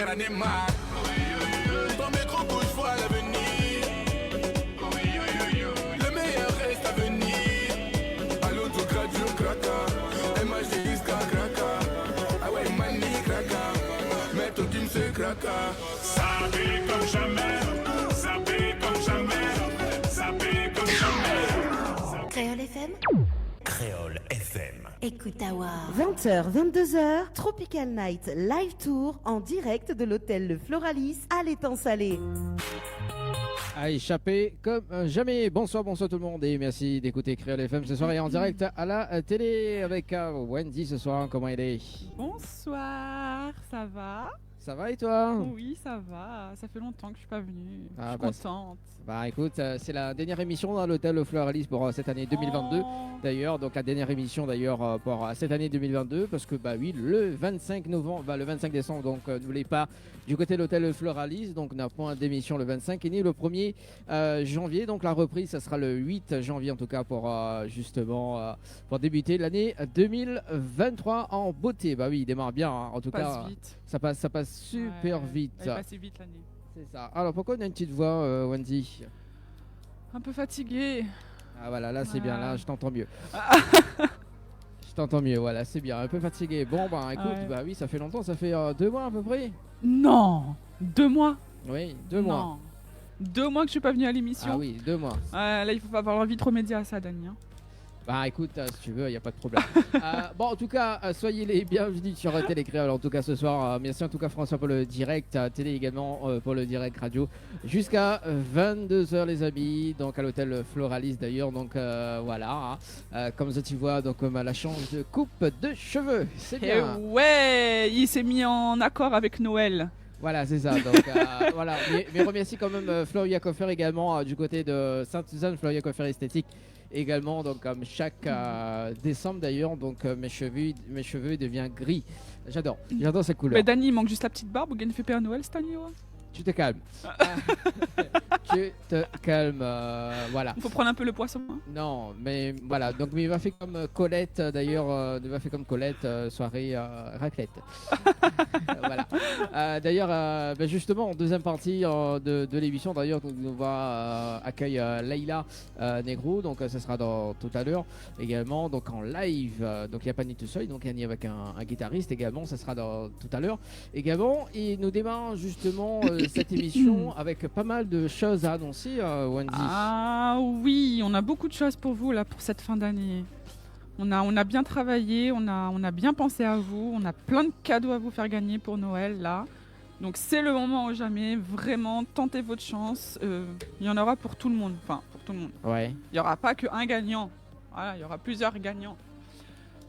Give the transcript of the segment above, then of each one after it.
premier animal. Dans mes gros coups, je vois l'avenir. Le meilleur reste à venir. Allô, tout gradio, kraka. Et moi, je dis kraka. Ah ouais, mani, kraka. Mais tout team, c'est kraka. Ça paie comme jamais. Ça paie comme jamais. Ça paie comme jamais. Créole FM. Créole FM. Écoute Awa. 20h, 22h, Tropical Night Live Tour en direct de l'hôtel Le Floralis à l'étang salé. À échapper comme jamais. Bonsoir tout le monde et merci d'écouter Créole FM ce soir et en direct à la télé avec Wendy ce soir. Comment elle est? Bonsoir, ça va? Ça va et toi? Oui, ça va. Ça fait longtemps que je suis pas venue. Je suis Ah, contente. Bah écoute, c'est la dernière émission dans l'hôtel Le Floralis pour cette année 2022. D'ailleurs, donc la dernière émission d'ailleurs pour cette année 2022 parce que bah oui, le 25 novembre, le 25 décembre, donc n'oubliez pas du côté de l'hôtel Le Floralis, donc on n'a point d'émission le 25 et ni le 1er janvier. Donc la reprise, ça sera le 8 janvier en tout cas pour justement pour débuter l'année 2023 en beauté. Bah oui, il démarre bien hein. En tout cas. Vite. Ça passe super vite. Elle est passée vite l'année. C'est ça. Alors pourquoi on a une petite voix, Wendy? Un peu fatiguée. Ah voilà, là c'est bien, là je t'entends mieux. Je t'entends mieux, voilà, c'est bien. Un peu fatigué. Bon, bah écoute, bah oui, ça fait longtemps, ça fait 2 mois à peu près. Non, 2 mois. Oui, 2 mois. Non. 2 mois que je suis pas venue à l'émission. Ah oui, 2 mois. Là, il faut pas avoir envie de remédier à ça, Dani. Hein. Bah écoute, si tu veux, il n'y a pas de problème. Bon, en tout cas, soyez les bienvenus sur Télé Créole. En tout cas, ce soir, merci en tout cas François pour le direct, télé également pour le direct radio. Jusqu'à 22h les amis, donc à l'hôtel Floralis d'ailleurs. Donc voilà, comme ça tu vois, donc la change de coupe de cheveux. C'est bien. Et ouais, il s'est mis en accord avec Noël. Voilà, c'est ça. Donc voilà, mais remercie quand même Floria Coiffeur également du côté de Sainte-Suzanne, Floria Coiffeur Esthétique. Également, donc comme chaque décembre d'ailleurs, donc mes cheveux deviennent gris. J'adore cette couleur. Mais Dani, il manque juste la petite barbe ou gagne fait Père Noël cette année. Ouais. Tu te calmes. Tu te calmes, voilà. Il faut prendre un peu le poisson. Hein. Non, mais voilà. Donc, mais il va faire comme Colette d'ailleurs. Il va faire comme Colette, soirée raclette. Voilà. D'ailleurs, justement, en deuxième partie de l'émission, d'ailleurs, on va accueillir Leïla Negro. Donc, ça sera tout à l'heure également. Donc, en live. Donc, il n'y a pas ni tout seul. Donc, il y a avec un guitariste également. Ça sera tout à l'heure également. Et nous démarrons justement cette émission avec pas mal de choses à annoncer, Wendy. Ah oui, on a beaucoup de choses pour vous là pour cette fin d'année. On a bien travaillé, on a bien pensé à vous, on a plein de cadeaux à vous faire gagner pour Noël là. Donc c'est le moment ou jamais, vraiment tentez votre chance. Il y en aura pour tout le monde, enfin pour tout le monde. Ouais. Il n'y aura pas qu'un gagnant, voilà, il y aura plusieurs gagnants.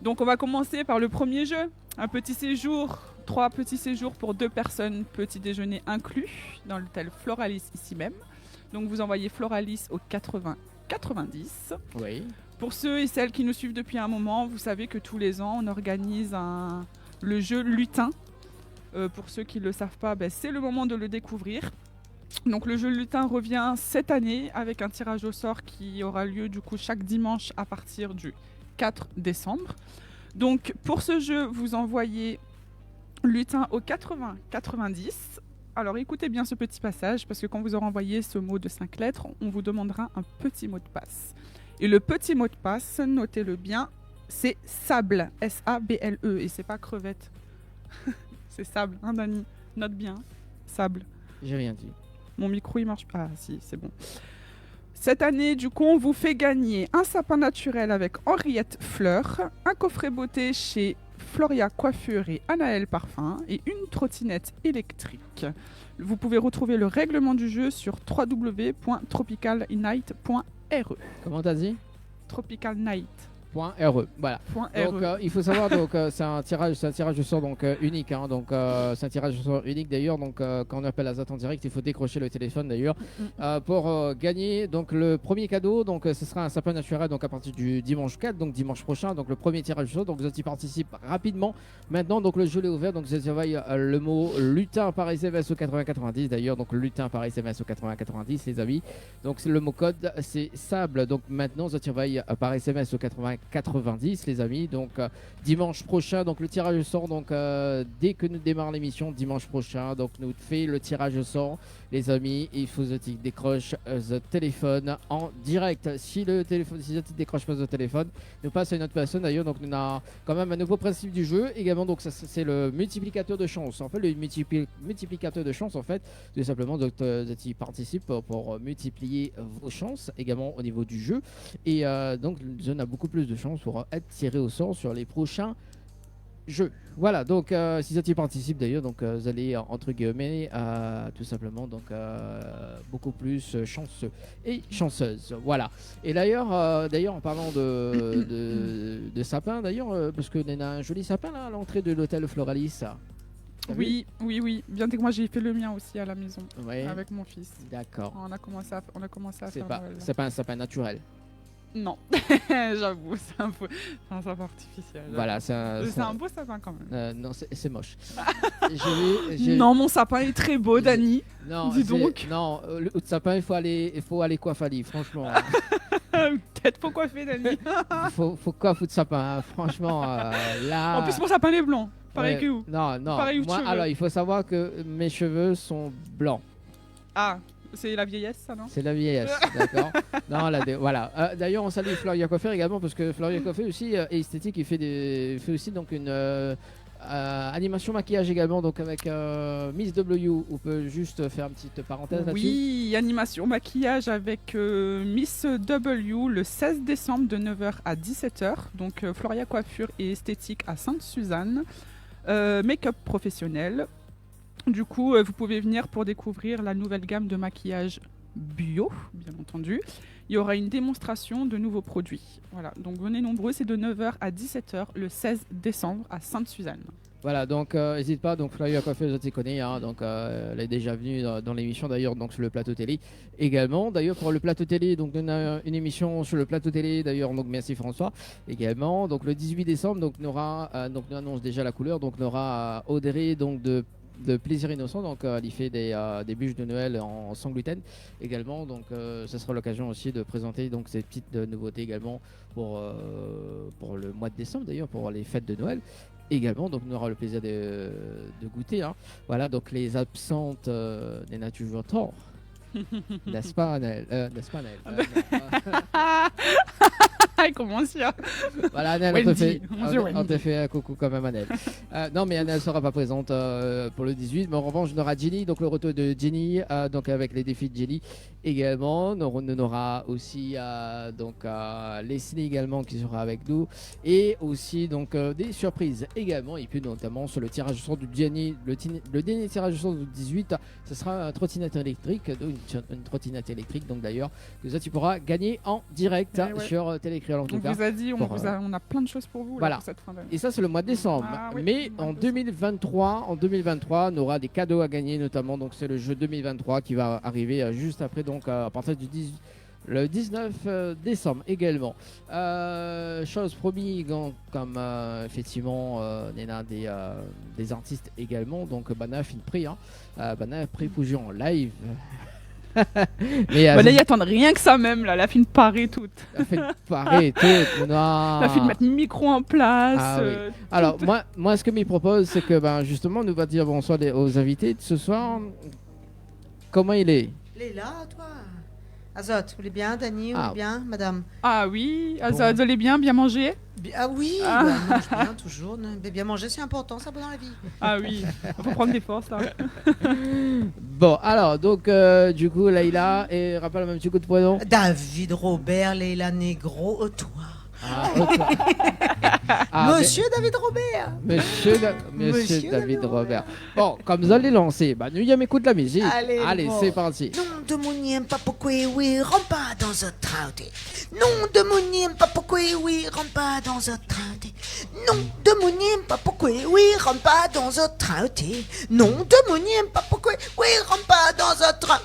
Donc on va commencer par le premier jeu, un petit séjour. 3 petits séjours pour 2 personnes, petit déjeuner inclus, dans l'hôtel Floralis ici même. Donc vous envoyez Floralis au 80 90. Oui. Pour ceux et celles qui nous suivent depuis un moment, vous savez que tous les ans, on organise le jeu Lutin. Pour ceux qui ne le savent pas, c'est le moment de le découvrir. Donc le jeu Lutin revient cette année avec un tirage au sort qui aura lieu du coup chaque dimanche à partir du 4 décembre. Donc pour ce jeu, vous envoyez Lutin au 80 90. Alors écoutez bien ce petit passage parce que quand vous aurez envoyé ce mot de 5 lettres, on vous demandera un petit mot de passe. Et le petit mot de passe, notez-le bien, c'est sable, S-A-B-L-E et c'est pas crevette. C'est sable, hein Dani? Note bien, sable. J'ai rien dit. Mon micro il marche pas. Ah si, c'est bon. Cette année, du coup, on vous fait gagner un sapin naturel avec Henriette Fleur, un coffret beauté chez Floria Coiffure et Anaël Parfum et une trottinette électrique. Vous pouvez retrouver le règlement du jeu sur www.tropicalnight.re. Comment t'as dit? Tropical Night. .re, voilà. Donc il faut savoir donc c'est un tirage au sort donc unique hein, donc c'est un tirage au sort unique d'ailleurs donc quand on appelle à en direct il faut décrocher le téléphone d'ailleurs pour gagner donc le premier cadeau donc ce sera un sapin naturel donc à partir du dimanche 4 donc dimanche prochain donc le premier tirage au sort donc vous y participez rapidement maintenant donc le jeu est ouvert donc vous envoyez le mot lutin par SMS au 8090 d'ailleurs donc lutin par SMS au 8090 les amis donc le mot code c'est sable donc maintenant vous envoyez par SMS au 8090 90 les amis. Donc dimanche prochain, donc le tirage au sort, donc dès que nous démarrons l'émission dimanche prochain, donc nous fait le tirage au sort les amis. Il faut que tu décroches le téléphone en direct. Si tu décroches pas le téléphone, nous passe à une autre personne d'ailleurs. Donc nous avons quand même un nouveau principe du jeu également. Donc ça, c'est le multiplicateur de chance. En fait, le multiplicateur de chance, en fait, tout simplement, donc tu participes pour multiplier vos chances également au niveau du jeu. Et donc, on a beaucoup plus de chances pour être tiré au sort sur les prochains jeux. Voilà, donc si tu participes d'ailleurs, donc vous allez entre guillemets tout simplement donc beaucoup plus chanceux et chanceuse. Voilà. Et d'ailleurs en parlant de sapin d'ailleurs, parce que on a un joli sapin là à l'entrée de l'hôtel Floralis. Oui. Bien que moi j'ai fait le mien aussi à la maison avec mon fils. D'accord. On a commencé à faire. C'est pas un sapin naturel. Non, j'avoue, c'est un sapin artificiel. Voilà, c'est un beau sapin quand même. Non, c'est moche. Non, mon sapin est très beau, Dani. Non, dis donc. Non, le sapin, il faut aller coiffer, franchement. Peut-être faut coiffer, Dani. faut coiffer de sapin, hein. Franchement. Là. En plus, mon sapin est blanc. Pareil que vous. Non. Pareil Moi, alors, il faut savoir que mes cheveux sont blancs. Ah. C'est la vieillesse, ça, non? C'est la vieillesse, d'accord. Non, voilà. D'ailleurs, on salue Floria Coiffeur également parce que Floria Coiffeur aussi est esthétique. Il fait aussi donc une animation maquillage également, donc avec Miss W. On peut juste faire une petite parenthèse là-dessus. Oui, animation maquillage avec Miss W le 16 décembre de 9h à 17h. Donc Floria Coiffure et esthétique à Sainte-Suzanne. Make-up professionnel. Du coup, vous pouvez venir pour découvrir la nouvelle gamme de maquillage bio, bien entendu. Il y aura une démonstration de nouveaux produits. Voilà, donc venez nombreux, c'est de 9h à 17h le 16 décembre à Sainte-Suzanne. Voilà, donc n'hésite pas, donc Floria Coiffeur, je te connais, hein, donc elle est déjà venue dans l'émission d'ailleurs, donc sur le plateau télé également. D'ailleurs pour le plateau télé, donc on a une émission sur le plateau télé d'ailleurs, donc merci François également. Donc le 18 décembre, donc on aura, donc on annonce déjà la couleur, donc on aura Audrey donc de Plaisir Innocent, donc il fait des bûches de Noël sans gluten également, donc ce sera l'occasion aussi de présenter donc ces petites nouveautés également pour le mois de décembre d'ailleurs, pour les fêtes de Noël également, donc on aura le plaisir de goûter, hein. Voilà, donc les absentes n'est toujours tort. N'est-ce pas Annelle, Comment ça? Voilà, Annelle, on te fait un coucou quand même, Annelle. Non, mais Annelle ne sera pas présente pour le 18, mais en revanche, on aura Jenny, donc le retour de Jenny, donc avec les défis de Jenny également. On aura aussi Leslie également qui sera avec nous, et aussi donc des surprises également, et puis notamment sur le tirage au sort du Jenny, le dernier tirage au sort du 18, ce sera une trottinette électrique, donc d'ailleurs que ça tu pourras gagner en direct sur Télécréole en tout cas. On vous a dit, on a plein de choses pour vous voilà. Là, pour cette fin d'année. Et ça c'est le mois de décembre. Mais en 2023, on aura des cadeaux à gagner, notamment donc c'est le jeu 2023 qui va arriver juste après, donc à partir du 19 décembre également. Chose promis, comme effectivement on a des artistes également, donc Bana fait une prix, Bana prix pour jouer en live. Mais là ils attendent rien que ça même là, la fin de parer toute. La fin de parer toute. La fin de mettre micro en place. Oui. Alors moi ce que m'y propose c'est que justement nous va dire bonsoir aux invités de ce soir. Comment il est? Il est là toi. Azot, vous allez bien, Dani, vous allez bien, madame? Ah oui, Azot, vous allez bien manger? Ah oui, mange bien, toujours. Bien manger, c'est important, ça, dans la vie. Ah oui, il faut prendre des forces, là. Bon, alors, donc, du coup, Leïla, et rappelle un petit coup de prénom. David Robert, Leïla Negro, toi. Monsieur David Robert. Monsieur David Robert. Bon, comme vous allez lancer, nous y m'écoute la musique. Allez, bon. C'est parti. Non de mon pas pourquoi oui, rentre pas dans un train. Non de mon pas pourquoi oui, rentre pas dans un train. Non de mon pas pourquoi oui, rentre pas dans un train. Non de mon pas pourquoi oui, rentre pas dans un train.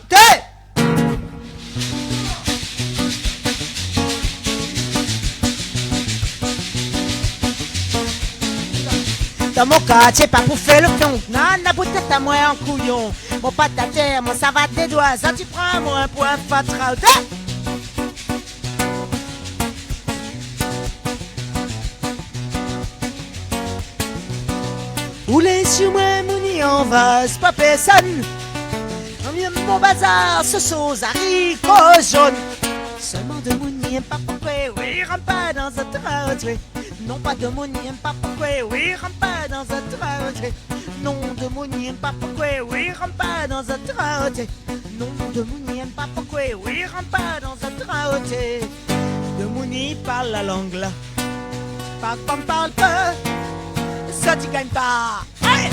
Dans mon quartier, pas pour faire le pion. Nana, peut-être à moi en couillon. Mon pâte à terre, mon savate des doigts. Ça, tu prends moi pour un fatra. Oulé sur moi, mouni, on va, c'est pas personne. On vient mon bazar, ce sauce haricots jaunes. Seulement de mouni, pas pourquoi, oui, rentre pas dans un trottoir. Non, pas de mouni, pas pourquoi, oui, rentre pas dans un trottoir. Non, de mouni, pas pourquoi, oui, rentre pas dans un trottoir. Non, de mouni, pas pourquoi, oui, rentre pas dans un trottoir. De mouni parle la langue là. Parle pas, ça tu gagnes pas. Allez!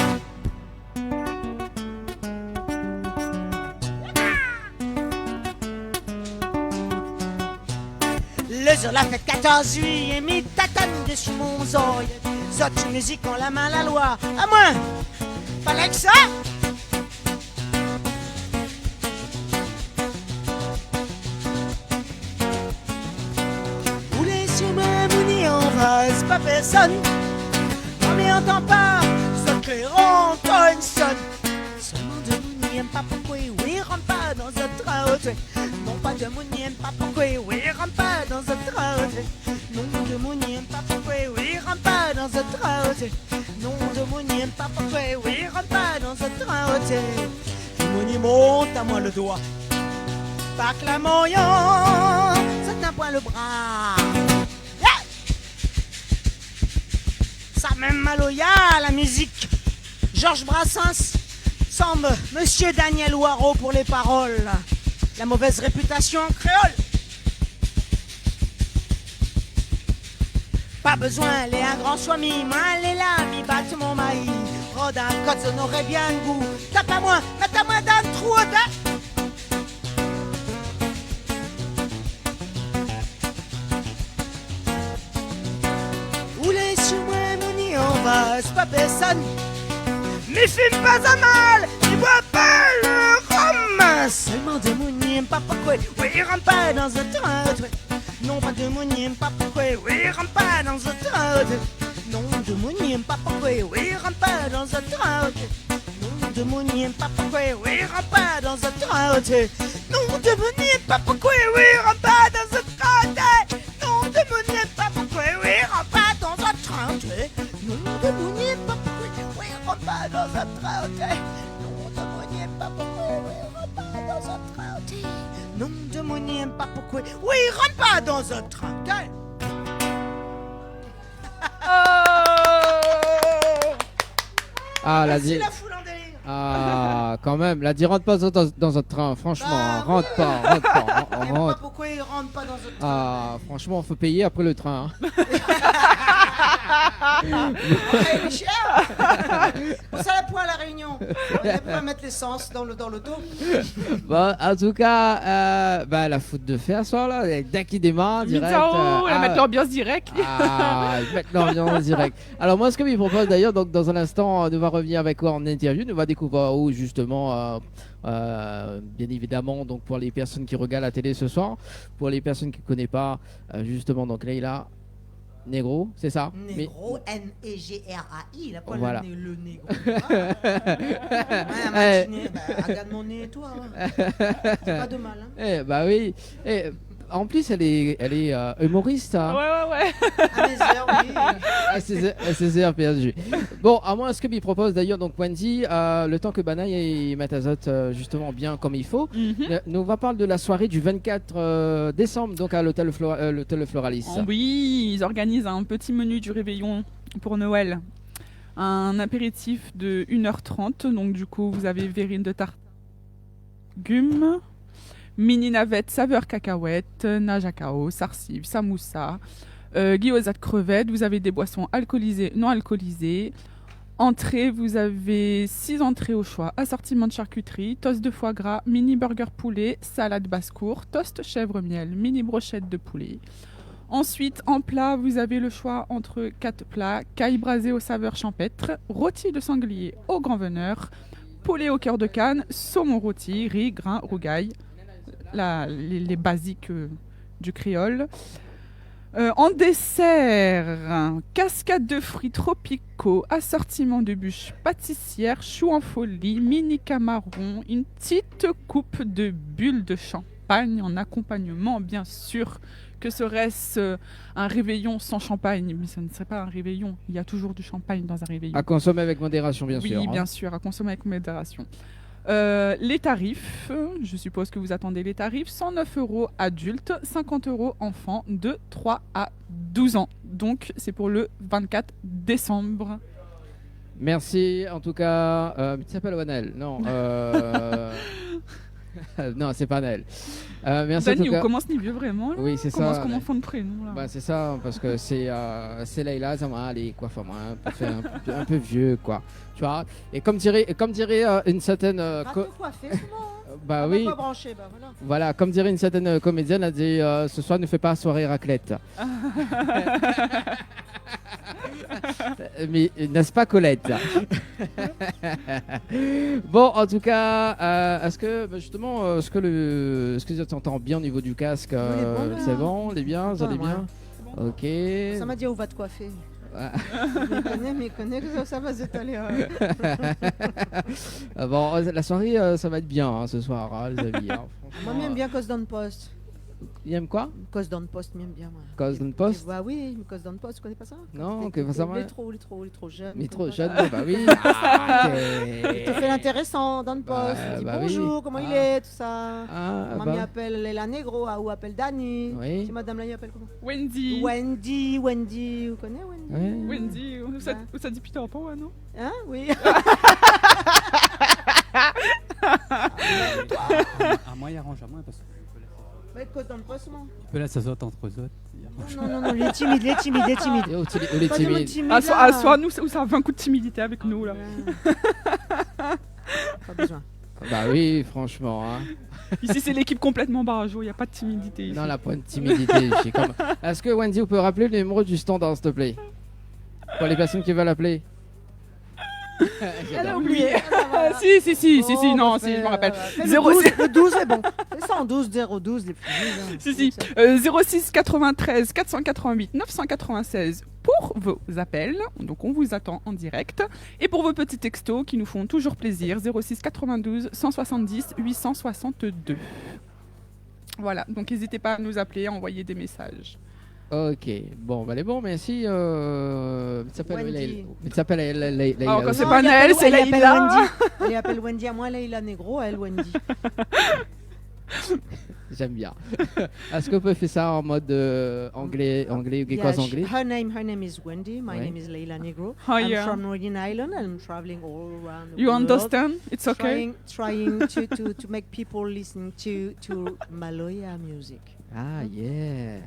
Le jour la fête 14 juillet, mis tatane dessus mon oreille. Sorti musique en la main la loi. À moi, fallait que ça. Oulé sur ma mouni, on va, c'est pas personne. On m'y entend pas, ça clairon, toi une sonne. Seulement de mouni, aime pas pourquoi, oui, rentre pas dans un trottoir. Non, pas de mouni, aime pas pourquoi, oui, rentre pas dans un trottoir. Non, de mouni, aime pas pourquoi, oui, rentre pas dans un trottoir. Non, de mouni, aime pas pourquoi, oui, rentre pas dans un trottoir. De mouni monte à moi le doigt. Pas que la moyen, ça tient point le bras. Yeah! Ça même mal au ya, la musique. Georges Brassens semble Monsieur Daniel Ouaro pour les paroles. La mauvaise réputation en créole. Pas besoin, elle est un grand swami. Moi, elle est là, mi batte mon maïs. Rodin, quand on aurait bien le goût. Tape à moi, mets à moi dans le trou. Oulé sur moi, mouni, on va, c'est pas personne. Mais fume pas à mal, il boit pas le rhum. Seulement de mouni, pas pourquoi, oui, il rentre pas dans un trottoir. Non, pas de mouni, pas pourquoi, oui, il rentre pas dans un trottoir. Non, de mouni, pas pourquoi, oui, il rentre pas dans un trottoir. Non, de mouni, pas pourquoi, oui, il rentre pas dans un trottoir. Non, de mouni, pas pourquoi, oui, il rentre pas dans un trottoir. Non, de mouni, pas pourquoi, oui, il rentre pas dans un trottoir. Non, de mouni, pas pourquoi, oui, il rentre pas dans un trottoir. Non, de mouni, pas pourquoi, oui, il rentre pas dans un trottoir. Non, de mouni, pas pourquoi, oui, il rentre pas dans un trottoir. Ah, la Merci di- la foule en délire. Ah, quand même, la dit rentre pas dans un train, franchement, Bah, rentre oui. pas, rentre pas, Je sais pas rentre. pourquoi il rentre pas dans un trottoir. Ah, franchement, faut payer après le train. hein. Il est cher. Pour ça la poêle à la Réunion. On a pas mettre l'essence dans l'auto. Bon, en tout cas, la foot de fer, soir là, dès qu'il démarre, direct. Mitao, elle met l'ambiance directe. Ils mettent l'ambiance direct. Alors moi, ce que je propose d'ailleurs, donc dans un instant, nous va revenir avec quoi en interview, nous va découvrir où justement, bien évidemment, donc pour les personnes qui regardent la télé ce soir, pour les personnes qui ne connaissent pas, justement, donc Leïla Negro, c'est ça? Négro, N-E-G-R-A-I, il a pas Voilà. le négro. Ouais, regarde mon nez et toi. Hein. C'est pas de mal. Hein. Bah oui. En plus, elle est humoriste. Hein. Ouais. À mes heures, oui. SCR PSG. Bon, à moi, ce que lui propose d'ailleurs, donc Wendy, le temps que Banaï et Matazot, justement, bien comme il faut, nous va parler de la soirée du 24 décembre, donc à l'hôtel Le Floralis. Oh oui, ils organisent un petit menu du réveillon pour Noël. Un apéritif de 1h30, donc du coup, vous avez verrine de tarte, gume, mini navette saveur cacahuète, najacao, sarsive, samoussa, gyoza de crevettes. Vous avez des boissons alcoolisées, non alcoolisées. Entrée, vous avez 6 entrées au choix. Assortiment de charcuterie, toast de foie gras, mini burger poulet, salade basse-cour, toast chèvre miel, mini brochette de poulet. Ensuite, en plat, vous avez le choix entre 4 plats: caille brasée aux saveurs champêtres, rôti de sanglier au grand veneur, poulet au cœur de canne, saumon rôti, riz, grain, rougail. Les basiques du créole. En dessert, cascade de fruits tropicaux, assortiment de bûches pâtissières, choux en folie, mini camaron, une petite coupe de bulles de champagne en accompagnement bien sûr Que serait-ce un réveillon sans champagne? Mais ça ne serait pas un réveillon. Il y a toujours du champagne dans un réveillon. À consommer avec modération, bien sûr. Oui, hein. bien sûr, à consommer avec modération. Les tarifs, je suppose que vous attendez les tarifs, 109 € adultes, 50 € enfants de 3 à 12 ans. Donc c'est pour le 24 décembre. Merci, en tout cas. Tu t'appelles Wanel? Non. Non, c'est pas Nel. Merci en Dani, tout on cas. commence ni vieux vraiment là. Oui, c'est Comment ça. comment font de prénom là. Bah, c'est ça, parce que c'est Leïla, ça m'a allé, quoi, enfin, un peu vieux, quoi. Tu vois. Et comme dirait une certaine. coiffé, souvent. Bah oui. Pas branché, bah voilà. Voilà, comme dirait une certaine comédienne, elle a dit ce soir ne fais pas soirée raclette. Mais n'est-ce pas Colette? Bon, en tout cas, est-ce que bah, justement, est-ce que tu entends bien au niveau du casque? C'est bon, on est bien, vous allez bien? Ok. Ça m'a dit où va te coiffer. Ah. Mais connais que ça va s'étaler. Bon, la soirée, ça va être bien hein, ce soir, hein, les amis. Hein, Moi, j'aime bien Cause Down Post. Il aime quoi? Cause Down Post, m'aime bien. Moi. Cause Down Post? Bah oui, Cause Down Post, tu connais pas ça? Non, que ça va. Il est trop jeune. Mais trop pas jeune, ça. bah oui. Il te fait l'intéressant dans le poste. Bah, Il dit bah oui. bonjour, comment il est, tout ça. Ah, Mamie bah. appelle Léla Negro, ou appelle Dani. Oui. Si madame là, il appelle comment? Wendy. Wendy, vous connaissez Wendy? Ouais. Wendy, où ça dit Peter Pan, ouais, non? Hein? Oui. Moi, il arrange à moi parce que Mais Cause Down Post, moi. tu peux là, ça saute entre eux. Non, il est timide. Et où il est Pas du timide. mot timide, Ah, là. soit nous, où ça a 20 coups de timidité avec nous là. Pas besoin. Bah oui, franchement. Hein. Ici, c'est l'équipe complètement barrageux, il n'y a pas de timidité. Ici. Non, la pointe de timidité. Est-ce que Wendy, vous pouvez rappeler le numéro du standard, s'il te plaît? Pour les personnes qui veulent appeler. Elle a oublié. Si, non, si, je me rappelle. Le 12 est bon. C'est 112, 012, les plus nuls, hein. Si. 06 93 488 996 pour vos appels. Donc, on vous attend en direct. Et pour vos petits textos qui nous font toujours plaisir, 06 92 170 862. Voilà, donc n'hésitez pas à nous appeler, à envoyer des messages. Ok, bon, bah, elle est bon, merci. Il s'appelle Wendy. Leïla. Alors, quand c'est Non, pas il Naël, appelle- c'est il appelle Leïla. Wendy. Il appelle Wendy à moi, Leïla Negro, à elle Wendy. J'aime bien. Est-ce qu'on peut faire ça en mode anglais ou quelque chose anglais? Her name is Wendy. My Ouais. name is Leïla Negro. Oh, I'm yeah. from Northern Ireland and I'm traveling all around the You world. understand? It's okay. Trying to make people listen to Maloya music. Ah, yeah.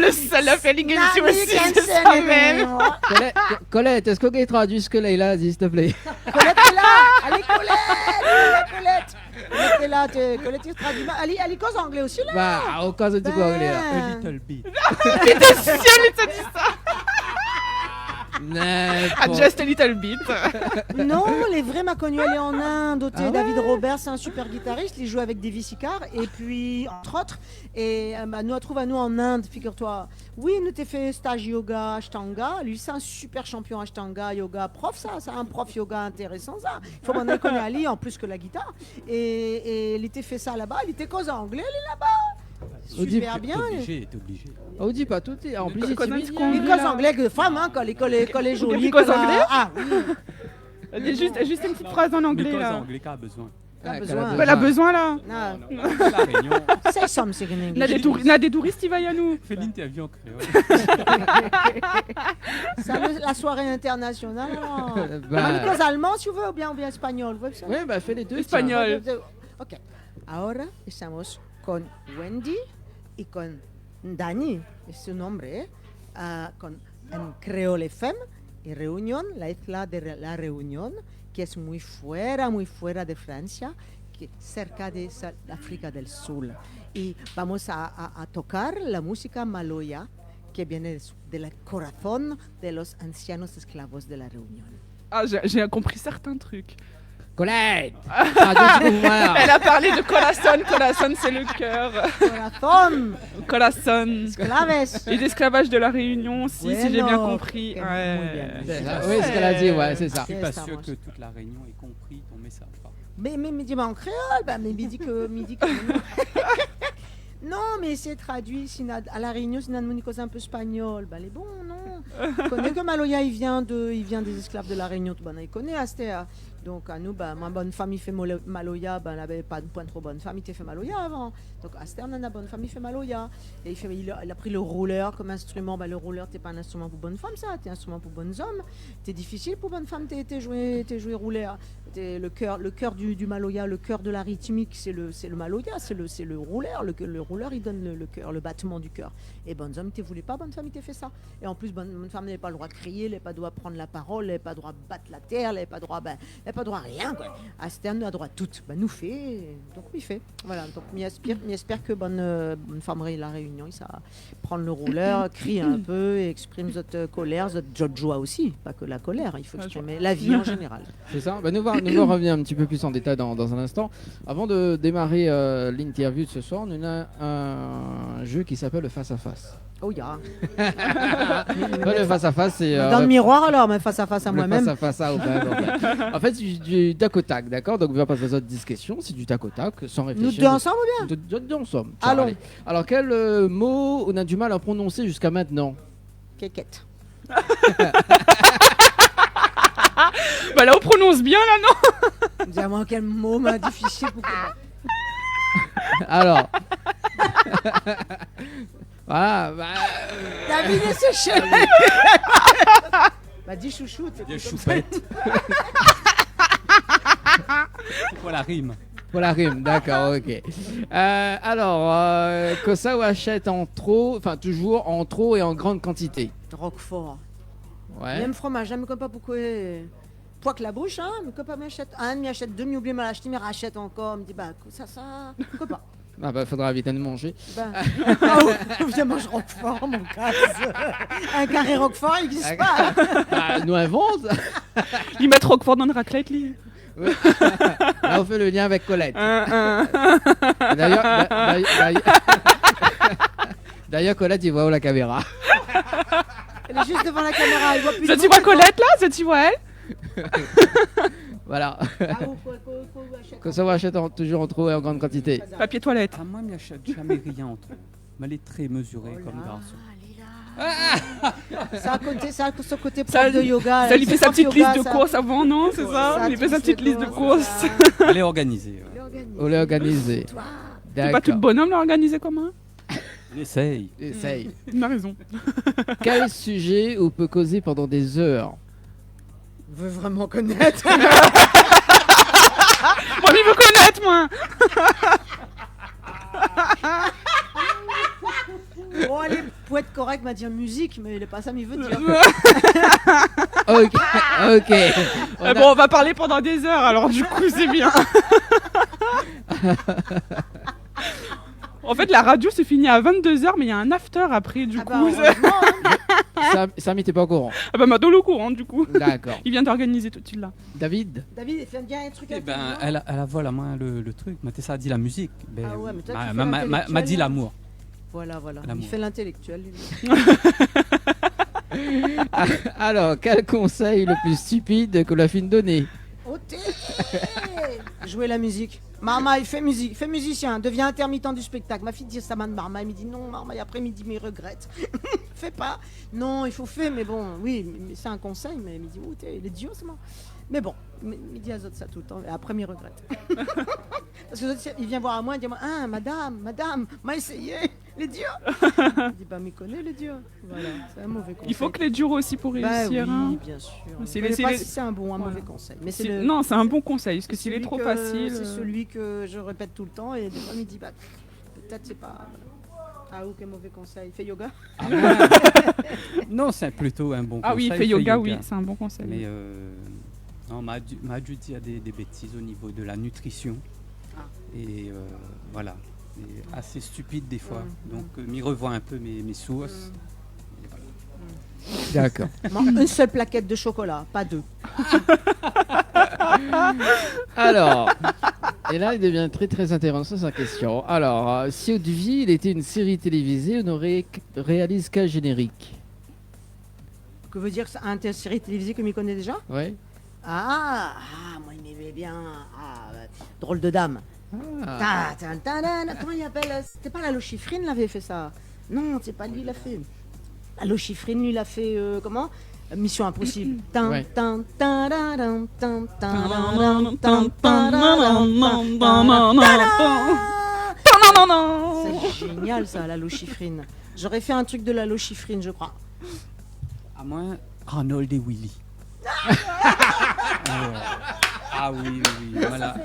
Le seul feeling Now you aussi can de say sa mère. anymore. Colette, est-ce qu'on peut traduire ce que Leïla dit, s'il te plaît? Colette est là. Allez, Colette. Colette est là. Colette, tu traduis. Ali cause anglais aussi, là. Bah, au cas où tu peux anglais là. A little bit. Just a little bit. Non, les vrais m'a connu, elle est en Inde. Ah ouais. David Robert, c'est un super guitariste. Il joue avec Davy Sicar. Et puis, entre autres, et nous trouve à nous en Inde, figure-toi. Oui, nous t'ai fait stage yoga Ashtanga. Lui, c'est un super champion Ashtanga, yoga prof, ça. C'est un prof yoga intéressant, ça. Il faut qu'on ait connu Ali en plus que la guitare. Et il était fait ça là-bas. Il était cause anglais, il est là-bas. Super bien. T'es obligé. On dit pas tout. En plus, il est Connaître timide. qu'on- Il cause anglais que femme, hein, quand l'école est jolie. Il cause que la- anglais Ah, oui. Juste une petite phrase en anglais L'école là. anglais qu'a besoin. T'as Ah, besoin. Elle a besoin là. Non. La réunion. Say something in Il y a English. des touristes, il va y à nous. Fais l'interview en créole. Ça, la soirée internationale. Non. Bah. Cause allemand, si vous voulez, ou bien espagnol. Vous voulez ça? Ouais, bah fais les deux. Espagnol. Ok. Ahora estamos con Wendy y con Dani, es su nombre, con en Creole FM y Reunión, la isla de la Reunión, que es muy fuera de Francia, que cerca de África del Sur. Y vamos a tocar la música maloya que viene del corazón de los ancianos esclavos de la Reunión. Ah, j'ai compris certains trucs. Colette. Traduis-moi. Elle a parlé de corazon. Corazon, c'est le cœur. Corazón, Corazon. esclaves. Et l'esclavage de la Réunion, si j'ai bien Bueno, compris. que Ouais. muy bien. C'est ça. Oui, ce qu'elle a dit, ouais, c'est ça. Je suis pas Yes, sûr Amos. que toute la réunion ait compris ton message. par contre. Mais dis-moi en créole, bah, mais midi que. Non, mais c'est traduit. À La Réunion, c'est une cause un peu espagnol. Ben, les bons, non. Il connaît que Maloya, il vient des esclaves de La Réunion. Ben, il connaît Astea. Donc, à nous, ben, ma bonne famille fait Maloya. Ben, elle n'avait pas de point trop bonne famille, il fait Maloya avant. Donc, Astea, on a une bonne famille, fait Maloya. Et il a pris le rouleur comme instrument. Ben, le rouleur, t'es pas un instrument pour bonne femme, ça. T'es un instrument pour bonnes hommes. T'es difficile pour bonne femme, t'es joué rouleur. Le cœur du Maloya, le cœur de la rythmique, c'est le Maloya, c'est le rouleur. Le rouleur, il donne le cœur, le battement du cœur. Et bonnes hommes, tu voulais pas, bonne femme, tu fait ça. Et en plus, bonne femme n'avait pas le droit de crier, elle n'avait pas le droit de prendre la parole, elle n'avait pas le droit de battre la terre, elle n'avait pas le droit, à rien, quoi. À Stern, a droit à tout. Ben, nous fait, donc il fait. Voilà, donc j'espère que bonne femme La Réunion, il ça prendre le rouleur, crie un peu, et exprime votre colère, votre joie aussi, pas que la colère, il faut exprimer la vie en général. C'est ça. Ben, nous allons revenir un petit peu plus en détail dans un instant. Avant de démarrer l'interview de ce soir, on a un jeu qui s'appelle le face-à-face. Oh, ya. Le face-à-face, c'est... dans le miroir alors, mais face-à-face à moi-même. Face-à-face à en fait, c'est du tac au tac, d'accord? Donc, on va passer aux autres 10 questions. C'est du tac au tac, sans réfléchir. Nous deux ensemble ou bien? Nous deux ensemble. Allons. Allez. Alors, quel mot on a du mal à prononcer jusqu'à maintenant? Quéquette. Bah là, on prononce bien, là, non? Dis-moi quel mot m'a difficile pour que... Alors... Voilà, David et ses cheveux. Bah dis chouchou, t'es Des choupettes. Pour la rime. Pour la rime, d'accord, ok. Alors, Kosa ou achète en trop, enfin toujours en trop et en grande quantité. Roquefort. Ouais. Même fromage, j'aime pas pourquoi. Poids que la bouche, hein, mais pas m'achète. Un m'y achète deux, m'y oublie mal acheter, mais rachète encore, me dit bah ça, pourquoi pas. Ah bah faudra vite de manger. Ben, viens manger Roquefort, mon casse. Un carré Roquefort, il n'existe pas. Bah, nous invente. Ils mettent Roquefort dans le raclette, lui. Oui. Là, on fait le lien avec Colette. D'ailleurs, Colette, il voit où la caméra. Elle est juste devant la caméra, il voit plus. Ça, tu vois Colette, là? Ça, tu vois elle? Voilà. Kosa ou achète toujours en trop et en grande quantité. Papier toilette. Ah, moi, je n'achète jamais rien en trop. Mais elle est très mesurée comme garçon. Ça a ce côté prof de yoga. Ça lui fait sa petite liste de ça. courses avant, non? C'est ça? Il lui fait sa petite liste de courses. Elle est organisée. Ouais. On l'a organisé. T'es pas tout bonhomme l'organiser comme un? On essaye. Essaye. Il a raison. Quel sujet on peut causer pendant des heures? Je veux vraiment connaître. Moi, il veut connaître, moi. Bon, allez, pour être correct, m'a dit musique, mais il est pas ça, mais il veut dire. Ok. Bon, on va parler pendant des heures, alors du coup, c'est bien. En fait, la radio se finit à 22h, mais il y a un after après, du coup. Samy, t'es pas au courant? Ah bah, maintenant le courant, du coup. D'accord. Il vient d'organiser tout de suite là. David, il fait bien un truc. Eh ben, elle a volé à moi le truc. Mais ça a dit la musique. Ben, Ah ouais, mais toi, tu fais l'intellectuel, m'a dit l'amour. Voilà. L'amour. Il fait l'intellectuel, lui. alors, quel conseil le plus stupide que la fille donnée? Jouer la musique. Marmaille, fais musique, fais musicien, deviens intermittent du spectacle. Ma fille dit ça de Marmaille, me dit non, Marmaille, après-midi, mais regrette. Fais pas. Non, il faut faire, mais bon, oui, mais c'est un conseil, mais il me dit, oh, t'es les dieux, c'est moi. Mais bon, il dit à Zot ça tout le temps, et après, il regrette. Parce que il vient voir à moi, il dit, ah, madame, m'a essayé, les dieux. Il dit, bah, mais connais les dieux. Voilà, c'est un mauvais conseil. Il faut que les durs aussi pour réussir. Bah, hein. oui, bien sûr. C'est un bon, un mauvais conseil. Mais Non, c'est un bon conseil, parce que s'il est trop facile. C'est celui que je répète tout le temps, et des fois, il me dit, bah, peut-être c'est pas. Ah, ou quel mauvais conseil. Il fait yoga? Non, c'est plutôt un bon conseil. Ah oui, il fait yoga, oui, c'est un bon conseil. Mais non, m'a dû dire des bêtises au niveau de la nutrition. Et voilà, c'est assez stupide des fois. Donc, m'y revois un peu mes sources. D'accord. Une seule plaquette de chocolat, pas deux. Alors, et là, il devient très très intéressant sa question. Alors, si Haute-Vie était une série télévisée, on réalise quel générique? Que veut dire une série télévisée que m'y connaît déjà? Oui. Moi il m'aimait bien. Drôle de dame. Comment il appelle? C'était pas Lalo Schifrin l'avait fait ça. Non, c'est pas lui l'a fait. Lalo Schifrin lui l'a fait comment? Mission Impossible. Ouais. C'est génial ça, Lalo Schifrin. J'aurais fait un truc de Lalo Schifrin, je crois. À moins Arnold et Willy. Ah oui, voilà.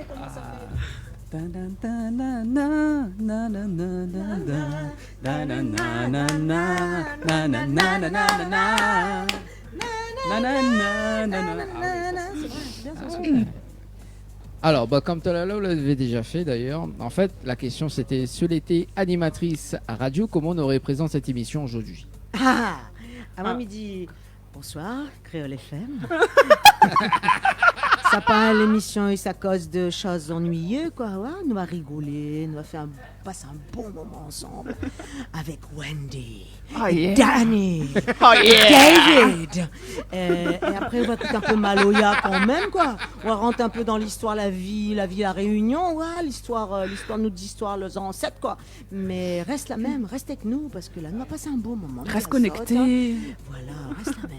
Alors, comme Tolala l'avait déjà fait d'ailleurs, en fait, la question c'était si elle était animatrice à radio, comment on aurait présenté cette émission aujourd'hui? Moi, il dit bonsoir, Créole FM. Ça pas l'émission et ça cause de choses ennuyeuses, quoi. Ouais, nous va rigoler, nous va passer un bon moment ensemble avec Wendy, Danny, David. Et après, on va écouter un peu Maloya quand même, quoi. On va rentrer un peu dans l'histoire, la vie à Réunion, ouais, l'histoire de nos histoires, leurs ancêtres, quoi. Mais reste la même, reste avec nous, parce que là, nous va passer un bon moment. Reste connecté. Voilà, reste la même.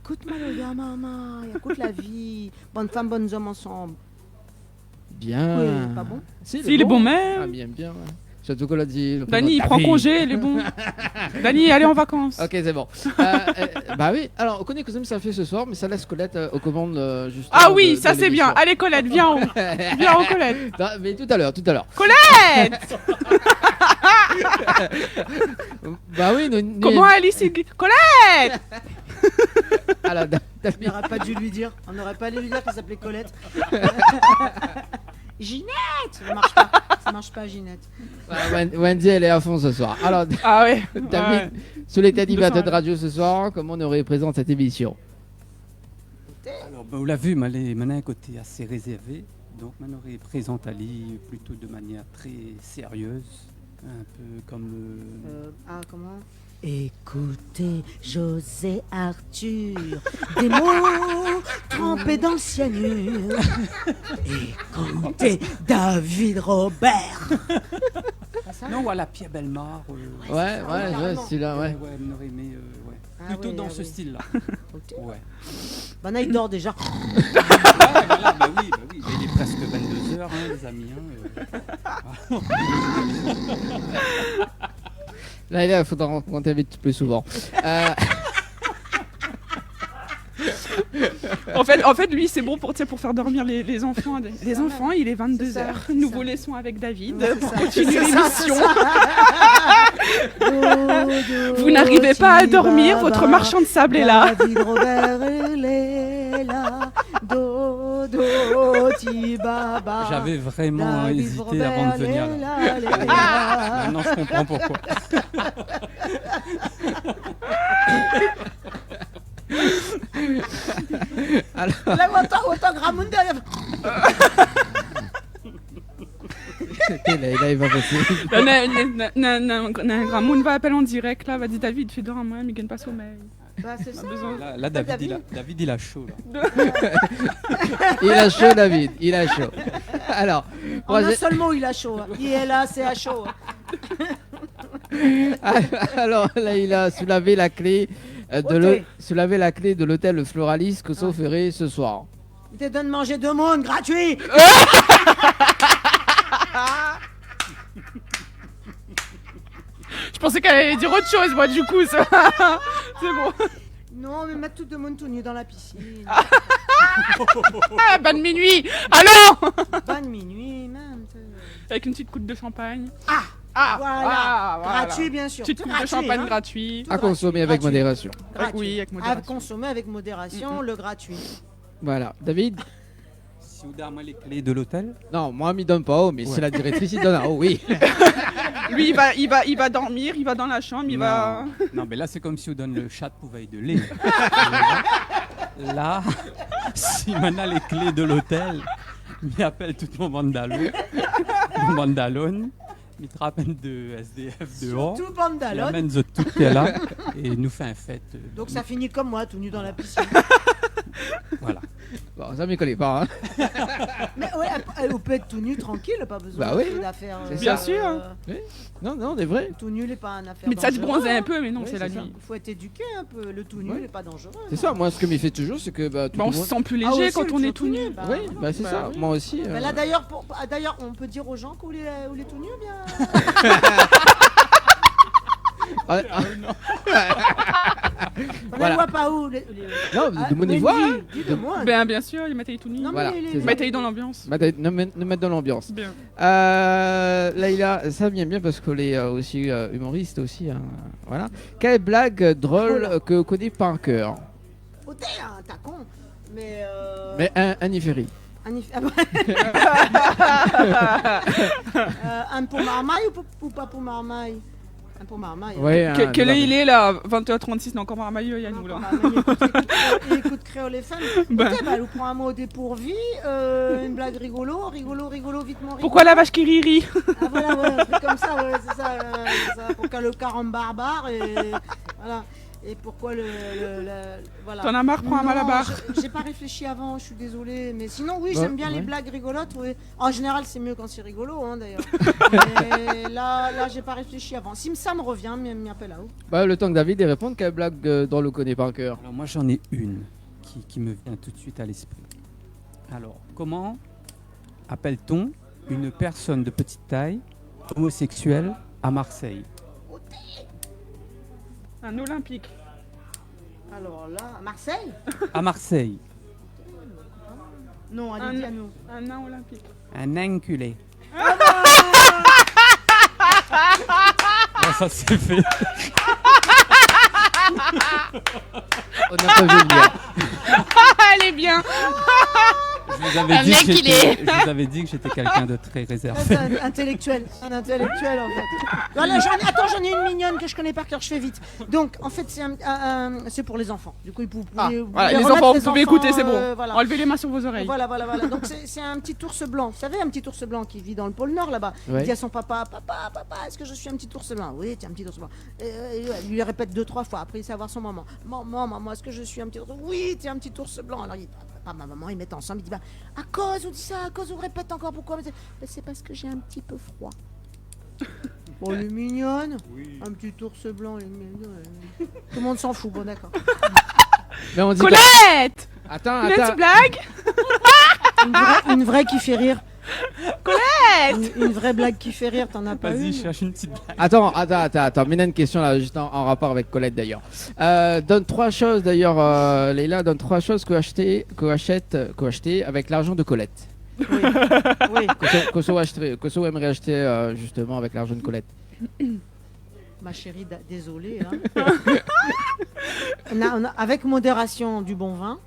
Écoute Maloya, maman, écoute la vie. Bonne femme, bonnes hommes ensemble. Bien. Oui, pas bon? Si, il est bon même. Ah, bien. Ouais. Surtout qu'on l'a dit. Dany, il prend congé, il est bon. Dany, allez en vacances. Ok, c'est bon. Bah oui, alors on connaît que ça fait ce soir, mais ça laisse Colette aux commandes justement. Ah oui, ça c'est bien. Allez Colette, viens en haut. Viens en Colette. Non, mais tout à l'heure. Colette. Bah oui, Comment Alice Colette. Alors, On n'aurait pas dû lui dire. On n'aurait pas dû lui dire qu'elle s'appelait Colette. Ginette. Ça marche pas, Ginette. Wendy, elle est à fond ce soir. Alors, ah ouais. David, sur les animateurs de radio ce soir, comment on aurait présenté cette émission? Alors, vous l'avez vu, maintenant un côté assez réservé. Donc, on aurait présenté Ali plutôt de manière très sérieuse. Un peu comme... comment? Écoutez, José Arthur, des mots trempés dans le cyanure. Écoutez, David Robert. Non, voilà, Pierre Bellemare. Ouais, celui-là, ouais. Ouais, on aurait aimé, plutôt dans ce style-là. Ouais. Là, il dort déjà. Voilà, bah oui, il est presque 22h, les amis. Là, il faudra qu'on t'invite plus souvent. En fait, lui, c'est bon pour faire dormir les enfants. Les enfants, il est 22h. Nous vous laissons avec David pour continuer l'émission. Vous n'arrivez pas à dormir, votre marchand de sable est là. David Robert, il est là. Tibaba. J'avais vraiment David hésité Robert, avant de venir là. Maintenant, je comprends pourquoi. Alors... Là, autant Gramoun derrière. Là, il va passer. Gramoun va appeler en direct là, va dire David, fais dormir moi, mais il gagne pas sommeil. Bah, c'est ça. Là, David, il a chaud. Là. Il a chaud, David. Il a chaud. Alors, en un seul mot, il a chaud. Il est là, c'est à chaud. Alors là, il a soulevé la clé de l'hôtel Le Floralis que ça ferait ce soir. Il te donne manger 2 mondes gratuit. Je pensais qu'elle allait dire autre chose, moi, du coup, ça. C'est bon. Non, mais mettre tout le monde tout nu dans la piscine. Bonne minuit. Allons. Bonne minuit, même. Avec une petite coupe de champagne. Voilà. Gratuit, bien sûr. Petite coupe de champagne gratuit. À consommer avec modération. Oui, avec modération. À consommer avec modération, le gratuit. Voilà. David? Si vous donnez les clés de l'hôtel? Non, moi, il me donne pas haut, mais c'est la directrice qui donne à haut, oui. Lui, il va dormir, il va dans la chambre, il va... Non, mais là, c'est comme si on donne le chat pour veille de lait. Là, si maintenant les clés de l'hôtel, il appelle tout mon bandalone, il te rappelle de SDF dehors, Surtout bandalone. il amène tout là et nous fait un fête. Donc ça finit comme moi, tout nu dans la piscine. Voilà. Bon, Bon, ça m'y connaît pas. Hein. Mais ouais, on peut être tout nu, tranquille, pas besoin Bah oui, d'affaires. c'est Bien ça. sûr. Oui. Non, c'est vrai. Tout nu n'est pas une affaire Mais ça te dangereuse. bronzer un peu, mais non, Oui, c'est la c'est ça. nuit. Il faut être éduqué un peu. Le tout nu Ouais. n'est pas dangereux. C'est ça, moi, ce que m'y fait toujours, c'est que tout Bah, on le se monde... sent plus Ah, léger aussi, quand on est tout nu. bah, Oui, bah c'est Bah ça. oui. Moi aussi. Mais là d'ailleurs, on peut dire aux gens qu'on est tout nu, bien. Ah, On Voilà. ne voit pas où. non, de mon niveau, hein. Dis-le-moi. Ben, bien sûr, il m'a taillé tout nu. Non, mais Voilà, les- c'est ça. Il m'a taillé dans l'ambiance. Nous mettre dans l'ambiance. Bien. Laïla, ça vient bien parce qu'elle est aussi humoriste aussi. Hein, voilà. Quelle blague drôle Voilà. que connaît par cœur? Oh, t'es un con. Mais. Mais un Iféry. Un pour marmaille ou pas pour marmaille? Un pour marmaille. hein. Ouais, Quel est il est là 21h36, non, encore Marmailleux, Yannou Non, là. pour marmaille, écoute créole FM. Ben. Ok, bah, nous prend un mot au dépourvu, une blague rigolo, vite mon rigolo. Pourquoi la vache qui rit? Ah voilà, ouais, un truc comme ça, ouais, c'est ça. Pourquoi le caram barbare et voilà. Et pourquoi voilà. T'en as marre, prends un Non, malabar. J'ai pas réfléchi avant, je suis désolée. Mais sinon, oui, Ouais, j'aime bien les ouais. blagues rigolotes. Oui. En général, c'est mieux quand c'est rigolo, hein, d'ailleurs. Mais là, j'ai pas réfléchi avant. Si ça me revient, m'y appelle à où? Bah, le temps que David y réponde, quelle blague drôle le connaît par cœur? Alors moi j'en ai une qui me vient tout de suite à l'esprit. Alors, comment appelle-t-on une personne de petite taille homosexuelle à Marseille? Un olympique. Alors là, à Marseille? À Marseille, Non, allez, dis à nous. Un nain olympique. un enculé. Ah, ça c'est fait. On n'a pas vu venir. Elle est bien. Je vous avais dit que j'étais quelqu'un de très réservé. C'est un intellectuel en fait. Voilà, j'en ai une mignonne que je connais par cœur, je fais vite. Donc, en fait, c'est pour les enfants. Du coup, vous pouvez Voilà, les remettre enfants, vous pouvez écouter, c'est bon. voilà. Enlevez les mains sur vos oreilles. Voilà. Donc c'est un petit ours blanc. Vous savez, un petit ours blanc qui vit dans le pôle Nord là-bas. Ouais. Il dit à son papa, est-ce que je suis un petit ours blanc? Oui, tu es un petit ours blanc. Il lui répète 2-3 fois. Après, il sait voir son maman. Maman, est-ce que je suis un petit ours blanc? Oui, tu es un petit ours blanc. Alors il dit, papa, ma maman, ils mettent ensemble. Il dit, à cause, on dit ça, à cause, on répète encore. Pourquoi? C'est parce que j'ai un petit peu froid. Bon, elle est mignonne. Un petit ours blanc, elle est mignonne. Tout le monde s'en fout, bon d'accord. Mais on dit Colette! Attends, Une petite attends. blague? Une vraie qui fait rire. Colette! Une vraie blague qui fait rire, t'en as pas Vas-y, une? cherche une petite blague. Attends. Mais il y a une question là, juste en rapport avec Colette d'ailleurs. Donne 3 choses d'ailleurs, Leïla, donne 3 choses que acheter avec l'argent de Colette. Oui. Que ça aimerait acheter justement avec l'argent de Colette. Ma chérie, désolée. Hein. on a, avec modération, du bon vin.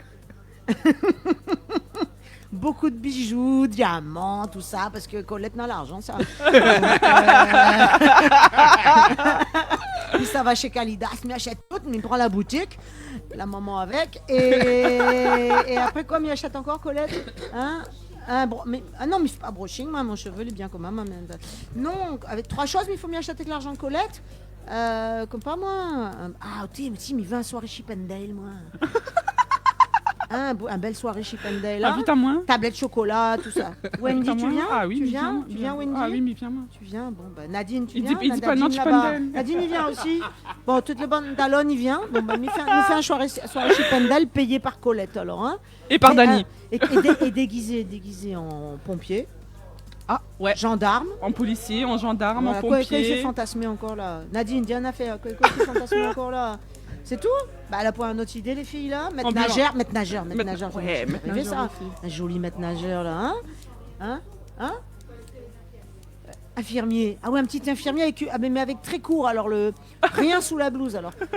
Beaucoup de bijoux, diamants, tout ça, parce que Colette n'a l'argent, ça. Donc, puis ça va chez Calidas, mais achète tout, mais il prend la boutique, la maman avec, et après quoi, il achète encore Colette, hein? Non, mais il fait pas brushing, moi, mon cheveu il est bien comme maman. Non, avec 3 choses, mais il faut m'y acheter avec l'argent de Colette. Comme pas moi. Mais il veut un soirée Chipendale, moi. Un belle soirée Chipendale. Ah, vite à moi. Tablette chocolat, tout ça. Wendy, Vite à tu moi. viens? Ah oui, tu mais viens? viens, Tu viens, Wendy? Ah oui, mais viens moi. Tu viens? Bon, Nadine, tu Il viens? dit pas non, Nadine, tu là-bas. peux me- Nadine, il vient aussi. Bon, toutes les bonnes. Talon, il vient. Bon, il fait un soirée Chipendale payé par Colette, alors, hein? Et par Dany. Et déguisé en pompier. Ah, ouais. Gendarme. En policier, en gendarme, Voilà, en quoi il fait pompier. fantasmer encore là? Nadine, dis un affaire. Quoi il fait fantasmer encore là? C'est tout? Bah, elle a pas une autre idée, les filles là? Maître nageur. Ouais, maître Rêvé, nageur ça. aussi. Un joli maître nageur là, hein? Infirmier. Ah ouais, un petit infirmier mais avec très court, alors rien sous la blouse alors. Mais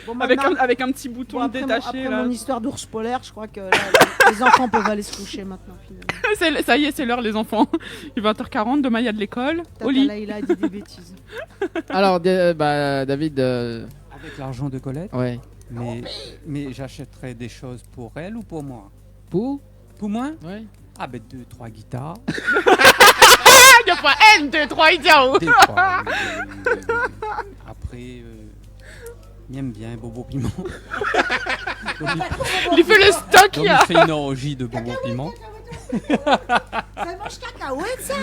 bon, maintenant, Avec un petit bouton bon, après détaché mon là. histoire d'ours polaire, je crois que là, les enfants peuvent aller se coucher maintenant finalement. Ça y est, c'est l'heure les enfants. Il est 20h40, demain il y a de l'école. Au lit. Là, il a dit des bêtises. Alors, David. Avec l'argent de Colette, Ouais. mais j'achèterais des choses pour elle ou pour moi? Pour Pour moi? Ouais. Ah ben 2-3 guitares. Il n'y a pas N, 2, 3 idiots. Des trois, oui. Après, j'aime bien Bobo Piment. Il fait le stock, Donc, il y a. il fait une orgie de bonbons piment. Ça mange cacahuète, ça.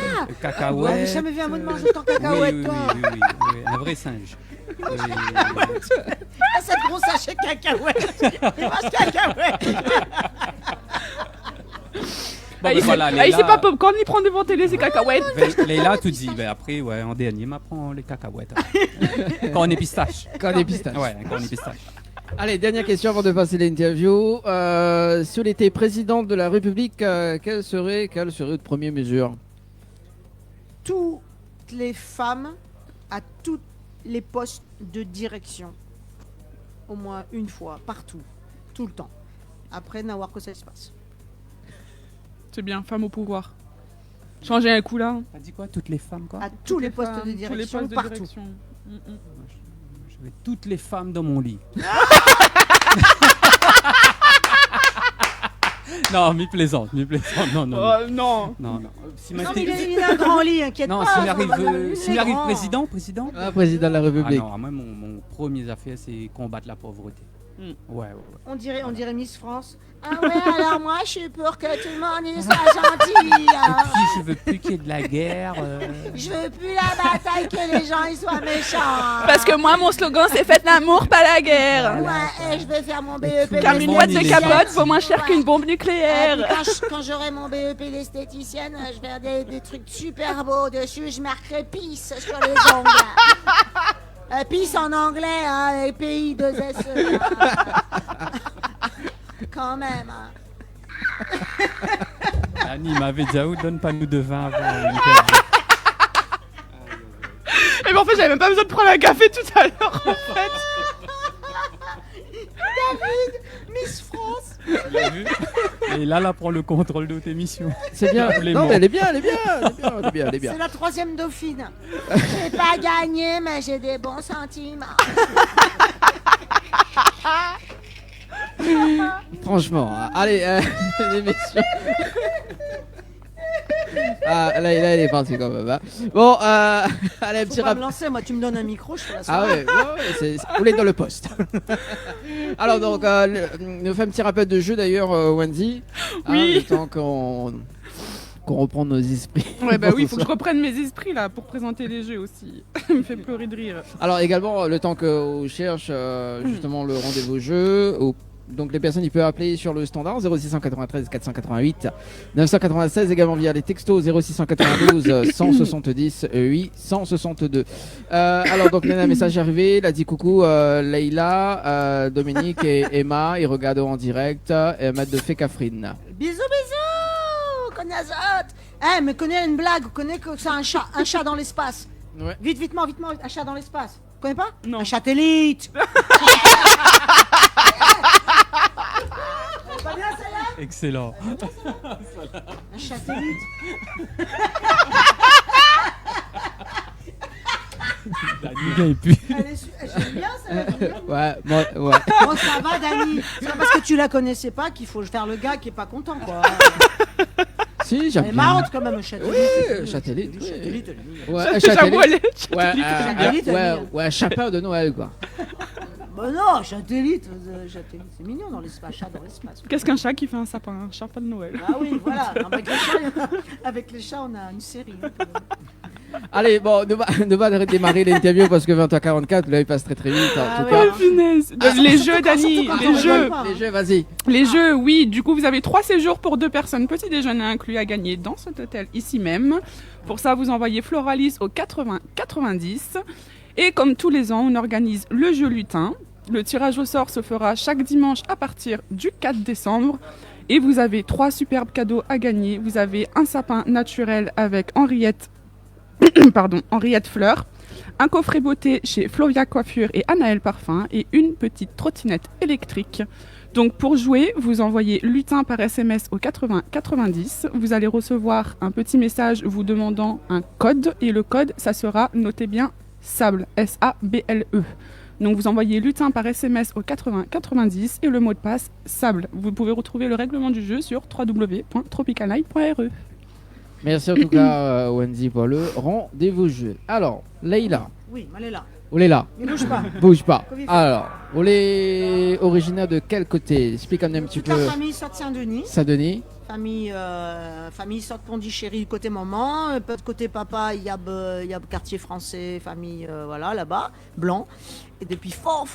Cacahuètes. Ouais, j'ai jamais vu un mot de manger tant cacahuète, oui, toi. oui, un vrai singe. Ah, cette grosse sachet de cacahuètes. Il mange cacahuètes. Bon, Il voilà, sait pas popcorn, il prend devant télé, c'est cacahuètes. Léla tout dit. Après, ouais, en dernier, m'apprend les cacahuètes. Quand on est pistache. Quand on est pistache. Ouais, quand on est pistache. Allez, dernière question avant de passer l'interview. Si on était président de la République, quelle serait votre première mesure? Toutes les femmes à tous les postes de direction. Au moins une fois, partout, tout le temps. Après, n'avoir que ça se passe. C'est bien, femme au pouvoir. Changer un coup là. T'as dit quoi? Toutes les femmes, quoi? À tous les postes femmes, de tous les direction, postes de partout. direction. Je veux toutes les femmes dans mon lit. Non, mi plaisante. Non. Non. Si Non, mais il a un grand lit, inquiète non, pas. s'il arrive, c'est grand. président. Président de la République. Ah non, moi, mon premier affaire, c'est combattre la pauvreté. Ouais. On dirait Miss France. Ah ouais, alors moi je suis pour que tout le monde soit gentil. Et puis, je veux plus qu'il y ait de la guerre. Je veux plus la bataille, que les gens ils soient méchants. Parce que moi, mon slogan, c'est faites l'amour, pas la guerre. Ouais, et je vais faire mon BEP. Car une boîte de capote vaut moins cher qu'une bombe nucléaire. Quand j'aurai mon BEP d'esthéticienne, je vais faire des trucs super beaux dessus. Je marquerai peace sur les ongles. Peace en anglais, hein, les pays de SE. Quand même. Hein. Annie m'avait dit, donne pas nous de vin avant l'interview. Et ben en fait, j'avais même pas besoin de prendre un café tout à l'heure en fait. David, Miss France. Tu l'as vu? Et là prend le contrôle de tes missions. C'est bien. Les Non, mots. mais elle est bien. C'est la 3e dauphine. J'ai pas gagné, mais j'ai des bons sentiments. Franchement, allez, l'émission. Ah, là, il est parti quand même. Hein. Bon, allez, un petit Faut pas rap. me lancer, moi tu me donnes un micro, je fais la Ah soirée. ouais, vous l'êtes dans le poste. Alors donc, nous fait un petit rappel de jeu d'ailleurs, Wendy. Oui. Le temps qu'on reprend nos esprits. Ouais, bah oui, il faut que je reprenne mes esprits là pour présenter les jeux aussi. Il me fait pleurer de rire. Alors également, le temps qu'on cherche justement le rendez-vous jeu. Donc les personnes, ils peuvent appeler sur le standard 0693 488 996, également via les textos 0692 170 862. Alors donc il y a un message arrivé, il a dit coucou Leïla, Dominique et Emma, ils regardent en direct, et Matt de Fécafrine. Bisous, connaissantes. Mais connais une blague, vous connaissez que c'est un chat dans l'espace. Ouais. Vitement, un chat dans l'espace. Vous connaissez pas? Non. Un satellite. Pas bien celle-là? Excellent. Un satellite. Et puis, J'aime bien celle-là. Ouais. Bon, ça va, Dani. C'est pas parce que tu la connaissais pas qu'il faut faire le gars qui est pas content, quoi. Si, j'aime Elle est bien. marrante quand même, un satellite. Oui, satellite. Le satellite, elle est mignonne. Ouais, un J'avoue, elle satellite. est- Ouais, Satellite, elle est mignonne. ouais, un chapin de Noël quoi. Bah non, satellite, c'est mignon dans l'espace, chat dans l'espace. Qu'est-ce qu'un chat qui fait un sapin? Un sapin de Noël. Ah oui, voilà. Non, avec les chats, on a une série. Allez, bon, on va redémarrer l'interview parce que 20h44, là il passe très vite. En tout cas, Oh punaise. Les jeux, Dani, surtout quand les on jeux. rigole pas. les jeux, vas-y. Les jeux, oui. Du coup, vous avez 3 séjours pour 2 personnes. Petit déjeuner inclus à gagner dans cet hôtel ici même. Pour ça, vous envoyez Floralis au 80 90. Et comme tous les ans, on organise le jeu lutin. Le tirage au sort se fera chaque dimanche à partir du 4 décembre. Et vous avez 3 superbes cadeaux à gagner. Vous avez un sapin naturel avec Henriette Fleur, un coffret beauté chez Flovia Coiffure et Anaël Parfum et une petite trottinette électrique. Donc pour jouer, vous envoyez lutin par SMS au 80 90. Vous allez recevoir un petit message vous demandant un code et le code, ça sera, notez bien, SABLE, S-A-B-L-E. Donc vous envoyez lutin par SMS au 80 90 et le mot de passe SABLE. Vous pouvez retrouver le règlement du jeu sur www.tropicalnight.re. Merci en tout cas, Wendy, pour le rendez-vous jeu. Alors, Leïla, Oui, elle est là. On est là. Il bouge pas. Bouge pas. Comme il faut. Alors, on est originaire de quel côté? Explique-nous un petit Toute peu. la famille sort de Saint-Denis. Saint-Denis. Famille sort de Pondichéry côté maman. Côté papa, il y a quartier français, famille, voilà, là-bas, blanc. Et depuis fort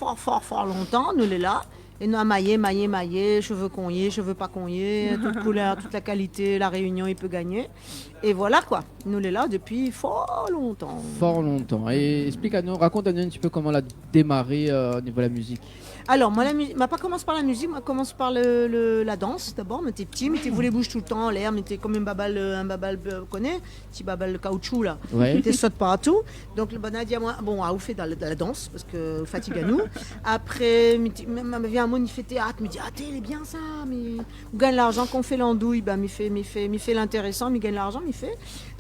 longtemps, nous les là. Et nous, à maillé, cheveux conillés, cheveux pas conillés, toute couleur, toute la qualité, la réunion, il peut gagner. Et voilà quoi, nous les là depuis fort longtemps. Fort longtemps. Et explique-nous, raconte-nous un petit peu comment elle a démarré au niveau de la musique. Alors, moi, ma pas commence par la musique, moi, commence par la danse d'abord. Mais t'es petit, mais t'es voulu bouger tout le temps en l'air, mais t'es comme un babal, vous connaissez, petit babal caoutchouc là. Ouais. T'es saute partout. Donc, le bon a dit à moi, bon, à fait dans la danse, parce que fatigue à nous. Après, même vient un mot, il fait théâtre, il me dit, ah, t'es bien ça, mais on gagne l'argent qu'on fait l'andouille, ben, il fait l'intéressant, il gagne l'argent, il fait.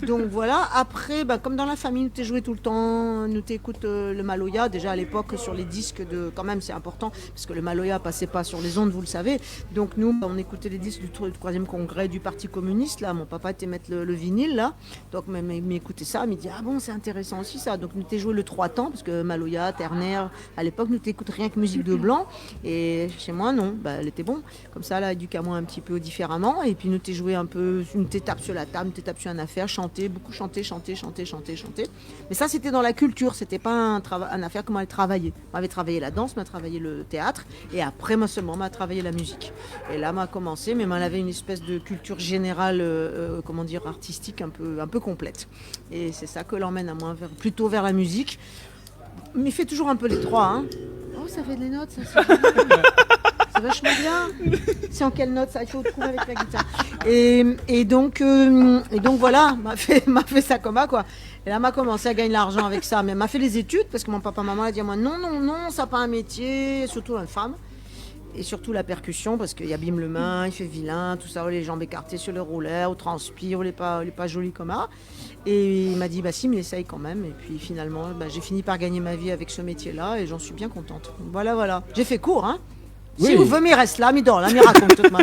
Donc voilà, après, ben, comme dans la famille, nous t'es joué tout le temps, nous t'écoutes le Maloya, déjà à l'époque sur les disques de, quand même c'est important, parce que le Maloya passait pas sur les ondes, vous le savez. Donc nous, on écoutait les disques du 3e congrès du Parti communiste, là, mon papa était mettre le vinyle, là, donc m'écoutait ça, il me dit, ah bon, c'est intéressant aussi ça. Donc nous t'es joué le 3 temps, parce que Maloya, Terner, à l'époque, nous t'écoutes rien que musique de blanc, et chez moi, non, bah, elle était bon. Comme ça, là, éduque-moi un petit peu différemment, et puis nous t'es joué un peu, une t'étape sur la table, une t'étape sur une affaire, beaucoup chanter. Mais ça, c'était dans la culture, c'était pas un affaire comment elle travaillait. On avait travaillé la danse, m'a travaillé le théâtre, et après, moi seulement, m'a travaillé la musique. Et là, m'a commencé, mais elle avait une espèce de culture générale, artistique un peu complète. Et c'est ça que l'emmène à moi, plutôt vers la musique. Mais il fait toujours un peu les trois, hein. Oh, ça fait des notes, ça. C'est vachement bien. C'est en quelle note ça? Il faut trouver avec la guitare. Et donc voilà, m'a fait ça comme ça quoi. Et là m'a commencé à gagner de l'argent avec ça. Mais m'a fait les études parce que mon papa maman a dit à moi non, ça n'a pas un métier, surtout une femme. Et surtout la percussion parce qu'il abîme le main, il fait vilain, tout ça, les jambes écartées sur le rouleur, ou transpire, il n'est pas joli comme ça. Et il m'a dit, bah si, mais essaye quand même. Et puis finalement, j'ai fini par gagner ma vie avec ce métier-là et j'en suis bien contente. Voilà. J'ai fait court, hein. Oui. Si vous voulez, il reste là, il dort là, il raconte toute on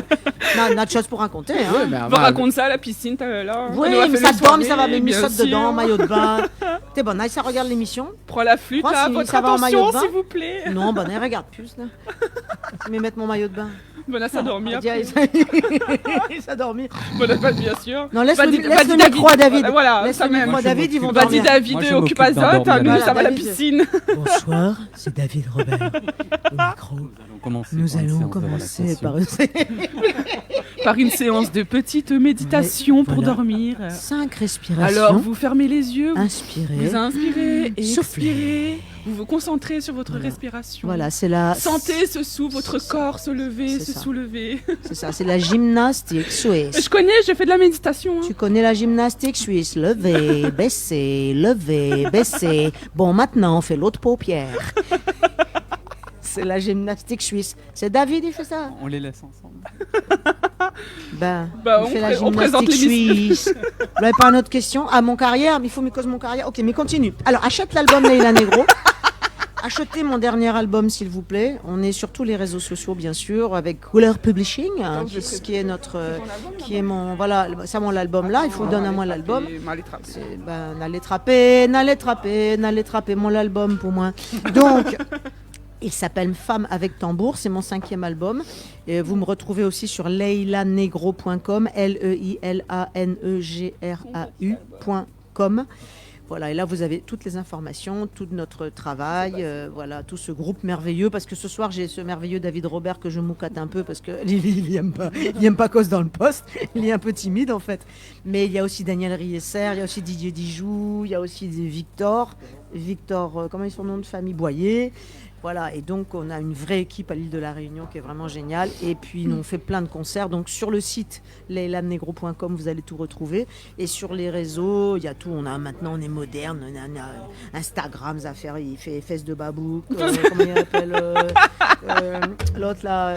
a de choses pour raconter. Hein. Oui, on raconte ça à la piscine, là. Oui, mais ça dort, mais ça va, mais saute dedans, maillot de bain. T'es bonne, ça regarde l'émission. Prends la flûte, là, votre attention, s'il vous plaît. Non, bonne, regarde plus, là. Mais mettre mon maillot de bain. Bon, ça dormi. Ça dormi. Bon, bien sûr. Non, laisse le micro à David. Voilà, laisse le micro à David, ils vont dormir. Vas-y, David, occupe Azote, nous, ça va à la piscine. Bonsoir, c'est David Robert au micro. Nous allons commencer par une séance de petite méditation pour dormir. 5 respirations. Alors, vous fermez les yeux. Inspirez. Vous inspirez et Soufflez. expirez. Vous vous concentrez sur votre respiration. Voilà, c'est la... Sentez votre corps se lever, se soulever. C'est ça, c'est la gymnastique suisse. Je connais, j'ai fait de la méditation. Hein. Tu connais la gymnastique suisse. Lever, baisser. Bon, maintenant, on fait l'autre paupière. C'est la gymnastique suisse. C'est David, il fait ça. On les laisse ensemble. On fait la gymnastique suisse. Vous n'avez pas une autre question? Ah, mon carrière, mais il faut me cause mon carrière. Ok, mais continue. Alors, achète l'album Leila Negro. Achetez mon dernier album, s'il vous plaît. On est sur tous les réseaux sociaux, bien sûr, avec Couleur Publishing, qui est notre, qui est mon, voilà, c'est mon album là. Il faut donner à moi l'album. N'allez trapper mon album pour moi. Donc. Il s'appelle Femme avec tambour, c'est mon 5e album. Et vous me retrouvez aussi sur leilanegro.com, leilaneggrau.com. Voilà, et là vous avez toutes les informations, tout notre travail, voilà, tout ce groupe merveilleux. Parce que ce soir j'ai ce merveilleux David Robert que je moucate un peu parce que il aime pas cause dans le poste. Il est un peu timide en fait. Mais il y a aussi Daniel Riesser, il y a aussi Didier Dijoux, il y a aussi Victor, comment est son nom de famille, Boyer. Voilà, et donc on a une vraie équipe à l'île de la Réunion qui est vraiment géniale. Et puis nous on fait plein de concerts. Donc sur le site leilanegro.com vous allez tout retrouver. Et sur les réseaux, il y a tout. Maintenant on est moderne, on a Instagram, affaires, il fait fesses de babouk. Comment il appelle l'autre là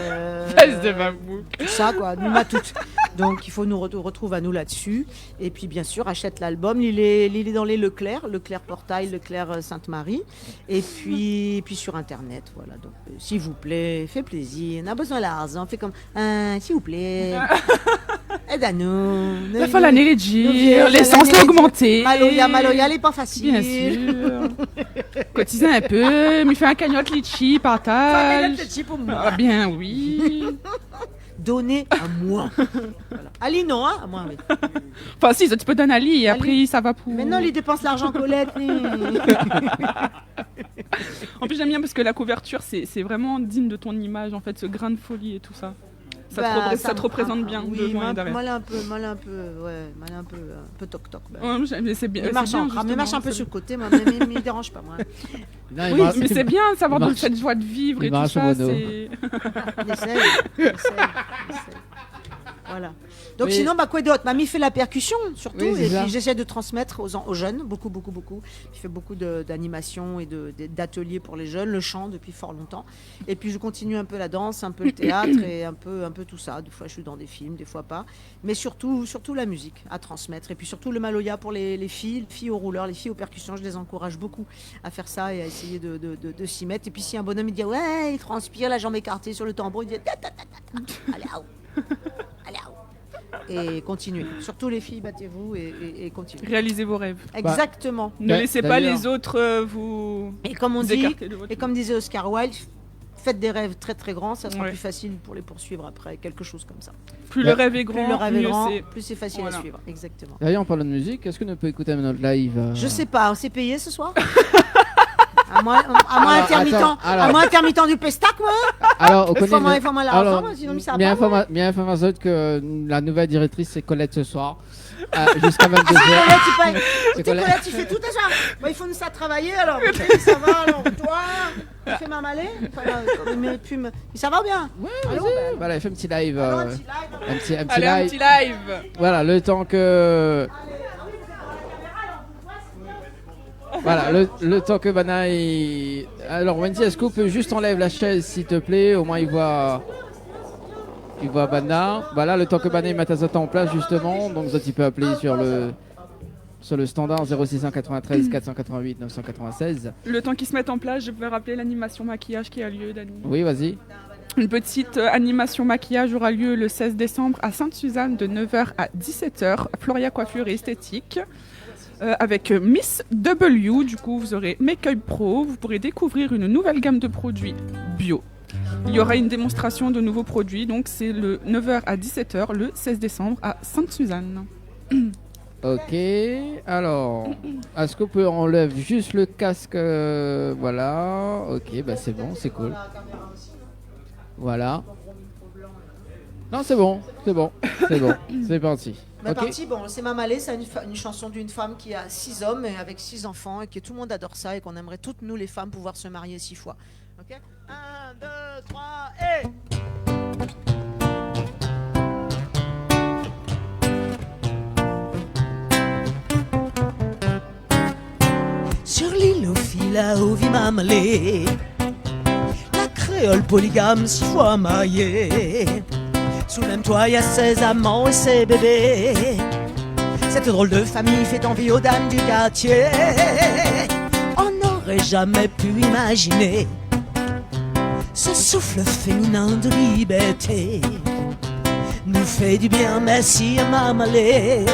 fesses de babouk. Tout ça quoi, nous a tout. Donc il faut nous retrouver à nous là-dessus. Et puis bien sûr achète l'album. Il est dans les Leclerc Portail, Leclerc Sainte-Marie. Et puis sur Internet. Voilà, donc s'il vous plaît, fait plaisir, on a besoin d'argent, fait comme s'il vous plaît. Aide-nous. Il faut l'année les dire, vieux, l'essence l'année a augmenté. Maloya, elle est pas facile. Bien sûr. Cotisez un peu, me fait un cagnotte litchi, partage. Pour moi. Ah bien oui. Donnez à moi. Voilà. Ali, non, hein? À moi, oui. Enfin si, tu peux donner à Ali et après ça va pour... Mais non, il dépense l'argent Colette. En plus j'aime bien parce que la couverture c'est vraiment digne de ton image en fait, ce grain de folie et tout ça. Ça te représente bien. Oui, devant et derrière. mal un peu toc-toc. Ouais, mais c'est bien. Il marche, bien, marche un peu sur le côté, mais il me dérange pas, moi. Non, Oui, mais c'est bien de savoir dans cette joie de vivre il et tout marche ça. au mono. Il essaye. Voilà. Donc Oui. sinon, quoi d'autre? Mamie fait la percussion, surtout, Oui, c'est et ça. puis j'essaie de transmettre aux jeunes, beaucoup. Je fais beaucoup d'animations et d'ateliers pour les jeunes, le chant depuis fort longtemps. Et puis je continue un peu la danse, un peu le théâtre et un peu tout ça. Des fois je suis dans des films, des fois pas. Mais surtout la musique à transmettre. Et puis surtout le maloya pour les filles au rouleur, les filles aux percussions. Je les encourage beaucoup à faire ça et à essayer de s'y mettre. Et puis si un bonhomme il dit ouais, il transpire, la jambe écartée sur le tambour, il dit allez, allez, et continuez. Surtout les filles, battez-vous et continuez. Réalisez vos rêves. Exactement. Ne laissez pas d'ailleurs- les autres vous Et comme on dit, écarter de votre et comme disait Oscar Wilde, faites des rêves très très grands, ça sera Ouais. plus facile pour les poursuivre après, quelque chose comme ça. Plus le rêve est grand, Plus le rêve est mieux grand, c'est. plus c'est facile Voilà. à suivre. Exactement. D'ailleurs, en parlant de musique, est-ce que nous peut écouter notre live Je sais pas, on s'est payé ce soir à moi Alors, intermittent, attends, alors- à moi intermittent du pestac, moi. Alors, on Il faut connaît. moi Alors, l'argent, sinon ça bien va pas. information que la nouvelle directrice c'est Colette ce soir. Jusqu'à 22h. Colette, C'est Colette, Colette. tu fais tout ça. Bah, il faut nous ça travailler alors. Ok, ça va alors. Toi, tu fais ma malée. Mais ça va bien. Ouais, Allô, vas-y. ben. Voilà, elle fait un petit live. Alors, un petit live. Un petit Allez, un live. petit live. Voilà, le temps que. Voilà, le temps que Bana il... Alors Wendy, est-ce qu'on peut juste enlève la chaise s'il te plaît? Au moins il voit Bana. Voilà, le temps que Bana il mette sa en place justement. Donc ça tu peux appeler sur le standard 0693 488 996. Le temps qu'ils se mettent en place, je peux rappeler l'animation maquillage qui a lieu, Dani. Oui, vas-y. Une petite animation maquillage aura lieu le 16 décembre à Sainte-Suzanne de 9h à 17h. Floria Coiffure et Esthétique. Avec Miss W, du coup vous aurez Make-up Pro, vous pourrez découvrir une nouvelle gamme de produits bio. Il y aura une démonstration de nouveaux produits, donc c'est le 9h à 17h le 16 décembre à Sainte-Suzanne. Ok, alors, est-ce qu'on peut enlever juste le casque voilà, ok, bah c'est bon, c'est cool. Voilà. Non, c'est bon, c'est parti. Ma Ok. partie, bon, c'est Mamalé, c'est une chanson d'une femme qui a 6 hommes et avec 6 enfants et que tout le monde adore ça et qu'on aimerait toutes nous les femmes pouvoir se marier 6 fois. Ok 1, 2, 3 et... Sur l'île aux filles là où vit Mamalé, la créole polygame 6 fois mariée. Sous le même toit, y a ses amants et ses bébés. Cette drôle de famille fait envie aux dames du quartier. On n'aurait jamais pu imaginer ce souffle féminin de liberté. Nous fait du bien, merci à Mamalé.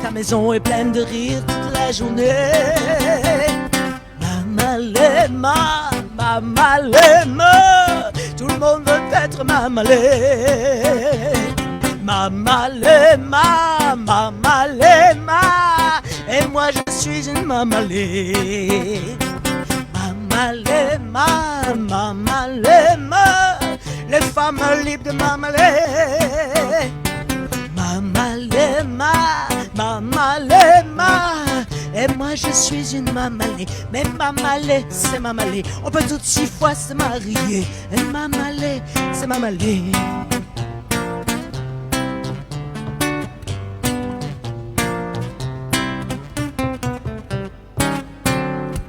Ta maison est pleine de rire toute la journée. Mamalé, Mamalé, tout le monde veut être Mamalé. Mamalé, Mamalé, et moi je suis une Mamalé. Mamalé, Mamalé, les femmes libres de Mamalé. Mamalé, Mamalé, et moi je suis une Mamalé. Mais Mamalé, c'est Mamalé, on peut toutes 6 fois se marier. Et Mamalé, c'est Mamalé.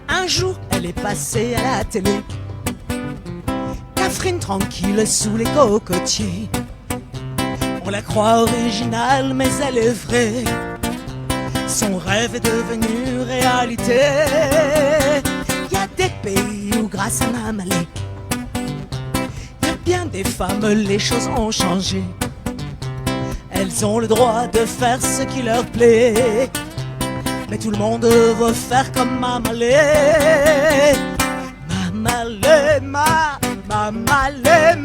Un jour, elle est passée à la télé, Catherine tranquille sous les cocotiers. On la croit originale, mais elle est vraie. Son rêve est devenu réalité. Il y a des pays où, grâce à Mamalé, il y a bien des femmes, les choses ont changé. Elles ont le droit de faire ce qui leur plaît, mais tout le monde veut faire comme Mamalé. Mamalé, Mamalé,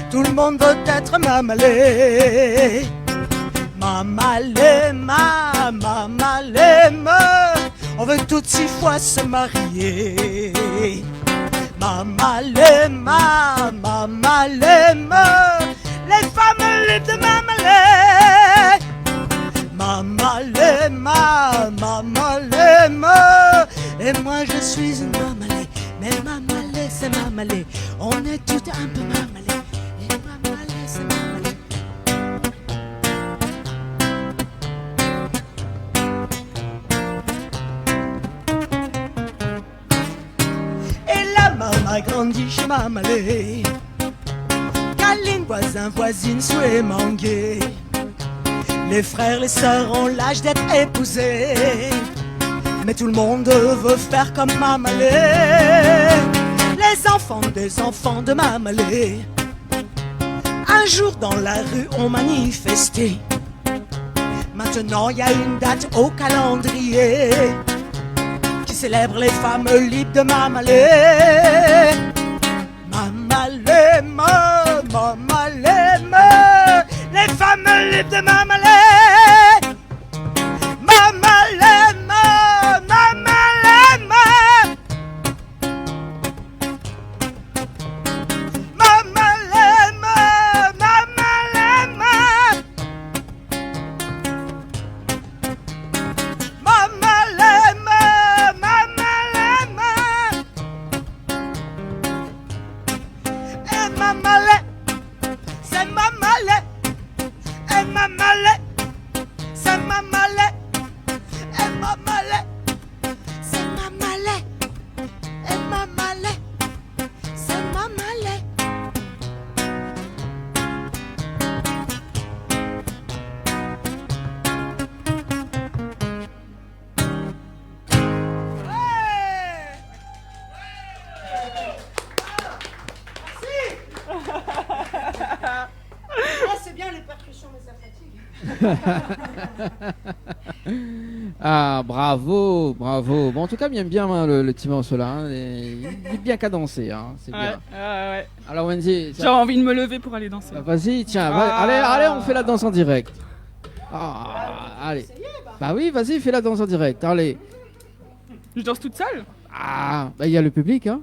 tout le monde veut être Mamalé. Mamalé, Mamalé, on veut toutes 6 fois se marier. Mamalé, Mamalé, les femmes libres de Mamalé. Mamalé, Mamalé, et moi je suis une Mamalé. Mais Mamalé, c'est Mamalé, on est toutes un peu Mamalé. Et Mamalé, c'est Mamalé. Et la maman a grandi chez Mamalé. Câline, voisin, voisine, souhait mangué. Les frères, les sœurs ont l'âge d'être épousés, mais tout le monde veut faire comme Mamalé. Les enfants des enfants de Mamalé, un jour dans la rue ont manifesté. Maintenant il y a une date au calendrier qui célèbre les femmes libres de Mamalé. Mamalé, Mamalé, les femmes libres de Mamalé. Mamalé, Mamalé, Mamalé, Mamalé, Mamalé, c'est Mamalé, et Mamalé, c'est Mamalé, et Mamalé, c'est Mamalé, et Mamalé, c'est Mamalé. C'est bien les percussions, mais ça fatigue. Ah, bravo, bravo. Bon, en tout cas, bien, le petit morceau là. Hein, il est bien cadencé, hein, c'est bien. Ouais. Alors, Wendy, J'ai envie de me lever pour aller danser. vas-y, tiens, allez, on fait la danse en direct. Allez. Bah oui, vas-y, fais la danse en direct. Allez. Je danse toute seule? Ah, bah il y a le public, hein.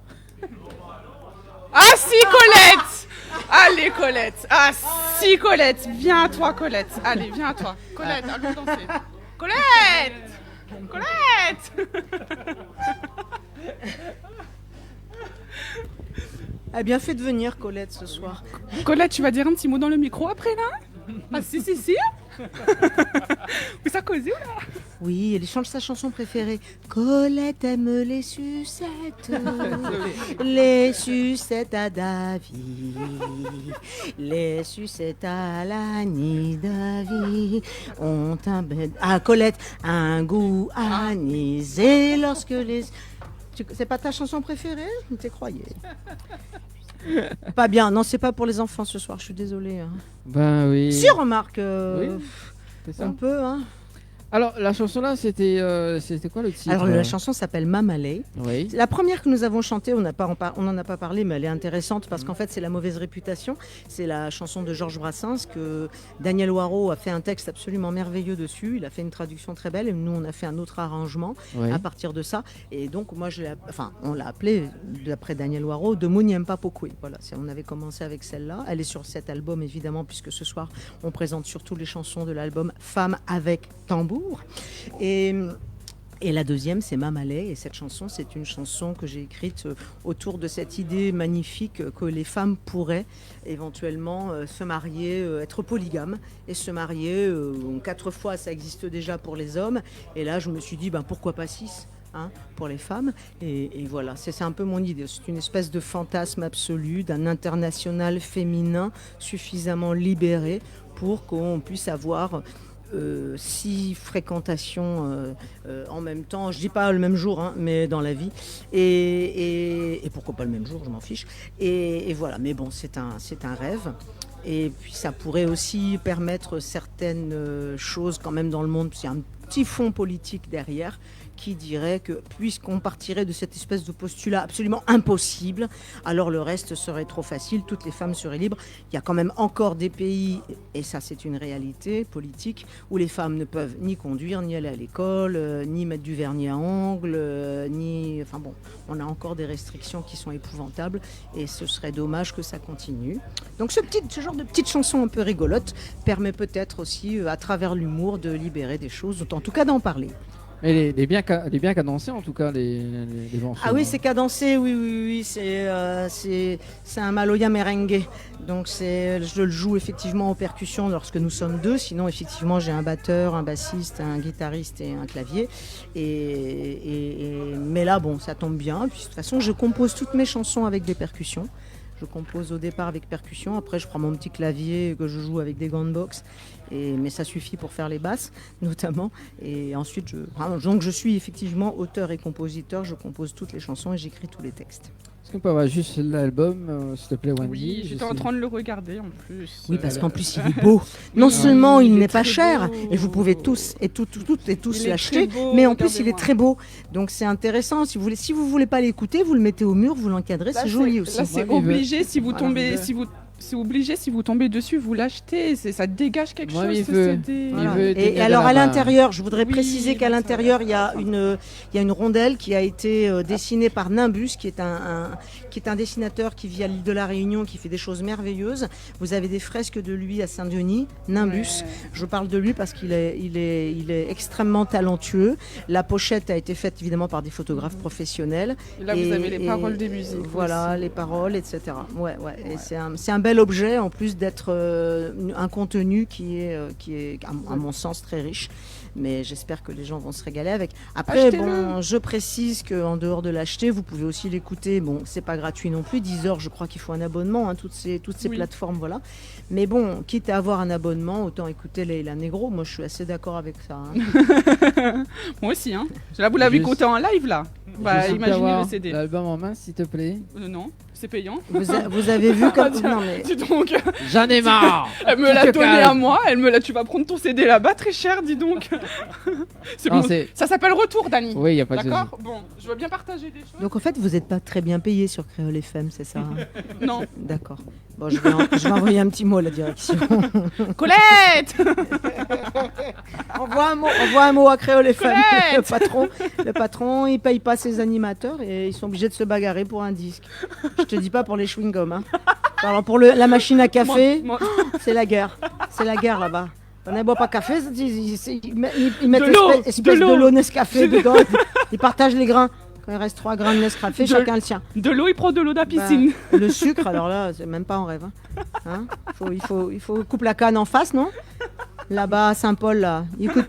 Ah si, Colette! Allez, Colette! Ah si, Colette! Viens à toi, Colette! Allez, viens à toi! Colette, allons danser! Colette! Colette! Elle a bien fait de venir, Colette, ce soir. Colette, tu vas dire un petit mot dans le micro après, là? Ah si. Vous ça causez ou là? Oui, elle chante sa chanson préférée. Colette aime les sucettes, les sucettes à David, les sucettes à l'Annie David ont Colette, un goût anisé lorsque les... C'est pas ta chanson préférée? Je t'ai croyé. Pas bien, non, c'est pas pour les enfants ce soir, je suis désolée. Hein. Ben oui. Si, remarque, oui, c'est ça. on peut, hein. Alors, la chanson là, c'était quoi le titre? Alors, la chanson s'appelle Mamalé. Oui. La première que nous avons chantée, on n'en a pas parlé, mais elle est intéressante parce qu'en fait, c'est La mauvaise réputation. C'est la chanson de Georges Brassens que Daniel Waro a fait un texte absolument merveilleux dessus. Il a fait une traduction très belle et nous, on a fait un autre arrangement à partir de ça. Et donc, moi, on l'a appelée, d'après Daniel Waro, De Mouniem Papokwe. Voilà, on avait commencé avec celle-là. Elle est sur cet album, évidemment, puisque ce soir, on présente surtout les chansons de l'album Femmes avec tambour. Et la deuxième, c'est Mamalé. Et cette chanson, c'est une chanson que j'ai écrite autour de cette idée magnifique que les femmes pourraient éventuellement se marier, être polygames et se marier 4 fois. Ça existe déjà pour les hommes. Et là, je me suis dit, pourquoi pas 6 pour les femmes. Et voilà, c'est un peu mon idée. C'est une espèce de fantasme absolu d'un international féminin suffisamment libéré pour qu'on puisse avoir 6 fréquentations en même temps, je dis pas le même jour, mais dans la vie, et pourquoi pas le même jour, je m'en fiche, et voilà, mais bon, c'est un rêve, Et puis ça pourrait aussi permettre certaines choses quand même dans le monde. C'est un petit fond politique derrière qui dirait que puisqu'on partirait de cette espèce de postulat absolument impossible, alors le reste serait trop facile, toutes les femmes seraient libres. Il y a quand même encore des pays, et ça c'est une réalité politique, où les femmes ne peuvent ni conduire, ni aller à l'école, ni mettre du vernis à ongles, Enfin bon, on a encore des restrictions qui sont épouvantables, et ce serait dommage que ça continue. Donc ce genre de petite chanson un peu rigolote permet peut-être aussi, à travers l'humour, de libérer des choses, en tout cas d'en parler. Mais les bien cadencés en tout cas, les morceaux. Ah oui, c'est cadencé, oui, c'est un maloya merengue. Donc je le joue effectivement aux percussions lorsque nous sommes deux. Sinon, effectivement, j'ai un batteur, un bassiste, un guitariste et un clavier. Mais là, bon, ça tombe bien. Puis, de toute façon, je compose toutes mes chansons avec des percussions. Je compose au départ avec percussion, après je prends mon petit clavier que je joue avec des gants de boxe, mais ça suffit pour faire les basses notamment. Et ensuite, donc je suis effectivement auteur et compositeur, je compose toutes les chansons et j'écris tous les textes. Est-ce qu'on peut avoir juste l'album, s'il te plaît, Wendy? Oui, j'étais en train de le regarder en plus. Oui, parce qu'en plus il est beau. Non seulement il n'est pas cher, et vous pouvez tous et toutes l'acheter, mais en plus il est très beau. Donc c'est intéressant. Si vous voulez pas l'écouter, vous le mettez au mur, vous l'encadrez, c'est joli aussi. Là, c'est obligé si vous tombez, c'est obligé, si vous tombez dessus, vous l'achetez. Ça dégage quelque chose, ce CD. Et alors à l'intérieur, je voudrais préciser qu'à l'intérieur, il y a une rondelle qui a été dessinée par Nimbus, qui est un dessinateur qui vit à l'île de la Réunion, qui fait des choses merveilleuses. Vous avez des fresques de lui à Saint-Denis, Nimbus. Je parle de lui parce qu'il est extrêmement talentueux. La pochette a été faite évidemment par des photographes professionnels. Et là, vous avez les paroles des musiques. Voilà, aussi. Les paroles, etc. Ouais. Et c'est un bel objet en plus d'être un contenu qui est à mon sens très riche, mais j'espère que les gens vont se régaler avec. Après, je précise qu'en dehors de l'acheter, vous pouvez aussi l'écouter. Bon, c'est pas gratuit non plus, 10 heures, je crois qu'il faut un abonnement, toutes ces plateformes, voilà. Mais bon, quitte à avoir un abonnement, autant écouter Leila Negro. Moi, je suis assez d'accord avec ça. Moi aussi, hein. Là, vous l'avez écouté en live, là. Imaginez le CD. L'album en main, s'il te plaît. Non, c'est payant. Vous avez vu comme... Non, mais... Dis donc. J'en ai marre. Elle me l'a donné à moi. Tu vas prendre ton CD là-bas, très cher, dis donc. Ça s'appelle Retour, Dani. Oui, il n'y a pas de souci. D'accord. Bon, je veux bien partager des choses. Donc en fait, vous n'êtes pas très bien payé sur Créole FM, c'est ça? Non. D'accord. Bon, je vais envoyer un petit mot à la direction. Colette. Envoie un mot à Créole FM. Le patron, il paye pas ses animateurs et ils sont obligés de se bagarrer pour un disque. Je te dis pas pour les chewing-gums. Hein. Alors pour la machine à café, c'est la guerre. C'est la guerre là-bas. On ne boit pas café, ils mettent espèce de l'eau Nescafé dedans. Ils partagent les grains. Quand il reste 3 grains de Nescafé, chacun le tient. De l'eau, il prend de l'eau de la piscine. Le sucre, alors là, c'est même pas en rêve. Hein. Il faut couper la canne en face, non? Là-bas, à Saint-Paul, là.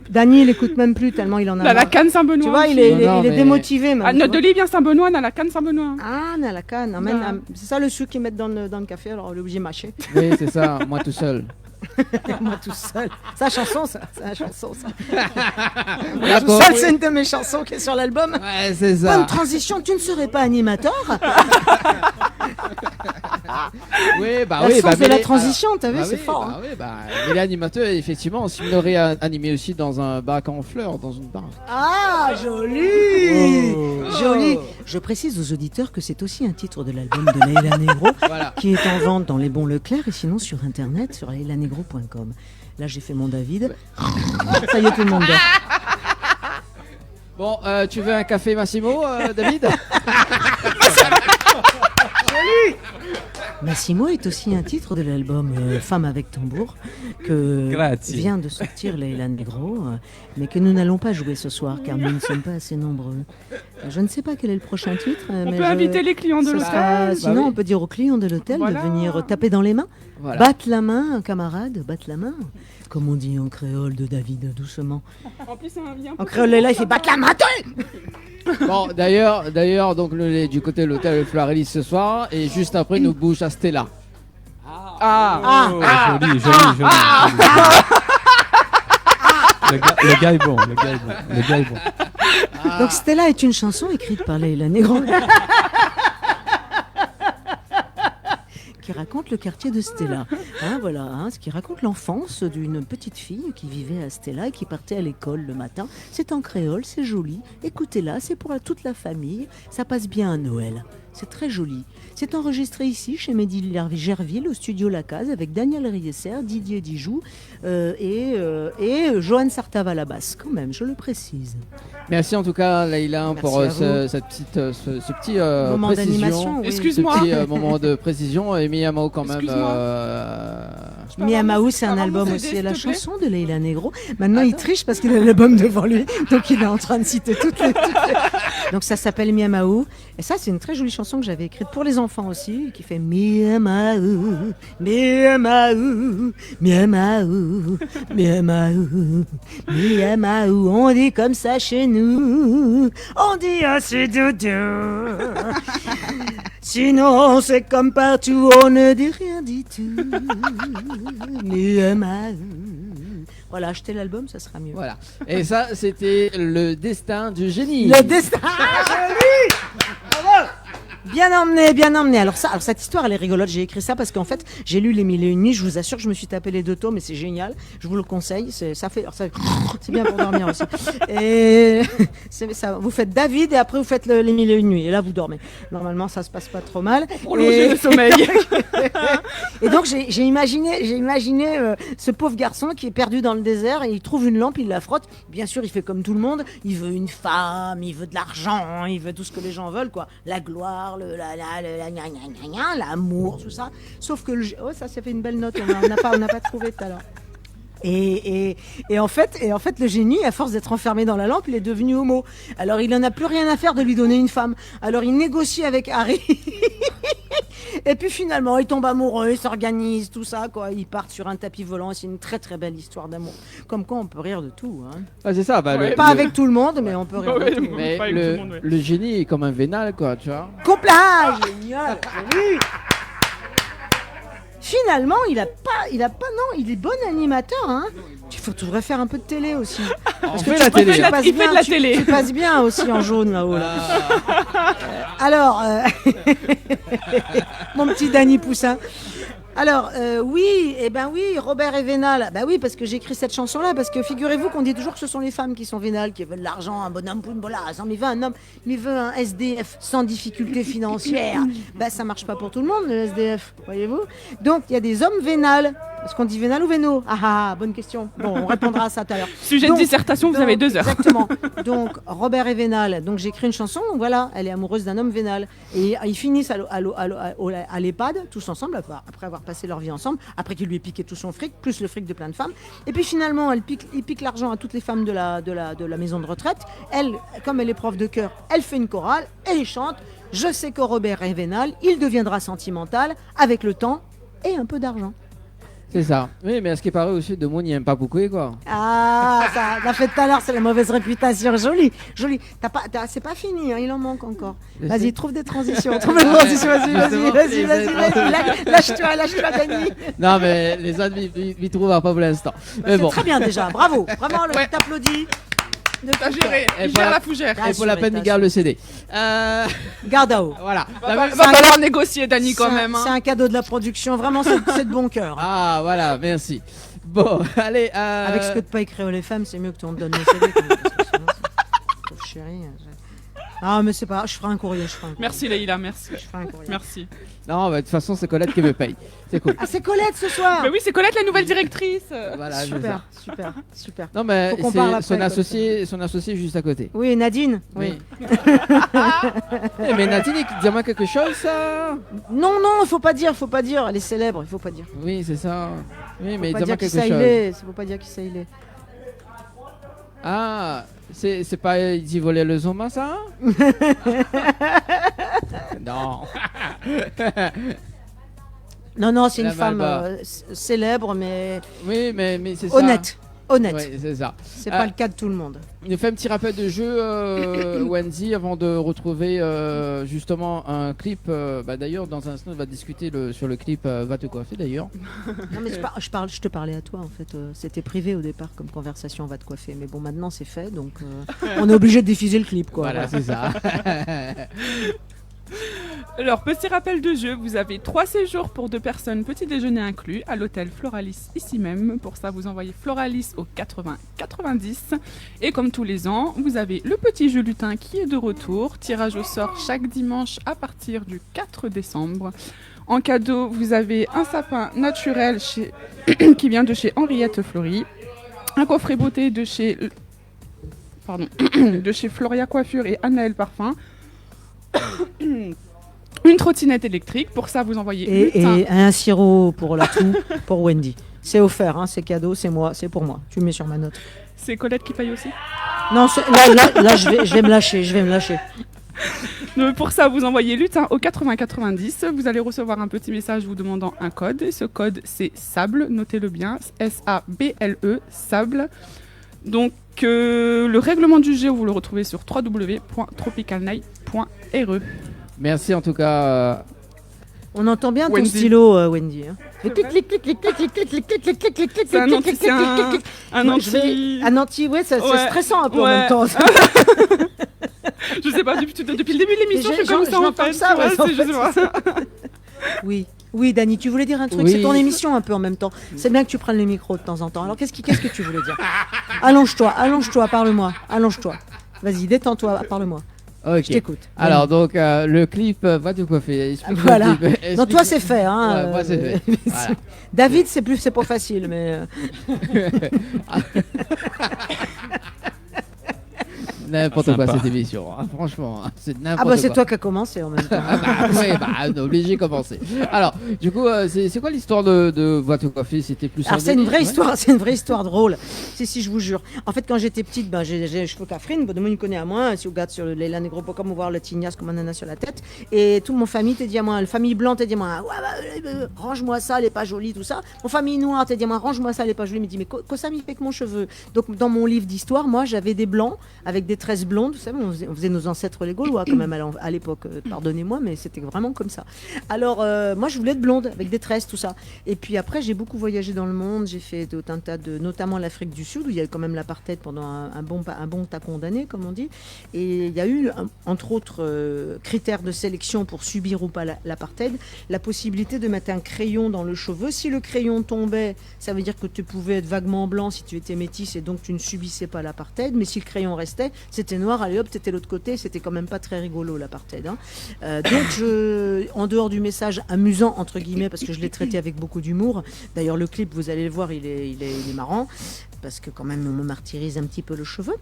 Dany, il écoute même plus tellement il en a marre. La canne Saint-Benoît. Tu vois, il est démotivé. Même, notre Delis vient Saint-Benoît, on a la canne Saint-Benoît. Ah, on a la canne. C'est ça le sucre qu'ils mettent dans le café, alors on est obligé de mâcher. Oui, c'est ça, moi tout seul. Moi tout seul. C'est la chanson, ça. Moi tout seul, c'est une de mes chansons qui est sur l'album. Ouais, c'est ça. Bonne transition, tu ne serais pas animateur? De la transition, t'as vu, c'est fort. Mais l'animateur, effectivement, s'il l'aurait animé aussi dans un bac en fleurs, dans une barre. Ah, joli. Joli. Je précise aux auditeurs que c'est aussi un titre de l'album de Leila Negro, qui est en vente dans les bons Leclerc et sinon sur internet, sur leilanegro.com. Là, j'ai fait mon David. Ça y est, tout le monde dort. Bon, tu veux un café Massimo, David? Joli. Massimo est aussi un titre de l'album Femme avec tambour que vient de sortir Leila Negro, mais que nous n'allons pas jouer ce soir car nous ne sommes pas assez nombreux. Je ne sais pas quel est le prochain titre. On peut inviter les clients de l'hôtel. Sinon, on peut dire aux clients de l'hôtel de venir taper dans les mains. Voilà. Batte la main, camarade, batte la main. Comme on dit en créole de David, doucement. En plus, en créole, là, il fait batte la main. Bon, d'ailleurs, donc du côté de l'hôtel Floralis ce soir, et juste après, nous bouge à Stella. Joli. Le gars est bon. Donc Stella est une chanson écrite par Leila Negro. Qui raconte raconte le quartier de Stella. Voilà, ce qui raconte l'enfance d'une petite fille qui vivait à Stella et qui partait à l'école le matin. C'est en créole, c'est joli. Écoutez-la, c'est pour toute la famille. Ça passe bien à Noël. C'est très joli. C'est enregistré ici, chez Mehdi Gerville, au studio La Case, avec Daniel Riesser, Didier Dijoux et Johan Sartava à la basse, quand même, je le précise. Merci en tout cas, Leïla, Merci pour à vous. ce petit Moment d'animation, oui. Excuse-moi. Ce petit moment de précision. Et Miyamao quand même. Miamaou, c'est un peux album vous aussi. aider, Et la s'il te plaît chanson de Leïla Negro. Maintenant, il triche parce qu'il a l'album devant lui. Donc, il est en train de citer toutes les... Donc, ça s'appelle Miamaou. Et ça, c'est une très jolie chanson que j'avais écrite pour les enfants aussi, qui fait Miamaou, Miamaou, Miamaou, Miamaou, Miamaou. On dit comme ça chez nous. On dit assez dodo. Sinon, c'est comme partout, on ne dit rien du tout. Miamaou. Voilà, achetez l'album, ça sera mieux. Voilà. Et ça, c'était le destin du génie. Le destin. Ah, joli. Bravo. Bien emmené, bien emmené. Alors cette histoire, elle est rigolote. J'ai écrit ça parce qu'en fait, j'ai lu Les Mille et Une Nuits. Je vous assure que je me suis tapé les 2 tomes, mais c'est génial. Je vous le conseille. C'est bien pour dormir aussi. Et c'est ça. Vous faites David et après vous faites Les Mille et Une Nuits. Et là, vous dormez. Normalement, ça se passe pas trop mal. Pour loger le sommeil. Et donc j'ai imaginé ce pauvre garçon qui est perdu dans le désert et il trouve une lampe, il la frotte. Bien sûr, il fait comme tout le monde. Il veut une femme, il veut de l'argent, il veut tout ce que les gens veulent, quoi. La gloire. L'amour, tout ça. Sauf que ça fait une belle note. On n'a pas trouvé tout à l'heure. Et en fait, le génie, à force d'être enfermé dans la lampe, il est devenu homo. Alors, il n'en a plus rien à faire de lui donner une femme. Alors, il négocie avec Harry. Et puis, finalement, il tombe amoureux, il s'organise, tout ça, quoi. Ils partent sur un tapis volant. C'est une très, très belle histoire d'amour. Comme quoi, on peut rire de tout. Hein. Ah, c'est ça. Bah, pas avec tout le monde, mais on peut rire de tout. Mais le génie est comme un vénal, quoi, tu vois. Couplage, génial. Oui. Finalement, il est bon animateur, hein. Tu devrais faire un peu de télé aussi. On fait la télé. Il fait de la télé. Tu passes bien aussi en jaune là-haut. Là. Alors, mon petit Dany Poussin. Alors, oui, Robert est vénal. Bah oui, parce que j'écris cette chanson-là, parce que figurez-vous qu'on dit toujours que ce sont les femmes qui sont vénales, qui veulent l'argent, un bonhomme pour une bolasse. Mais il veut un SDF sans difficulté financière. Bah ça marche pas pour tout le monde, le SDF, voyez-vous. Donc, il y a des hommes vénales. Est-ce qu'on dit vénal ou véno? Bonne question. Bon, on répondra à ça tout à l'heure. Sujet de dissertation, vous avez 2 heures. Exactement. Donc, Robert est vénal. Donc, j'écris une chanson. Voilà, elle est amoureuse d'un homme vénal. Et ils finissent à l'EHPAD, tous ensemble, après avoir passé leur vie ensemble, après qu'il lui ait piqué tout son fric, plus le fric de plein de femmes. Et puis, finalement, il pique l'argent à toutes les femmes de la maison de retraite. Elle, comme elle est prof de chœur, elle fait une chorale et il chante « Je sais que Robert est vénal, il deviendra sentimental avec le temps et un peu d'argent. » C'est ça. Oui, mais à ce qui paraît aussi, de mots n'y aime pas beaucoup, quoi. Ah, ça l'a fait tout à l'heure, c'est la mauvaise réputation. Joli. C'est pas fini, hein, il en manque encore. Vas-y, trouve des transitions. Vas-y. Lâche-toi, Dany. Non, mais les autres, ils trouvent pas pour l'instant. Mais bon. C'est très bien déjà, bravo. Vraiment, on t'applaudit. T'as géré, il gère la fougère. Et pour la peine, il garde le CD. Garde à eau. Voilà. Va falloir négocier, Dany, quand même. C'est un cadeau de la production, vraiment, c'est de bon cœur. Ah, voilà, merci. Bon, allez. Avec ce que de pas écrire les femmes, c'est mieux que tu me donnes le CD. Pauvre chérie. Ah, mais c'est pas, je ferai un courrier. Merci, Leïla, merci. Je ferai un courrier. Merci. Non, de toute façon, c'est Colette qui me paye. C'est cool. Ah, c'est Colette ce soir. Mais oui, c'est Colette, la nouvelle directrice. Voilà, super. Non, mais Faut qu'on parle c'est après, son associé juste à côté. Oui, Nadine. Oui. Mais Nadine, dis-moi quelque chose, ça. Non, il faut pas dire. Elle est célèbre, il faut pas dire. Oui, c'est ça. Oui, mais dis-moi quelque chose. Faut pas dire qui ça il est. Ah, c'est pas il volait le Zoma, ça? Non. Non, c'est une femme célèbre, mais. Oui, mais c'est ça. Honnête. Oui, c'est ça. C'est pas le cas de tout le monde. Il fait un petit rappel de jeu, Wendy, avant de retrouver justement un clip. D'ailleurs, dans un instant, on va discuter sur le clip Va te coiffer d'ailleurs. Non, mais je te parlais à toi en fait. C'était privé au départ comme conversation Va te coiffer. Mais bon, maintenant c'est fait, donc on est obligé de diffuser le clip, quoi. Voilà, c'est ça. Alors, petit rappel de jeu, vous avez 3 séjours pour 2 personnes, petit déjeuner inclus, à l'hôtel Floralis ici même. Pour ça, vous envoyez Floralis au 80 90. Et comme tous les ans, vous avez le petit jeu lutin qui est de retour. Tirage au sort chaque dimanche à partir du 4 décembre. En cadeau, vous avez un sapin naturel qui vient de chez Henriette Fleury, un coffret beauté de chez Floria Coiffure et Anaël Parfum. Une trottinette électrique, pour ça vous envoyez et un sirop pour la toux pour Wendy. C'est offert, hein, c'est cadeau, c'est pour moi. Tu le mets sur ma note. C'est Colette qui paye aussi? Non, là je vais me lâcher. Donc, pour ça, vous envoyez lutin au 80 90. Vous allez recevoir un petit message vous demandant un code. Et ce code, c'est SABLE, notez-le bien, SABLE, SABLE. Donc, le règlement du jeu, vous le retrouvez sur www.tropicalnight.re. Merci en tout cas. On entend bien Wendy. ton stylo, Wendy. Hein. C'est un anti... ouais, c'est stressant un peu en même temps. Je sais pas, depuis le début de l'émission, je fais comme ça en fait. Oui, Dani, tu voulais dire un truc, Oui. c'est ton émission un peu en même temps. C'est bien que tu prennes le micro de temps en temps. Alors qu'est-ce que tu voulais dire? Allonge-toi, parle-moi. Allonge-toi. Vas-y, détends-toi, parle-moi. Ok. Je t'écoute. Alors donc le clip va te coiffer. Explique Voilà. le clip. Non, toi c'est fait. Hein, Ouais, moi c'est fait. Voilà. David, c'est pas facile, mais. N'importe Sympa. quoi cette émission, hein. Franchement, hein, c'est n'importe Ah bah quoi. c'est toi qui as commencé en même temps. On est obligé de commencer. Alors, du coup, c'est quoi l'histoire de Va te coiffer? C'était plus. Alors un c'est une délire, vraie ouais. histoire, c'est une vraie histoire drôle. Si, je vous jure. En fait, quand j'étais petite, j'ai les cheveux cafrines, bon, me connaît à moi. Si vous regardez sur les négro comme voir le tignas comme un ananas sur la tête, et toute mon famille t'a dit à moi, la famille blanche t'a dit à moi, ouais, range-moi ça, elle est pas jolie, tout ça. Mon famille noire t'a dit à moi, range-moi ça, elle est pas jolie. Il me dit mais quoi ça m'y fait que mon cheveu? Donc dans mon livre d'histoire, moi j'avais des blancs avec des tresses blondes, vous savez, on faisait nos ancêtres les Gaulois quand même à l'époque. Pardonnez-moi, mais c'était vraiment comme ça. Alors moi je voulais être blonde avec des tresses, tout ça. Et puis après j'ai beaucoup voyagé dans le monde, j'ai fait tout un tas de, notamment l'Afrique du Sud où il y a quand même l'apartheid pendant un bon tacon d'années comme on dit. Et il y a eu entre autres critères de sélection pour subir ou pas l'apartheid, la possibilité de mettre un crayon dans le cheveu. Si le crayon tombait, ça veut dire que tu pouvais être vaguement blanc si tu étais métisse et donc tu ne subissais pas l'apartheid. Mais si le crayon restait, c'était noir, allez hop, t'étais l'autre côté, c'était quand même pas très rigolo l'apartheid. Hein. Donc en dehors du message amusant entre guillemets, parce que je l'ai traité avec beaucoup d'humour. D'ailleurs le clip, vous allez le voir, il est marrant. Parce que quand même on me martyrise un petit peu le cheveu.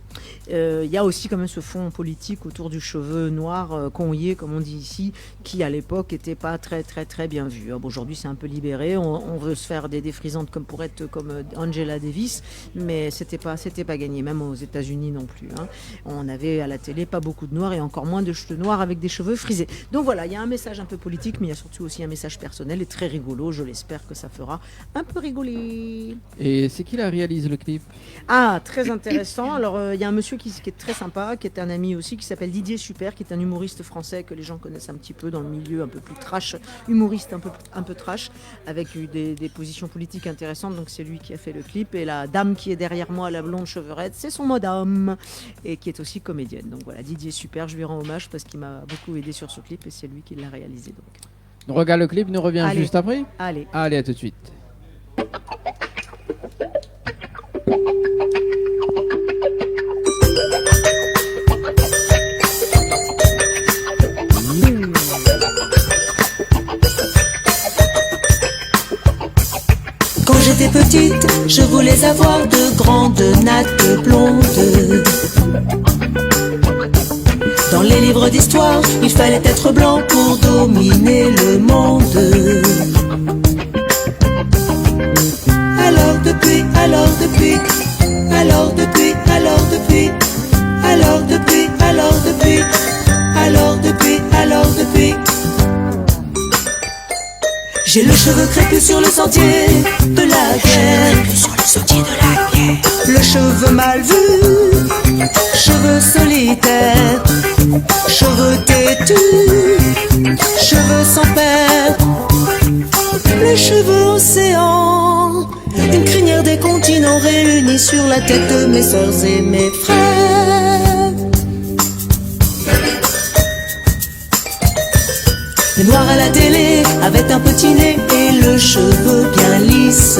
Il y a aussi quand même ce fond politique autour du cheveu noir, conillé comme on dit ici, qui à l'époque n'était pas très très très bien vu. Bon, aujourd'hui c'est un peu libéré, on veut se faire des défrisantes comme pour être comme Angela Davis, mais c'était pas gagné, même aux États-Unis non plus. Hein. On avait à la télé pas beaucoup de noirs et encore moins de cheveux noirs avec des cheveux frisés. Donc voilà, il y a un message un peu politique, mais il y a surtout aussi un message personnel et très rigolo. Je l'espère que ça fera un peu rigoler. Et c'est qui la réalise le clip? Ah, très intéressant. Alors, il y a un monsieur qui est très sympa, qui est un ami aussi, qui s'appelle Didier Super, qui est un humoriste français que les gens connaissent un petit peu dans le milieu un peu plus trash, humoriste un peu trash, avec des positions politiques intéressantes. Donc, c'est lui qui a fait le clip. Et la dame qui est derrière moi, la blonde chevrette, c'est son madame, et qui est aussi comédienne. Donc voilà, Didier Super, je lui rends hommage parce qu'il m'a beaucoup aidé sur ce clip et c'est lui qui l'a réalisé. Donc. On regarde le clip, nous revient Allez. juste après. Allez, à tout de suite. Quand j'étais petite, je voulais avoir de grandes nattes blondes. Dans les livres d'histoire, il fallait être blanc pour dominer le monde. Alors depuis, j'ai le cheveu crépus sur le sentier de la guerre. Le cheveu mal vu, cheveux solitaires, cheveux têtus, cheveux sans père, les cheveux océans, une crinière des continents réunis sur la tête de mes sœurs et mes frères. Le noir à la télé, avec un petit nez et le cheveu bien lisse.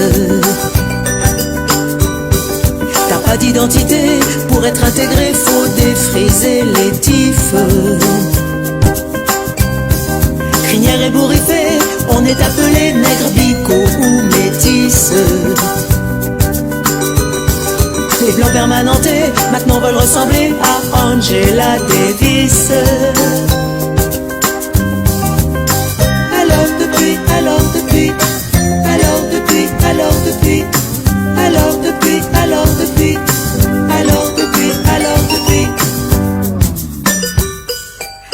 T'as pas d'identité, pour être intégré, faut défriser les tifs. Crinière ébouriffée, on est appelé nègre, bico ou métisse. Les blancs permanentés, maintenant veulent ressembler à Angela Davis. Alors depuis, alors depuis, alors depuis, alors depuis, alors depuis, alors depuis, alors depuis, alors depuis.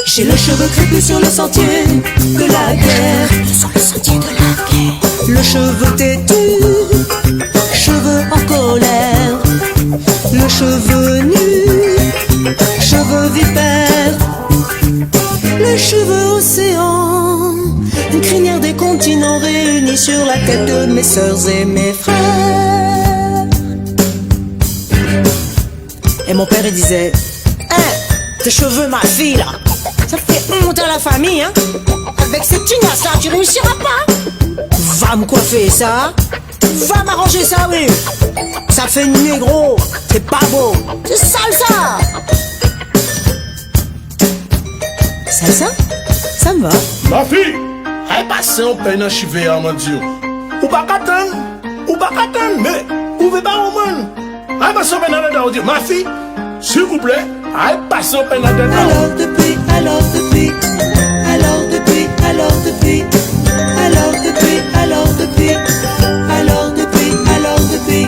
J'ai le cheveu crépus sur le sentier de la guerre. Sur le sentier de la guerre. Le cheveu têtu, cheveux en colère. Le cheveu nu, cheveux vipère. Le cheveu océan, une crinière des continents réunis sur la tête de mes sœurs et mes frères. Et mon père il disait: hein, tes cheveux ma fille là, ça fait honte à la famille hein. Avec ces tignasses là tu réussiras pas. Va me coiffer ça, va m'arranger ça oui. Ça fait négro, c'est pas beau, c'est sale ça. Ça me va. Ma fille, elle passe en peine à chiver à mon Dieu. Ou pas qu'attendre, mais où veut pas au monde. Elle passe en peine à la Dieu. Ma fille, s'il vous plaît, elle passe en peine à la alors depuis, alors depuis, alors depuis, alors depuis, alors depuis, alors depuis, alors depuis, alors depuis.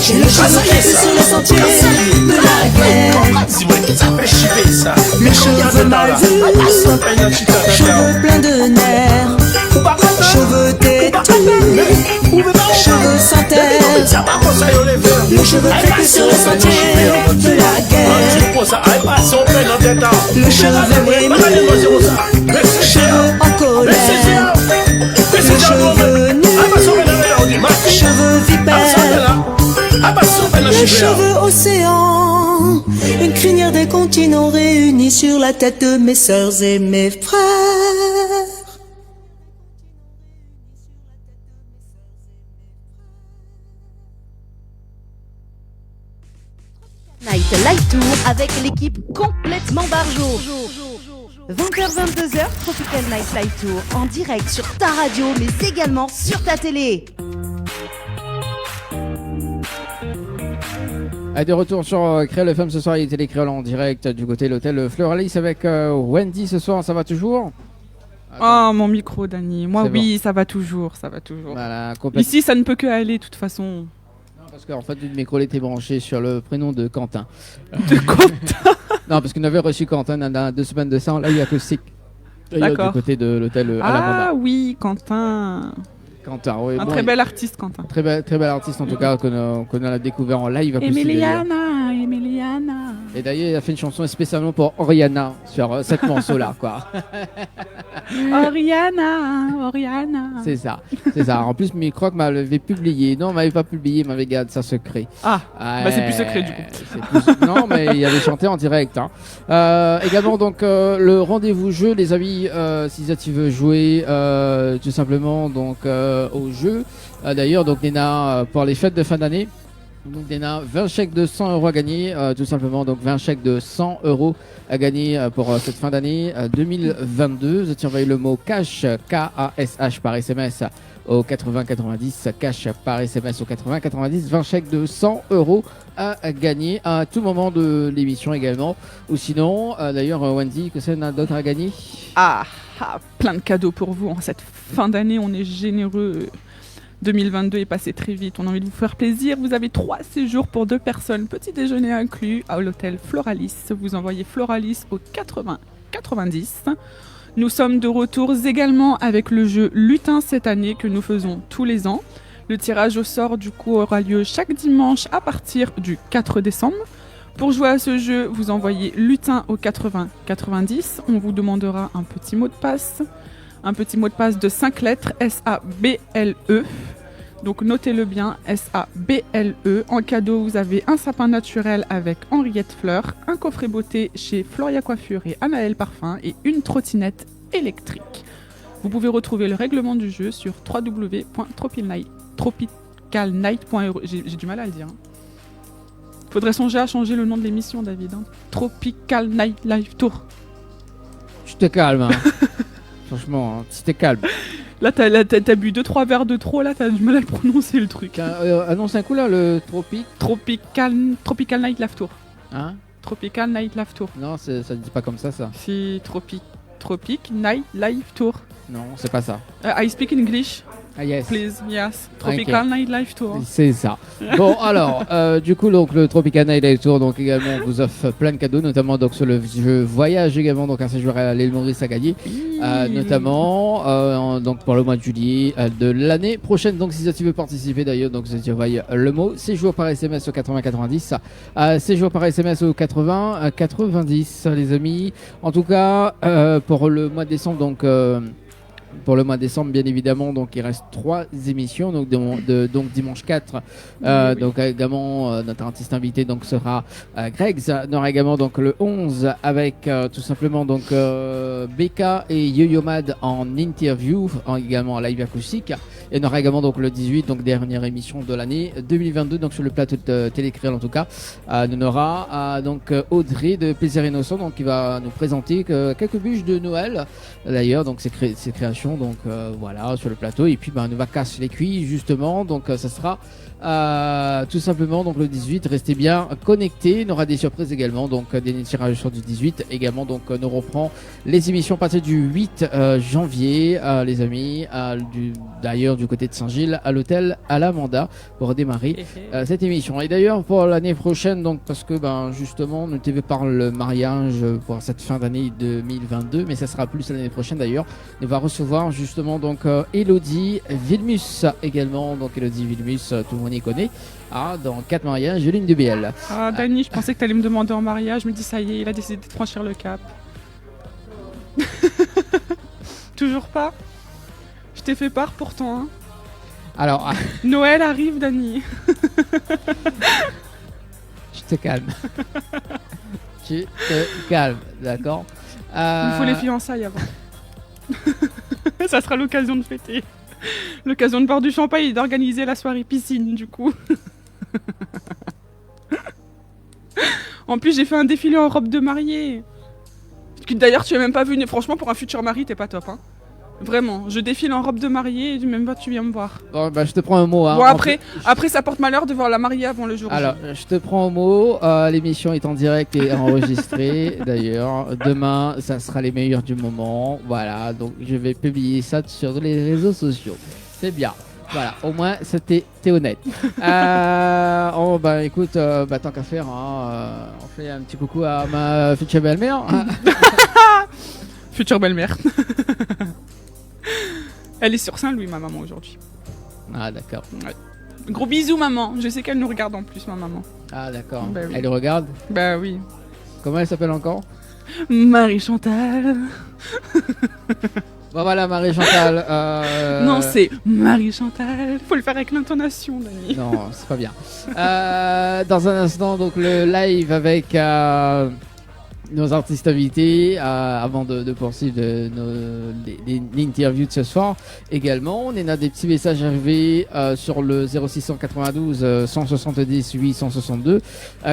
J'ai le cheveu crépus sur le sentier de la guerre. Dis-moi qui ça fait chiver ça. Le cheveu mal vu, cheveux pleins de nerfs, cheveux têtus, cheveux sans terre. Le cheveu crépus sur le sentier de la guerre. Le cheveu ému, cheveux en colère. Le cheveu nu, cheveux vipère. Le cheveu océan, une crinière des continents réunis sur la tête de mes sœurs et mes frères. Night Live Tour avec l'équipe complètement barjo. 20h-22h, Tropical Night Live Tour en direct sur ta radio mais également sur ta télé. De retour sur Créole FM ce soir, il était les Créoles en direct du côté de l'hôtel Floralis avec Wendy ce soir, ça va toujours? Oh mon micro Dani, moi oui bon. Ça va toujours, ça va toujours. Voilà, ici ça ne peut que aller de toute façon. Non, parce qu'en fait le micro était branché sur le prénom de Quentin. De Quentin. Non parce qu'on avait reçu Quentin dans 2 semaines de ça, là il y a acoustique. D'accord. Du côté de l'hôtel à la Mona. Ah oui, Quentin, oui, un très bel artiste, Quentin. Très bel artiste en tout cas qu'on a découvert en live. Emiliana. Et d'ailleurs, il a fait une chanson spécialement pour Oriana sur cette morceau-là, quoi. Oriana. C'est ça. En plus, Microc m'avait publié. Non, il m'avait pas publié, il m'avait gardé ça secret. Bah c'est plus secret du coup. Non, mais il avait chanté en direct. Hein. Également, donc, le rendez-vous jeu, les amis, si tu veux jouer tout simplement donc, au jeu. D'ailleurs, donc, Nena, pour les fêtes de fin d'année, donc Nena, 20 chèques de 100 € à gagner, tout simplement, donc 20 chèques de 100 € à gagner pour cette fin d'année 2022. Vous envoyez le mot cash, K-A-S-H par SMS au 80-90, cash par SMS au 80-90, 20 chèques de 100 € à gagner à tout moment de l'émission également. Ou sinon, d'ailleurs, Wendy, que ça n'a d'autre à gagner? Plein de cadeaux pour vous en cette fin d'année, on est généreux. 2022 est passé très vite, on a envie de vous faire plaisir. Vous avez 3 séjours pour 2 personnes, petit déjeuner inclus à l'hôtel Floralis. Vous envoyez Floralis au 80-90. Nous sommes de retour également avec le jeu Lutin cette année que nous faisons tous les ans. Le tirage au sort du coup aura lieu chaque dimanche à partir du 4 décembre. Pour jouer à ce jeu, vous envoyez Lutin au 80-90. On vous demandera un petit mot de passe. Un petit mot de passe de 5 lettres, S-A-B-L-E. Donc notez-le bien, SABLE. En cadeau, vous avez un sapin naturel avec Henriette Fleur, un coffret beauté chez Floria Coiffure et Anaël Parfum et une trottinette électrique. Vous pouvez retrouver le règlement du jeu sur www.tropicalnight.euro. J'ai du mal à le dire. Faudrait songer à changer le nom de l'émission, David. Tropical Night Live Tour. Tu te calmes, hein. Franchement, tu te calmes. Là, t'as bu 2-3 verres de trop, là, t'as du mal à le prononcer, le truc. Annonce un coup, là, le Tropical Night Live Tour. Hein? Tropical Night Live Tour. Non, ça ne dit pas comme ça. Si, Tropic Night Live Tour. Non, c'est pas ça. I speak English. Yes. Please, yes. Tropical Night Live Tour. C'est ça. Bon, alors, du coup, donc, le Tropical Night Live Tour, donc, également, vous offre plein de cadeaux, notamment, donc, sur le jeu Voyage, également, donc, un séjour à l'île Maurice à gagner, notamment, donc, pour le mois de juillet de l'année prochaine. Donc, si tu veux participer, d'ailleurs, donc, si tu envoies le mot, séjour par SMS au 80-90, séjour par SMS au 80-90, les amis. En tout cas, pour le mois de décembre, donc, pour le mois de décembre, bien évidemment, donc il reste 3 émissions. Donc, donc dimanche 4, donc également notre artiste invité donc sera Greg. On aura également donc le 11 avec tout simplement donc Becca et Yo-Yo Mad en interview, également en live acoustique. Et on aura également donc le 18, donc dernière émission de l'année 2022, donc sur le plateau de Télécréole en tout cas. On aura donc Audrey de Plaisir Innocent, donc qui va nous présenter quelques bûches de Noël. D'ailleurs, donc ses créations, donc voilà, sur le plateau. Et puis nous va casser les cuits justement, donc ça sera tout simplement donc le 18. Restez bien connectés, on aura des surprises également, donc des tirages sur du 18 également. Donc nous reprend les émissions à partir du 8 janvier, les amis, d'ailleurs du côté de Saint-Gilles à l'hôtel à l'Amanda pour démarrer cette émission. Et d'ailleurs pour l'année prochaine, donc parce que justement nous TV parle le mariage pour cette fin d'année 2022, mais ça sera plus l'année prochaine d'ailleurs. On va recevoir justement donc Elodie Vilmus également, donc Elodie Vilmus, tout le monde y connaît, dans 4 mariages de Lune de BL. Dani, je pensais que tu allais me demander en mariage, je me dis ça y est, il a décidé de franchir le cap. Toujours pas? Je t'ai fait part pourtant, hein. Alors, Noël arrive, Dani. Tu te calmes. Tu te calmes, d'accord. Il faut les fiançailles avant. Ça sera l'occasion de fêter. L'occasion de boire du champagne et d'organiser la soirée piscine, du coup. En plus, j'ai fait un défilé en robe de mariée. D'ailleurs, tu es même pas venu. Franchement, pour un futur mari, t'es pas top, hein. Vraiment, je défile en robe de mariée et même pas tu viens me voir. Bon, je te prends un mot. Hein. Bon, après, ça porte malheur de voir la mariée avant le jour. Alors, je te prends au mot. L'émission est en direct et enregistrée. D'ailleurs, demain, ça sera les meilleurs du moment. Voilà, donc je vais publier ça sur les réseaux sociaux. C'est bien. Voilà, au moins, t'es honnête. Écoute, tant qu'à faire, on fait un petit coucou à ma future belle-mère. Future belle-mère. Elle est sur Saint-Louis, ma maman, aujourd'hui. Ah, d'accord. Ouais. Gros bisous, maman. Je sais qu'elle nous regarde en plus, ma maman. Ah, d'accord. Bah, oui. Elle regarde? Bah oui. Comment elle s'appelle encore? Marie-Chantal. Bon, voilà, Marie-Chantal. Non, c'est Marie-Chantal. Faut le faire avec l'intonation, Dani. Non, c'est pas bien. Dans un instant, donc le live avec nos artistes invités, avant de poursuivre l'interview de ce soir. Également, on a des petits messages arrivés sur le 0692 170 862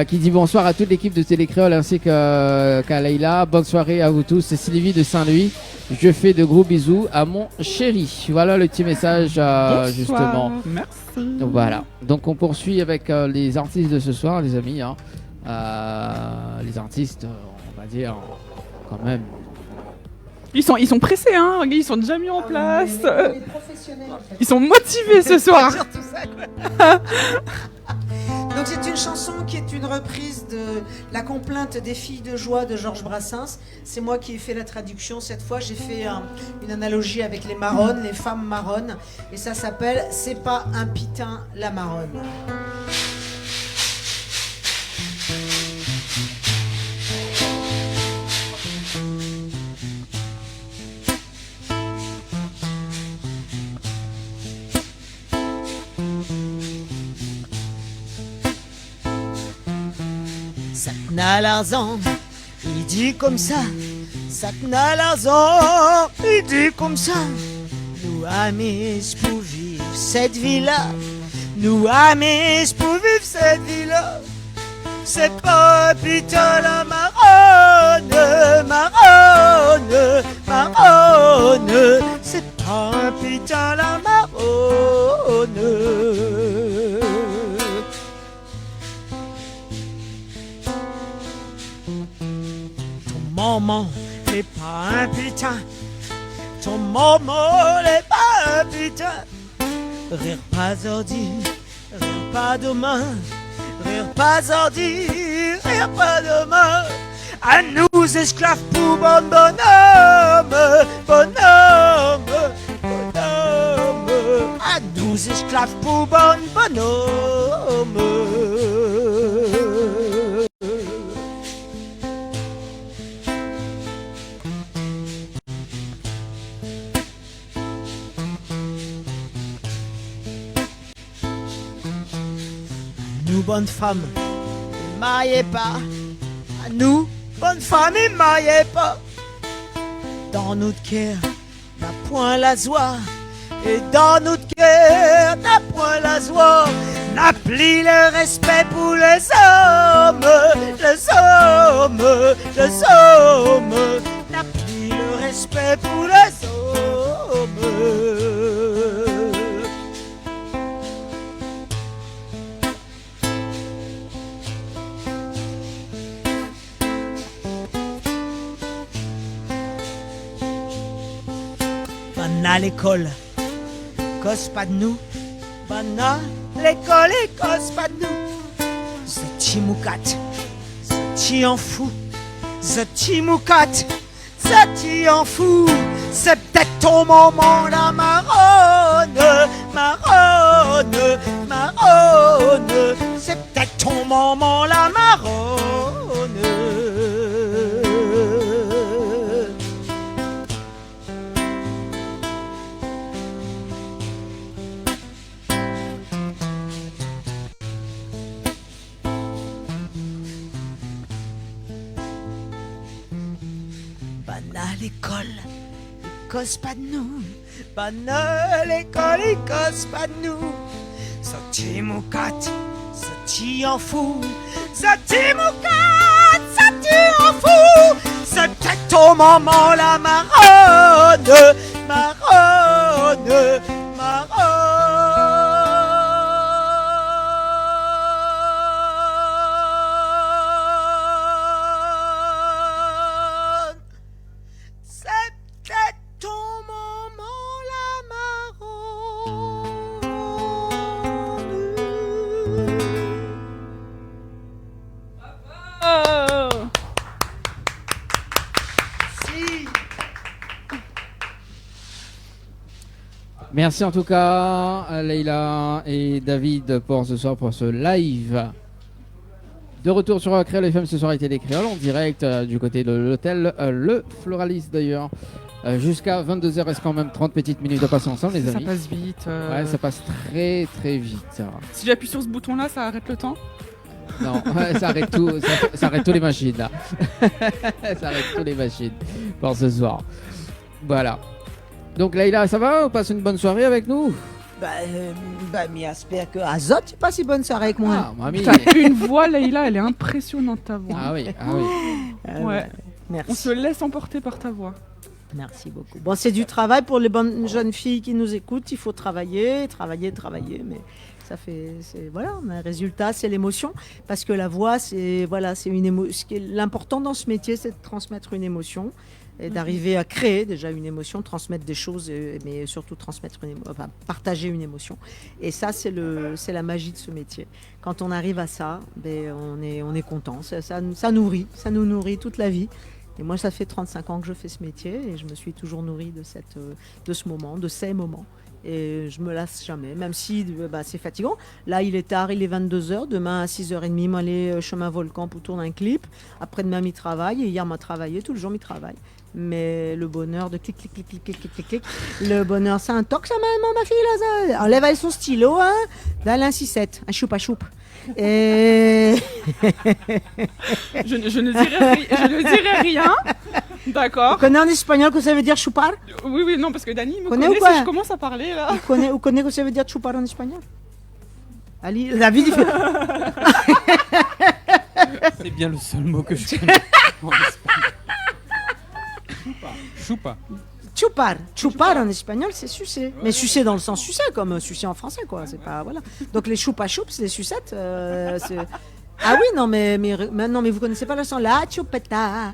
qui dit bonsoir à toute l'équipe de Télécréole ainsi qu'à Leïla. Bonne soirée à vous tous. C'est Sylvie de Saint-Louis. Je fais de gros bisous à mon chéri. Voilà le petit message justement. Merci. Donc voilà. Donc on poursuit avec les artistes de ce soir, les amis. Les artistes, on va dire, quand même. Ils sont pressés, hein. Ils sont déjà mis en place. Les professionnels, en fait. Ils sont motivés ce soir. Donc c'est une chanson qui est une reprise de La complainte des filles de joie de Georges Brassens. C'est moi qui ai fait la traduction cette fois. J'ai fait une analogie avec les marronnes, les femmes marronnes. Et ça s'appelle « C'est pas un pitin la marronne ». Sakna Larzan, il dit comme ça. Sakna Larzan, il dit comme ça. Nous amis pour vivre cette vie-là. Nous amis pour vivre cette vie-là. C'est pas putain la marronne, marronne, marronne. C'est pas un putain la marronne. Ton maman n'est pas un putain. Ton maman n'est pas un putain. Rire pas ordi, rire pas demain. Rire pas ordi, rire pas demain. À nous esclaves pour bonhomme, bonhomme, bonhomme. À nous esclaves pour bonhomme. Nous, bonnes femmes, ne mariez pas. À nous, bonnes femmes, ne mariez pas. Dans notre cœur, n'a point la joie. Et dans notre cœur, n'a point la joie. N'a plus le respect pour les hommes, les hommes, les hommes. N'a plus le respect pour les hommes. À l'école, cause pas de nous. Bana, l'école, cause pas de nous. Ce petit moukat, ce petit en fou. Ce petit moukat, ce petit en fou. C'est peut-être ton moment la marronne, marronne, marronne. C'est peut-être ton moment la marronne. L'école, il cause pas de nous. L'école, il cause pas de nous. Ce petit moukat, ce petit en fou. Ce petit moukat, ce petit en fou. C'est peut-être ton moment la marronne, marronne, marronne. Merci en tout cas à Leïla et David pour ce soir, pour ce live. De retour sur Créole FM, ce soir était les Créoles en direct du côté de l'hôtel Le Floraliste d'ailleurs. Jusqu'à 22h, reste quand même 30 petites minutes de passer ensemble les amis. Ça passe vite. Ouais, ça passe très très vite. Si j'appuie sur ce bouton là, ça arrête le temps? Non, ça arrête tout, ça arrête tous les machines là. Ça arrête tous les machines pour ce soir. Voilà. Donc Leïla, ça va? On passe une bonne soirée avec nous? Mais j'espère que Azot, tu passes une bonne soirée avec moi. Ah, mamie. T'as une voix, Leïla, elle est impressionnante ta voix. Ah oui, ah oui. Ouais. Merci. On se laisse emporter par ta voix. Merci beaucoup. Bon, c'est du travail pour les bonnes jeunes filles qui nous écoutent. Il faut travailler, travailler, travailler. Mais ça fait, voilà. Mais le résultat, c'est l'émotion, parce que la voix, c'est voilà, c'est une émotion. L'important dans ce métier, c'est de transmettre une émotion et d'arriver à créer déjà une émotion, transmettre des choses, mais surtout transmettre partager une émotion. Et ça, c'est la magie de ce métier. Quand on arrive à ça, on est content. Ça nourrit, ça nous nourrit toute la vie. Et moi, ça fait 35 ans que je fais ce métier et je me suis toujours nourrie de ce moment, de ces moments. Et je me lasse jamais, même si c'est fatigant. Là, il est tard, il est 22h. Demain, à 6h30, moi, aller chemin Volcan pour tourner un clip. Après-demain, m'y travaille. Et hier, m'a travaillé. Tout le jour, m'y travaille. Mais le bonheur de clic, clic, clic, clic, clic, clic, clic. Le bonheur, c'est un toc, ça, ma fille, là. Ça. Enlève avec son stylo, hein. D'Alain 6-7. Un choupa choup. Et... je ne dirai rien. D'accord. Vous connaissez en espagnol que ça veut dire choupar? Oui, non, parce que Dani me connaît connaît ou quoi? si je commence à parler, là. Vous connaissez que ça veut dire choupar en espagnol? Ali, David, il fait... C'est bien le seul mot que je connais en espagnol. Choupa. Chupar en espagnol, c'est sucer. Mais sucer dans le sens sucer, comme sucer en français, quoi. C'est pas, voilà. Donc les choupa choups, les sucettes, c'est... Ah oui, non, mais vous connaissez pas la chanson La chupeta,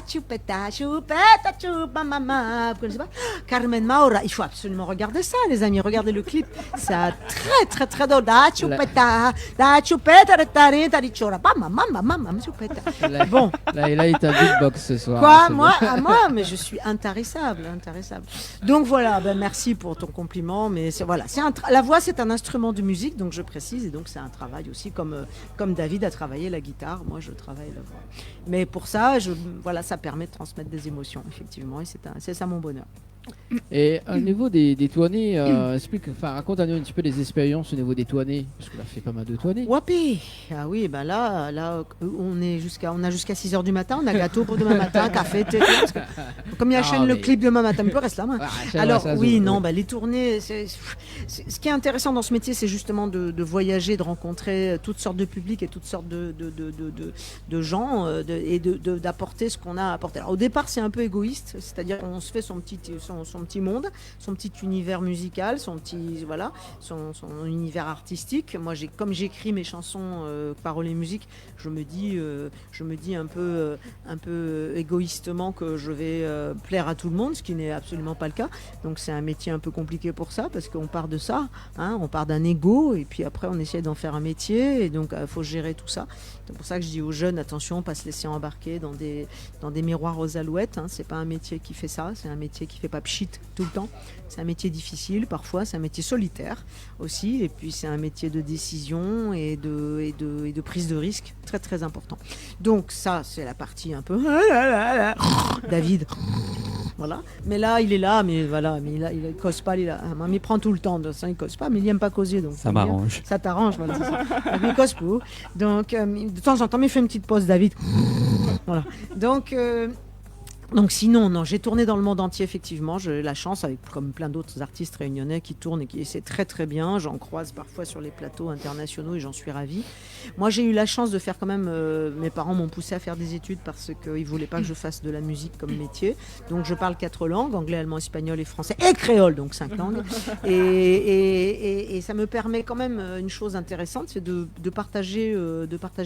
chupeta, chupa, mama. Vous connaissez pas? Carmen Maura. Il faut absolument regarder ça, les amis. Regardez le clip. C'est très, très, très drôle. Da chupeta, ta dichora. Mama, chupeta. Bon. Là, il est à beatbox ce soir. Quoi? Moi, mais je suis intarissable. Donc voilà, merci pour ton compliment. Mais voilà, la voix, c'est un instrument de musique, donc je précise. Et donc c'est un travail aussi comme David à travailler la guitare, moi je travaille la voix. Mais pour ça, ça permet de transmettre des émotions, effectivement, et c'est ça mon bonheur. Et au niveau des tournées, raconte-nous un petit peu les expériences au niveau des tournées, parce que là, fait pas mal de tournées. Wapi! Ah oui, là, on a jusqu'à 6h du matin, on a gâteau pour demain matin, café, thé, comme il enchaîne le clip demain matin, on reste là. Alors les tournées, ce qui est intéressant dans ce métier, c'est justement de voyager, de rencontrer toutes sortes de publics et toutes sortes de gens et d'apporter ce qu'on a à apporter. Alors, au départ, c'est un peu égoïste, c'est-à-dire qu'on se fait son petit monde, son petit univers musical, son univers artistique. Moi, comme j'écris mes chansons, paroles et musique, je me dis un peu égoïstement que je vais plaire à tout le monde, ce qui n'est absolument pas le cas. Donc c'est un métier un peu compliqué pour ça, parce qu'on part de ça, hein, on part d'un ego, et puis après on essaie d'en faire un métier, et donc faut gérer tout ça. C'est pour ça que je dis aux jeunes, attention, pas se laisser embarquer dans des miroirs aux alouettes, hein. C'est pas un métier qui fait ça, c'est un métier qui fait pas pchit tout le temps. C'est un métier difficile parfois, c'est un métier solitaire aussi, et puis c'est un métier de décision et de prise de risque très très important. Donc ça, c'est la partie un peu David. Voilà. Mais là, il est là, mais voilà, mais il cause pas, il est là. Il prend tout le temps, donc ça, il cause pas, mais il aime pas causer, donc ça m'arrange. Ça t'arrange, voilà. C'est ça. Il cause pas. Donc de temps en temps, il fait une petite pause, David. Voilà. Donc sinon, non, j'ai tourné dans le monde entier, effectivement. J'ai la chance, comme plein d'autres artistes réunionnais qui tournent et c'est très très bien. J'en croise parfois sur les plateaux internationaux et j'en suis ravie. Moi, j'ai eu la chance de faire quand même... mes parents m'ont poussé à faire des études parce qu'ils ne voulaient pas que je fasse de la musique comme métier. Donc je parle 4 langues, anglais, allemand, espagnol et français, et créole, donc 5 langues. Et ça me permet quand même une chose intéressante, c'est de partager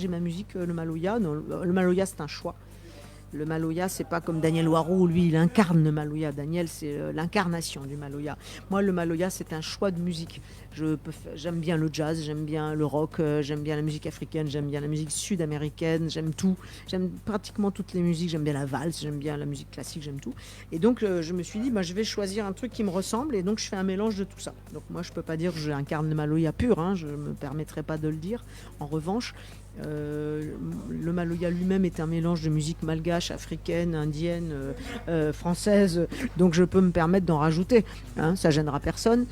ma musique, le Maloya. Non, le Maloya, c'est un choix. Le Maloya, c'est pas comme Daniel Warou, lui, il incarne le Maloya. Daniel, c'est l'incarnation du Maloya. Moi, le Maloya, c'est un choix de musique. J'aime bien le jazz, j'aime bien le rock, j'aime bien la musique africaine, j'aime bien la musique sud-américaine, j'aime tout. J'aime pratiquement toutes les musiques, j'aime bien la valse, j'aime bien la musique classique, j'aime tout. Et donc, je me suis dit, je vais choisir un truc qui me ressemble, et donc je fais un mélange de tout ça. Donc moi, je peux pas dire que j'incarne le Maloya pur, hein, je me permettrai pas de le dire. En revanche, le Maloya lui-même est un mélange de musique malgache, africaine, indienne, française, donc je peux me permettre d'en rajouter, hein, ça gênera personne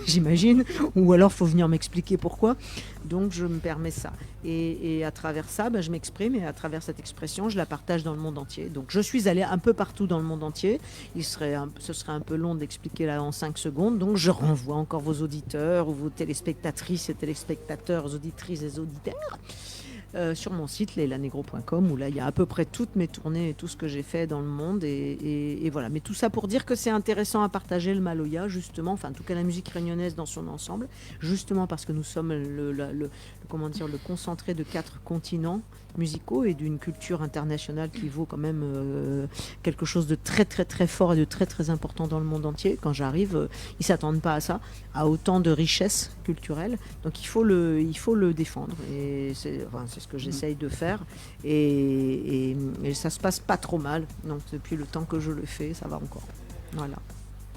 j'imagine, ou alors faut venir m'expliquer pourquoi. Donc je me permets ça, et à travers ça, je m'exprime, et à travers cette expression je la partage dans le monde entier. Donc je suis allée un peu partout dans le monde entier. Ce serait un peu long d'expliquer là en 5 secondes, donc je renvoie encore vos auditeurs ou vos téléspectatrices et téléspectateurs, aux auditrices et auditeurs, sur mon site leilanegro.com, où là il y a à peu près toutes mes tournées et tout ce que j'ai fait dans le monde, et voilà. Mais tout ça pour dire que c'est intéressant à partager le Maloya, justement, enfin en tout cas la musique réunionnaise dans son ensemble, justement parce que nous sommes le concentré de 4 continents musicaux et d'une culture internationale qui vaut quand même quelque chose de très très très fort et de très très important dans le monde entier. Quand j'arrive, ils s'attendent pas à ça, à autant de richesse culturelle. Donc il faut le défendre, et c'est ce que j'essaye de faire, et ça se passe pas trop mal. Donc depuis le temps que je le fais, ça va encore. Voilà.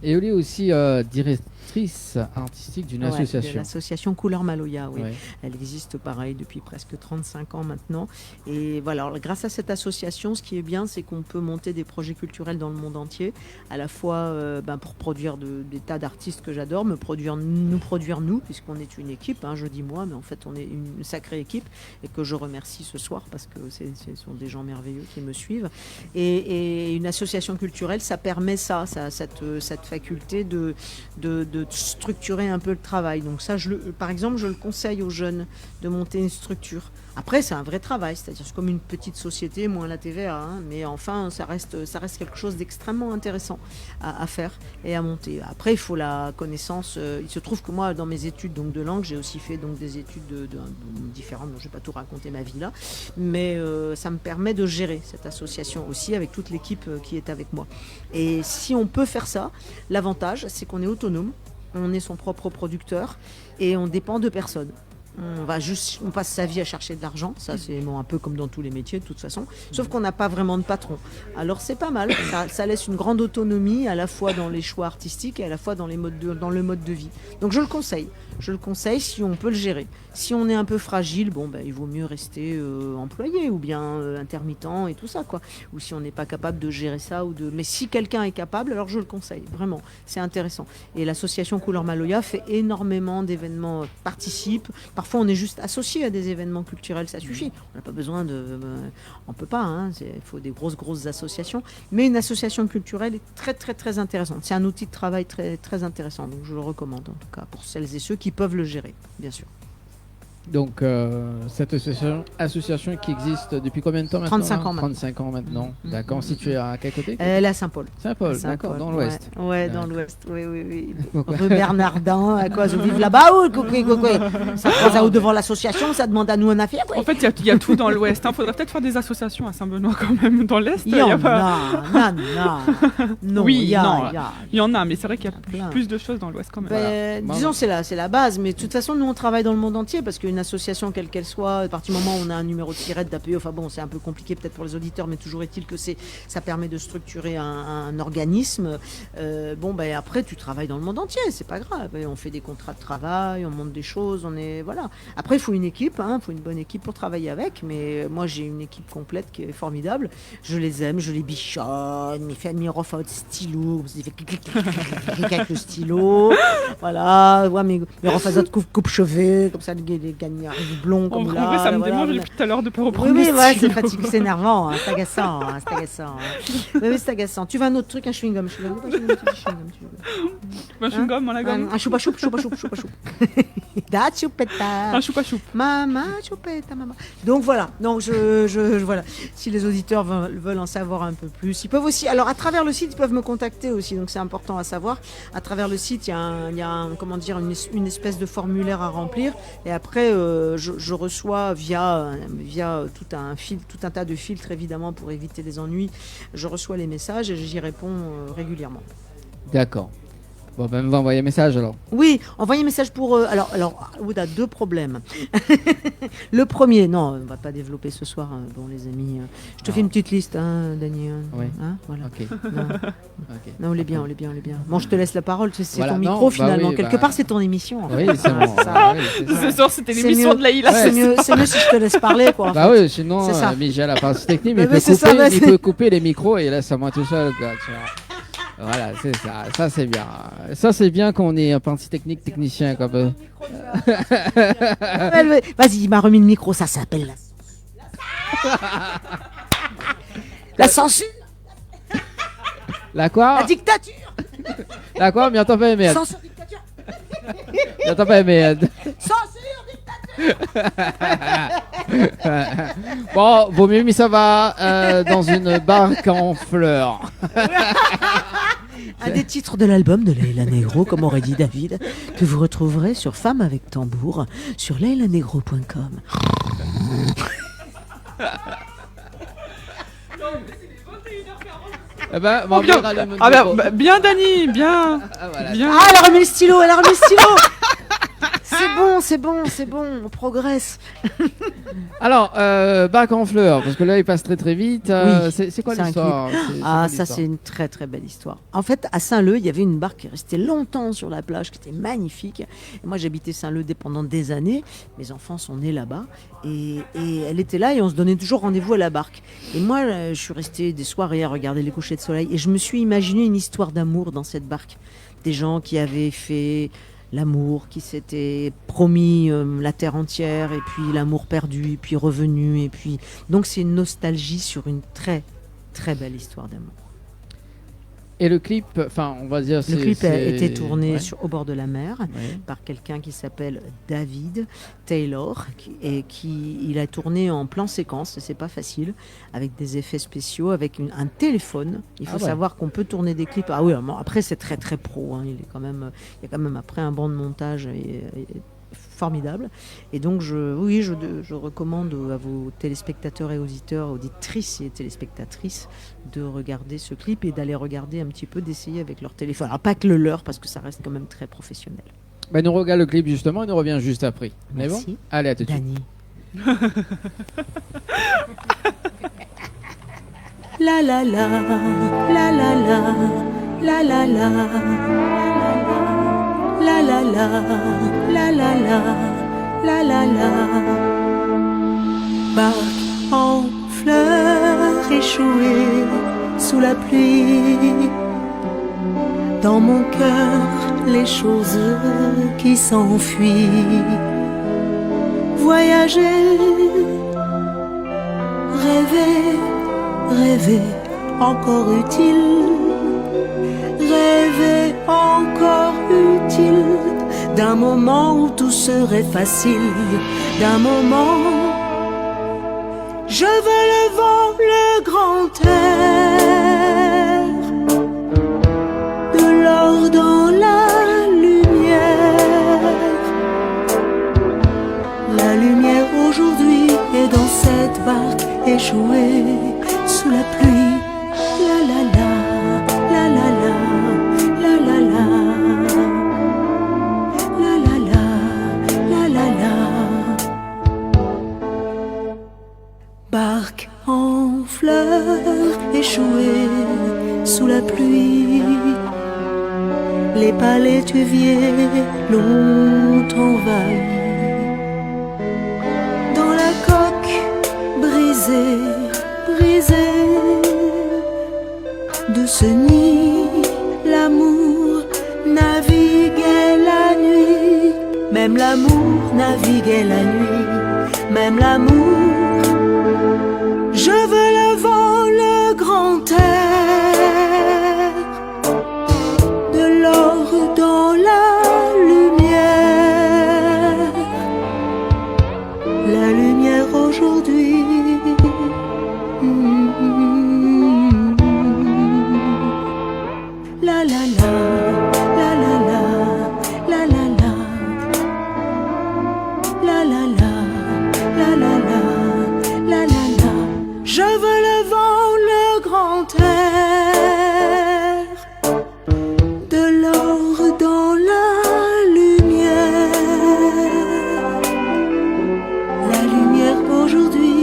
Et Oli est aussi directrice artistique d'une Ouais, association. de l'association Couleur Maloya, oui. Ouais. Elle existe pareil depuis presque 35 ans maintenant. Et voilà, alors, grâce à cette association, ce qui est bien, c'est qu'on peut monter des projets culturels dans le monde entier, à la fois pour produire des tas d'artistes que j'adore, nous produire nous, puisqu'on est une équipe, je dis moi, mais en fait on est une sacrée équipe, et que je remercie ce soir parce que ce sont des gens merveilleux qui me suivent. Et une association culturelle, ça permet cette faculté de structurer un peu le travail. Donc ça, par exemple, je le conseille aux jeunes de monter une structure. Après, c'est un vrai travail, c'est-à-dire c'est comme une petite société, moins la TVA, mais enfin, ça reste quelque chose d'extrêmement intéressant à faire et à monter. Après, il faut la connaissance. Il se trouve que moi, dans mes études de langue, j'ai aussi fait des études différentes, dont je ne vais pas tout raconter ma vie là, mais ça me permet de gérer cette association aussi avec toute l'équipe qui est avec moi. Et si on peut faire ça, l'avantage, c'est qu'on est autonome, on est son propre producteur et on dépend de personne. On passe sa vie à chercher de l'argent, ça c'est un peu comme dans tous les métiers de toute façon, sauf qu'on n'a pas vraiment de patron. Alors c'est pas mal, ça laisse une grande autonomie à la fois dans les choix artistiques et à la fois dans le mode de vie. Donc je le conseille si on peut le gérer. Si on est un peu fragile, il vaut mieux rester employé ou bien intermittent et tout ça, quoi. Ou si on n'est pas capable de gérer ça mais si quelqu'un est capable, alors je le conseille, vraiment, c'est intéressant. Et l'association Couleur Maloya fait énormément d'événements, participe. Parfois, on est juste associé à des événements culturels, ça suffit. On n'a pas besoin on peut pas, il faut des grosses associations. Mais une association culturelle est très, très, très intéressante. C'est un outil de travail très, très intéressant. Donc, je le recommande, en tout cas, pour celles et ceux qui peuvent le gérer, bien sûr. Donc, cette association qui existe depuis combien de temps maintenant? 35 ans maintenant. D'accord. Située à quel côté? Elle est à Saint-Paul. Saint-Paul, d'accord, dans l'ouest. Ouais, dans l'ouest, oui. Rue Bernardin, à quoi, je vive là-bas ou ça passe devant l'association, ça demande à nous un affaire. En fait, il y a tout dans l'ouest. Il faudrait peut-être faire des associations à Saint-Benoît quand même, dans l'est. Il y en a. Non, oui, il y en a, mais c'est vrai qu'il y a plus de choses dans l'ouest quand même. Disons, c'est la base, mais de toute façon, nous, on travaille dans le monde entier parce qu'une association, quelle qu'elle soit, à partir du moment où on a un numéro de tirette d'APE, c'est un peu compliqué peut-être pour les auditeurs, mais toujours est-il que ça permet de structurer un organisme. Après, tu travailles dans le monde entier, c'est pas grave. On fait des contrats de travail, on monte des choses, voilà. Après, il faut une équipe, faut une bonne équipe pour travailler avec, mais moi, j'ai une équipe complète qui est formidable. Je les aime, je les bichonne, mes refs à stylo, avec le stylo, voilà, mes refs à coupe-cheveux, comme ça, les gagnants arrivent blonds comme là. Ça me démange depuis tout à l'heure de pas reprendre. Oui, c'est fatigant, c'est énervant, c'est agaçant. Oui, c'est agaçant. Tu veux un autre truc, un chewing-gum? Un chewing-gum, la gomme. Un choupa-choup. Da choupeta. Un choupa-choup. Mama, choupeta, maman. Donc voilà. Donc voilà. Si les auditeurs veulent en savoir un peu plus, ils peuvent aussi. Alors à travers le site, ils peuvent me contacter aussi. Donc c'est important à savoir. À travers le site, il y a une espèce de formulaire à remplir. Et après, je reçois via tout un tas de filtres évidemment pour éviter les ennuis. Je reçois les messages et j'y réponds régulièrement. D'accord. Bon, on va envoyer un message alors. Oui, envoyer un message pour... alors, on a deux problèmes. Le premier, non, on va pas développer ce soir, les amis. Je te fais une petite liste, Dany. Oui. Voilà. Ok. Non, on est bien. Bon, je te laisse la parole, c'est ton micro non, finalement. oui, Quelque part, c'est ton émission. En fait. Oui, c'est bon. Ce soir, c'était l'émission de Laïla. C'est mieux si je te laisse parler, quoi. Oui, sinon, Michel a pas technique, mais il peut couper les micros et là, ça moi tout seul. Voilà, c'est ça. Ça, c'est bien. Ça, c'est bien qu'on ait un parti technicien. Comme... Vas-y, il m'a remis le micro. Ça s'appelle la censure. La quoi? La dictature. La quoi? Mais attends pas aimer. Censure, dictature. Mais attends pas aimer. Censure, dictature. Bon, vaut mieux, mais ça va dans une barque en fleurs. Un des titres de l'album de Leila Negro, comme aurait dit David, que vous retrouverez sur Femme avec tambour sur leilanegro.com. Bien Dany, bien. Voilà. Bien. Elle a remis le stylo, C'est bon, on progresse. Alors, bac en fleurs, parce que là, il passe très très vite. Oui, c'est quoi c'est un l'histoire? clip. Ah, ça, c'est une très très belle histoire. En fait, à Saint-Leu, il y avait une barque qui restait longtemps sur la plage, qui était magnifique. Et moi, j'habitais Saint-Leu pendant des années. Mes enfants sont nés là-bas. Et elle était là et on se donnait toujours rendez-vous à la barque. Et moi, je suis restée des soirées à regarder les couchers de soleil. Et je me suis imaginé une histoire d'amour dans cette barque. Des gens qui avaient fait l'amour, qui s'étaient promis la terre entière, et puis l'amour perdu, et puis revenu. Et puis... Donc c'est une nostalgie sur une très, très belle histoire d'amour. Et le clip, enfin, on va dire... Le clip a été tourné ouais. au bord de la mer Ouais. par quelqu'un qui s'appelle David Taylor il a tourné en plan séquence, c'est pas facile, avec des effets spéciaux, avec un téléphone. Il faut savoir qu'on peut tourner des clips. Ah oui, après c'est très très pro. Il y a quand même après un banc de montage formidable. Et donc je recommande à vos téléspectateurs et auditeurs, auditrices et téléspectatrices de regarder ce clip et d'aller regarder un petit peu, d'essayer avec leur téléphone. Alors pas que le leur, parce que ça reste quand même très professionnel. Ben, nous regarde le clip justement et nous revient juste après. Mais bon, Merci. allez, à tout de suite. La la la, la la la, la la la, la la la, la la la, la la la. Barque en fleurs échouée sous la pluie. Dans mon cœur, les choses qui s'enfuient. Voyager, rêver, rêver, encore utile. Rêver, encore utile. D'un moment où tout serait facile. D'un moment, je veux le vent, le grand air. De l'or dans la lumière. La lumière aujourd'hui est dans cette barque échouée sous la pluie. La la la, la la la, la la la, la la la, la la la. Barque en fleurs échouée sous la pluie. Les palais tuviers l'ont envahi. Dans la coque brisée, brisée de ce nid, l'amour naviguait la nuit. Même l'amour naviguait la nuit. Même l'amour, je veux le vent, le grand air. De l'or dans la lumière. La lumière aujourd'hui. La la la, la la la, la la la, la la la, la la la, la la la. Je veux le vent, le grand air. De l'or dans la lumière. La lumière aujourd'hui.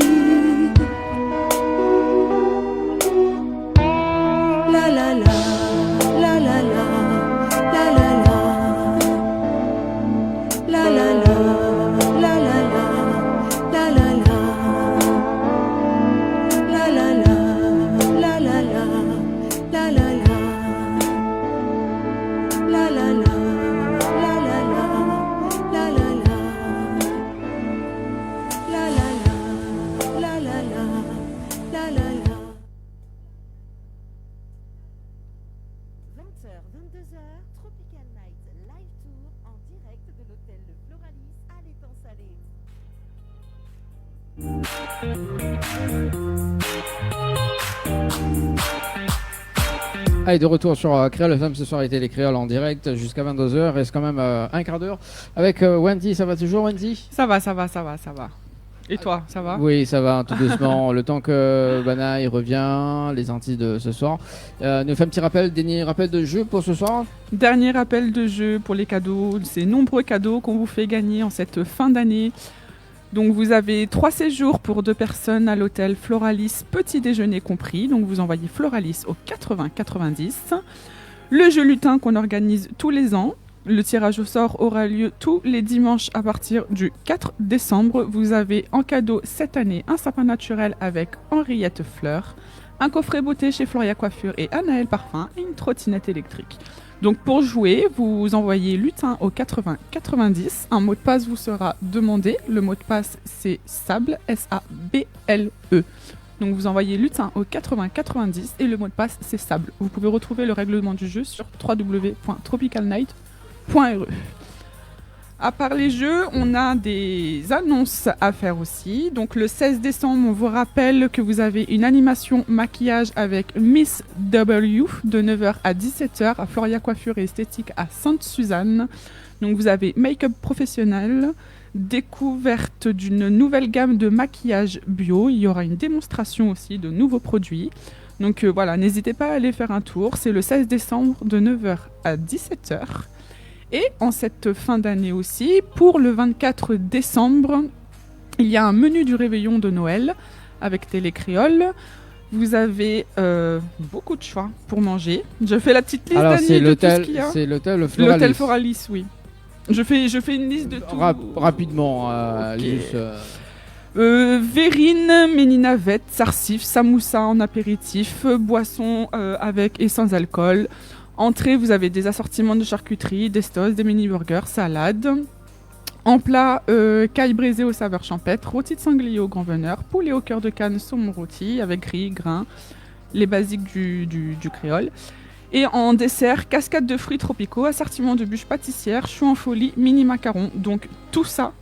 La la la, la la la, la la la, la la la, la la la, la la la, la la la, la la la, la la la, la la la, la la la, la la la, la la la, la la la. 20h, 22h, Tropical Night Live Tour en direct de l'hôtel Le Floralis à l'étang Salé. Allez, de retour sur Créole FM ce soir, était les Créoles en direct jusqu'à 22h. Reste quand même un quart d'heure avec Wendy. Ça va toujours, Wendy? Ça va, ça va, ça va, ça va. Et toi, ça va? Oui, ça va, tout doucement. Le temps que Bana il revient, les Antilles de ce soir. Nous fait un petit rappel, dernier rappel de jeu pour ce soir. Dernier rappel de jeu pour les cadeaux. Ces nombreux cadeaux qu'on vous fait gagner en cette fin d'année. Donc vous avez 3 séjours pour 2 personnes à l'hôtel Floralis, petit déjeuner compris. Donc vous envoyez Floralis au 80 90. Le jeu lutin qu'on organise tous les ans. Le tirage au sort aura lieu tous les dimanches à partir du 4 décembre. Vous avez en cadeau cette année un sapin naturel avec Henriette Fleur, un coffret beauté chez Floria Coiffure et Anaël Parfum et une trottinette électrique. Donc pour jouer, vous envoyez lutin au 80 90. Un mot de passe vous sera demandé. Le mot de passe c'est SABLE, S-A-B-L-E. Donc vous envoyez lutin au 80 90 et le mot de passe c'est SABLE. Vous pouvez retrouver le règlement du jeu sur www.tropicalnight.re. À part les jeux, on a des annonces à faire aussi. Donc le 16 décembre, on vous rappelle que vous avez une animation maquillage avec Miss W de 9h à 17h à Floria Coiffure et Esthétique à Sainte-Suzanne. Donc vous avez make-up professionnel, découverte d'une nouvelle gamme de maquillage bio. Il y aura une démonstration aussi de nouveaux produits. Donc voilà, n'hésitez pas à aller faire un tour. C'est le 16 décembre de 9h à 17h. Et en cette fin d'année aussi, pour le 24 décembre, il y a un menu du réveillon de Noël avec Télé Créole. Vous avez beaucoup de choix pour manger. Je fais la petite liste d'année de tout ce qu'il y a. C'est l'hôtel Floralis. L'hôtel Floralis, oui. Je fais une liste de tout. Rapidement, okay. Juste, verrine, méninavette, sarsif, samoussa en apéritif, boisson avec et sans alcool. Entrée, vous avez des assortiments de charcuterie, des stos, des mini-burgers, salades. En plat, caille braisée aux saveurs champêtres, rôti de sanglier au grand veneur, poulet au cœur de canne, saumon rôti avec gris, grains, les basiques du créole. Et en dessert, cascade de fruits tropicaux, assortiment de bûches pâtissières, choux en folie, mini macarons. Donc tout ça,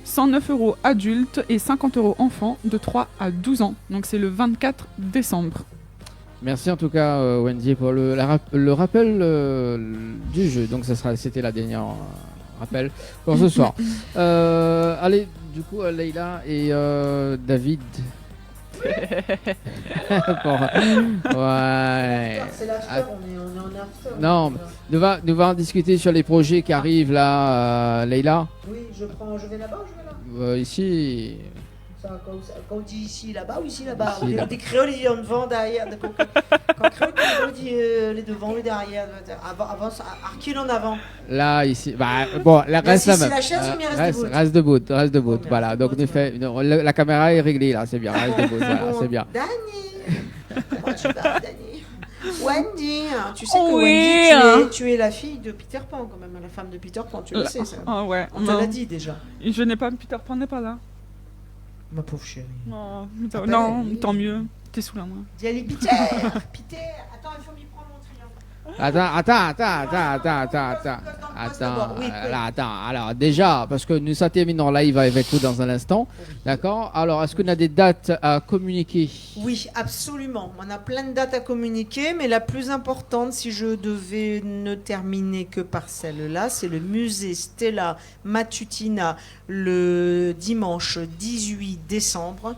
109 € adultes et 50 € enfants de 3 à 12 ans. Donc c'est le 24 décembre. Merci en tout cas Wendy pour le rappel du jeu. Donc c'était la dernière rappel pour ce soir. Allez, du coup Leïla et David. Ouais. C'est l'after, on est en after. Non, nous va en discuter sur les projets qui arrivent là, Leïla. Oui, je vais là-bas ou je vais là ici. Ça, quand on dit ici, là-bas ou ici, là-bas. Ici, là. Des créoles, ils en devant, derrière. Quand créole, on dit les devant, les derrière. Avant, recule en avant. Là, ici. Bah, bon, la reste la même. La chaise, Reste debout. Bon, voilà, donc la caméra est réglée là, c'est bien. Reste debout, voilà, c'est bien. Dani, comment tu vas, Dani? Wendy, tu sais que Wendy, tu es la fille de Peter Pan quand même, la femme de Peter Pan, tu le sais ça. Ah ouais. On te l'a dit déjà. Je n'ai pas, Peter Pan n'est pas là. Ma pauvre chérie. Oh, non, tant mieux. T'es sous la main. Dis allez, Peter, attends, il faut m'y prendre mon triomphe. Attends. Alors déjà, parce que nous ça termine en live avec vous dans un instant, d'accord. Alors, est-ce qu'on a des dates à communiquer? Oui, absolument. On a plein de dates à communiquer, mais la plus importante, si je devais ne terminer que par celle-là, c'est le musée Stella Matutina le dimanche 18 décembre.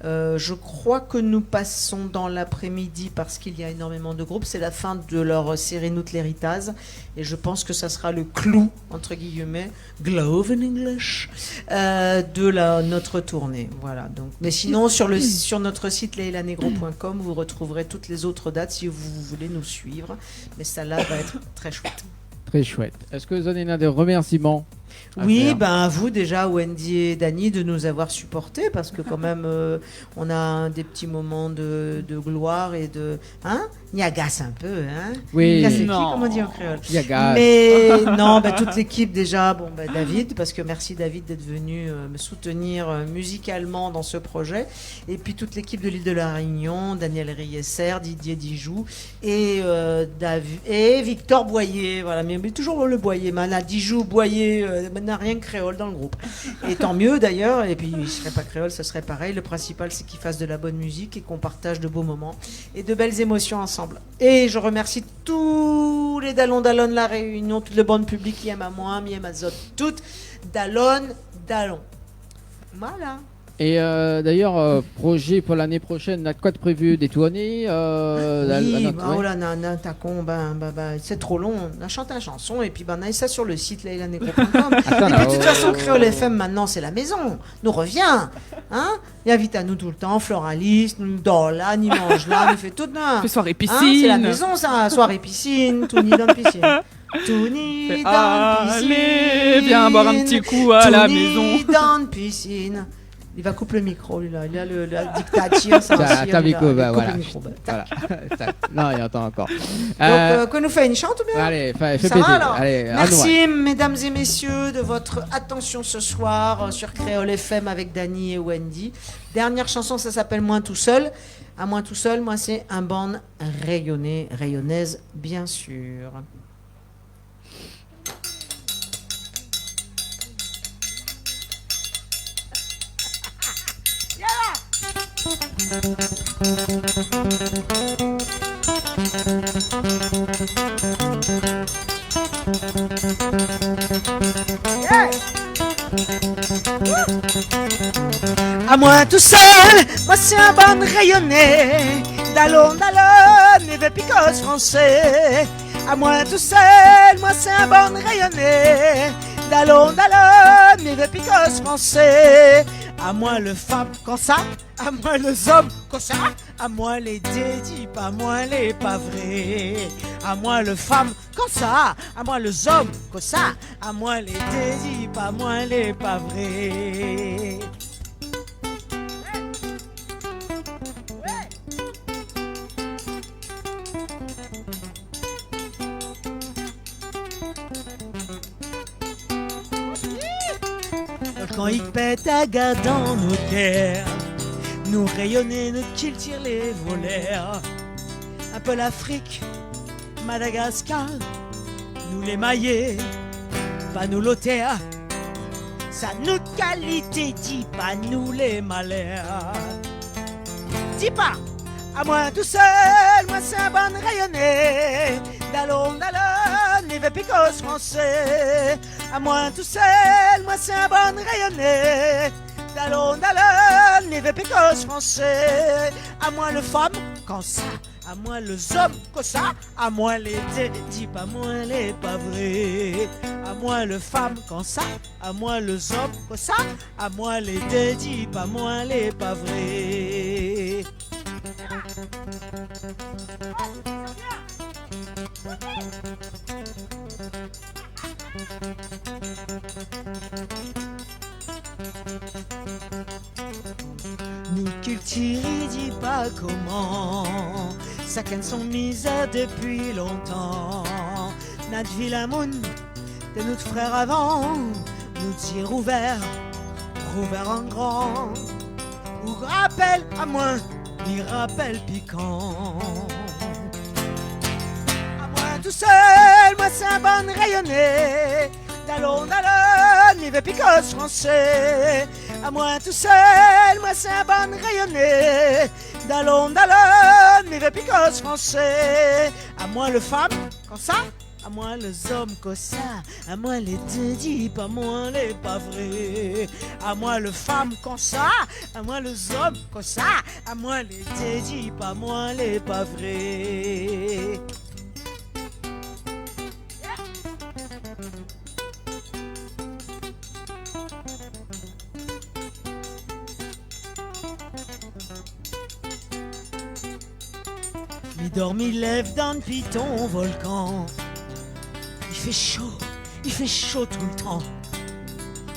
Je crois que nous passons dans l'après-midi parce qu'il y a énormément de groupes. C'est la fin de leur série Nutleritas et je pense que ça sera le clou, entre guillemets, glove in English, de notre tournée. Voilà. Donc, mais sinon, sur notre site leilanegro.com, vous retrouverez toutes les autres dates si vous voulez nous suivre. Mais celle-là va être très chouette. Très chouette. Est-ce que vous avez des remerciements? Oui, à vous déjà, Wendy et Dani, de nous avoir supportés, parce que quand même, on a des petits moments de gloire et de... Hein? Il agace un peu, hein? Oui. Comment on dit en créole? Il agace. Mais non, toute l'équipe déjà, David, parce que merci David d'être venu me soutenir musicalement dans ce projet, et puis toute l'équipe de l'île de la Réunion, Daniel Riesser, Didier Dijoux, et Victor Boyer, voilà, mais toujours le Boyer, maintenant Dijoux, Boyer, n'a rien que créole dans le groupe. Et tant mieux d'ailleurs, et puis il ne serait pas créole, ce serait pareil. Le principal, c'est qu'ils fassent de la bonne musique et qu'on partage de beaux moments et de belles émotions ensemble. Et je remercie tous les Dallon la Réunion, tout le bon public qui aime à moi, mi aime à Zot, toutes Dallon. Voilà. Et d'ailleurs, projet pour l'année prochaine, on a quoi de prévu des tournées Oui, oh là, t'as con, c'est trop long. On a chanté la chanson et puis on a ça sur le site leilanegro.com. Et puis de toute façon, Créole FM maintenant, c'est la maison. Nous revient. Hein? Il invite à nous tout le temps, Floralis, nous dort là, nous mange là, nous fait tout. Fait soirée piscine. Hein? C'est la maison, ça. Soirée piscine, tout ni dans la piscine. Tout ni dans la piscine. Allez, viens boire un petit coup à la maison. Tout ni dans la piscine. Il va couper le micro, lui, là. Il a le dictature, ça va T'as micro, voilà. voilà. Non, il entend encore. Donc, qu'on nous fait une chante ou bien? Allez, fais ça péter. va alors. Allez, merci, mesdames et messieurs, de votre attention ce soir sur Créole FM avec Dany et Wendy. Dernière chanson, ça s'appelle Moins tout seul. À Moins tout seul, moi, c'est un band rayonnaise, bien sûr. À moi tout seul, moi c'est un band rayonné. Dallon, neve picos français. À moi tout seul, moi c'est un band rayonné. Dallon, neve picos français. À moi le femme quand ça, à moi les hommes quand ça, à moi les dédits, pas moi les pas vrais. À moi le femme quand ça, à moi les hommes quand ça, à moi les dédits, pas moi les pas vrais. Quand il pète à garde dans nos terres, nous rayonner, nous qu'il tire les volaires. Un peu l'Afrique, Madagascar, nous les maillets, pas nous l'auteur. Ça nous qualité dit pas nous les malheurs. Dis pas, à moi tout seul, moi c'est un bon rayonné. Dallon, neve picos français. À moi tout seul, moi c'est un bon rayonné. Dallon, neve picos français. À moi le femme, quand ça. À moi les hommes, comme ça. À moi les dis pas moi les pas vrais. À moi le femme, quand ça. À moi les hommes, comme ça. À moi les dis pas moi les pas vrais. Nous culture, dit pas comment. Ça canne son misère depuis longtemps. Notre Villamoun, de notre frère avant, nous tire ouvert en grand. Ou rappelle à moi, il rappelle piquant. À moi tout seul, moi c'est un bon rayonné. Dallon, neve picos français. À moi tout seul, moi c'est un bon rayonné. Dallon, neve picos français. À moi le femme, quand ça. À moi les hommes comme ça, à moi les dédits, pas moi les pas vrais. À moi le femme comme ça, à moi les hommes comme ça, à moi les dédits, pas moi les pas vrais. Mi dort, mi lève dans le piton volcan. Il fait chaud tout le temps.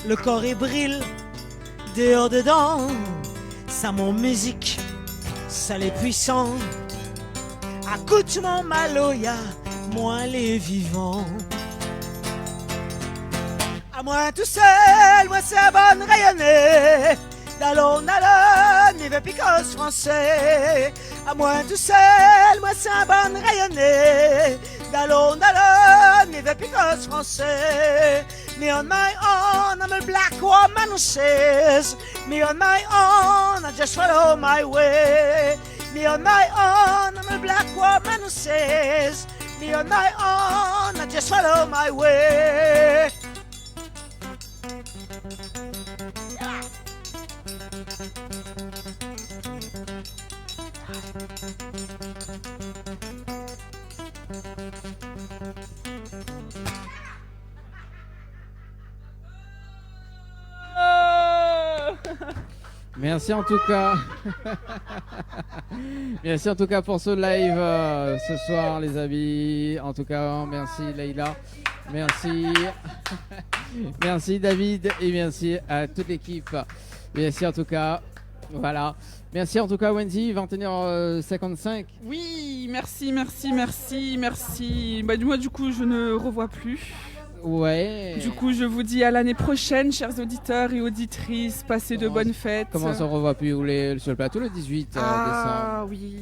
Le corps est brille, dehors dedans. Ça mon musique, ça les puissants. Écoute mon maloya, moi les vivants. À moi tout seul, moi c'est un bon rayonné. Dallon, neve picos français. À moi tout seul, moi c'est un bon rayonné. Dallon, neve picos français. Me on my own, I'm a black woman who says, me on my own, I just follow my way. Me on my own, I'm a black woman who says, me on my own, I just follow my way. Merci en tout cas. Merci en tout cas pour ce live ce soir, les amis. En tout cas, merci Leïla. Merci. Merci David et merci à toute l'équipe. Merci en tout cas. Voilà. Merci en tout cas Wendy, 21h55. Oui, merci. Bah, moi du coup je ne revois plus. Ouais. Du coup je vous dis à l'année prochaine, chers auditeurs et auditrices. Passez de bonnes fêtes. Comment on se revoit plus sur le plateau le 18 décembre. Ah oui.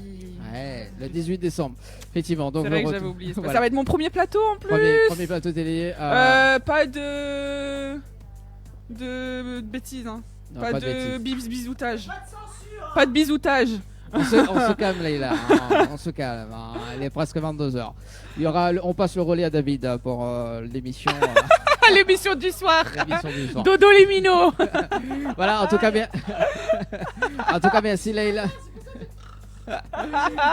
Ouais, le 18 décembre. Effectivement. Donc c'est vrai que j'avais oublié. Voilà. Ça va être mon premier plateau en plus. Premier plateau télé. Pas de bêtises, hein. Non, pas pas de bêtises. bisoutage. Pas de bisoutage. On se calme Leïla, hein, on se calme. Hein. Il est presque 22h. On passe le relais à David pour l'émission. L'émission du soir. Du soir. Dodo les minots. Voilà, en tout cas bien. En tout cas, merci Leïla.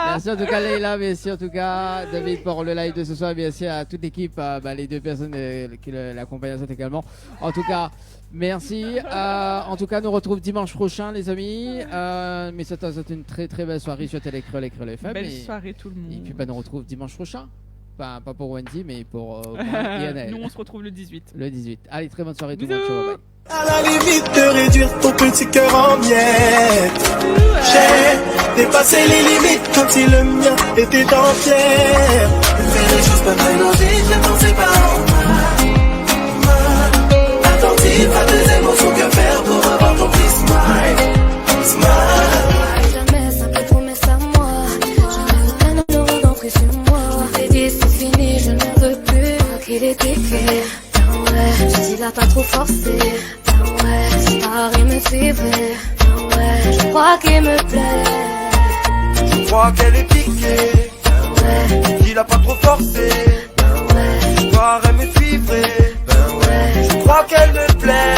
Merci en tout cas Leïla, merci en tout cas David pour le live de ce soir, merci à toute l'équipe, les deux personnes qui l'accompagnent également. En tout cas, merci. En tout cas, nous retrouvons dimanche prochain, les amis. Mais c'est une très très belle soirée sur Télécréole et Créole FM. Belle soirée tout le monde. Et puis nous retrouvons dimanche prochain. Pas pour Wendy, mais pour INL. Nous on se retrouve le 18. Le 18. Allez, très bonne soirée tout le monde. Ciao, bye. À la limite de réduire ton petit cœur en miettes. J'ai dépassé les limites comme si le mien était en pierre. Faire les choses pas très logiques, je pensais pas en mal. Attentif à tes émotions, que faire pour avoir ton petit smile. Smile. Jamais simple promesse à moi. Je n'ai aucun euro d'entrée sur moi. Je t'ai dit c'est fini, je ne veux plus. Qu'il est écrit. Ouais, je dis là pas trop forcé. Ouais, si Paris me suivait. Ouais, je crois qu'il me plaît. Je crois qu'elle est piquée. Ouais, il a pas trop forcé. ouais, Je crois qu'elle me suivrait. ouais, Je crois qu'elle me plaît.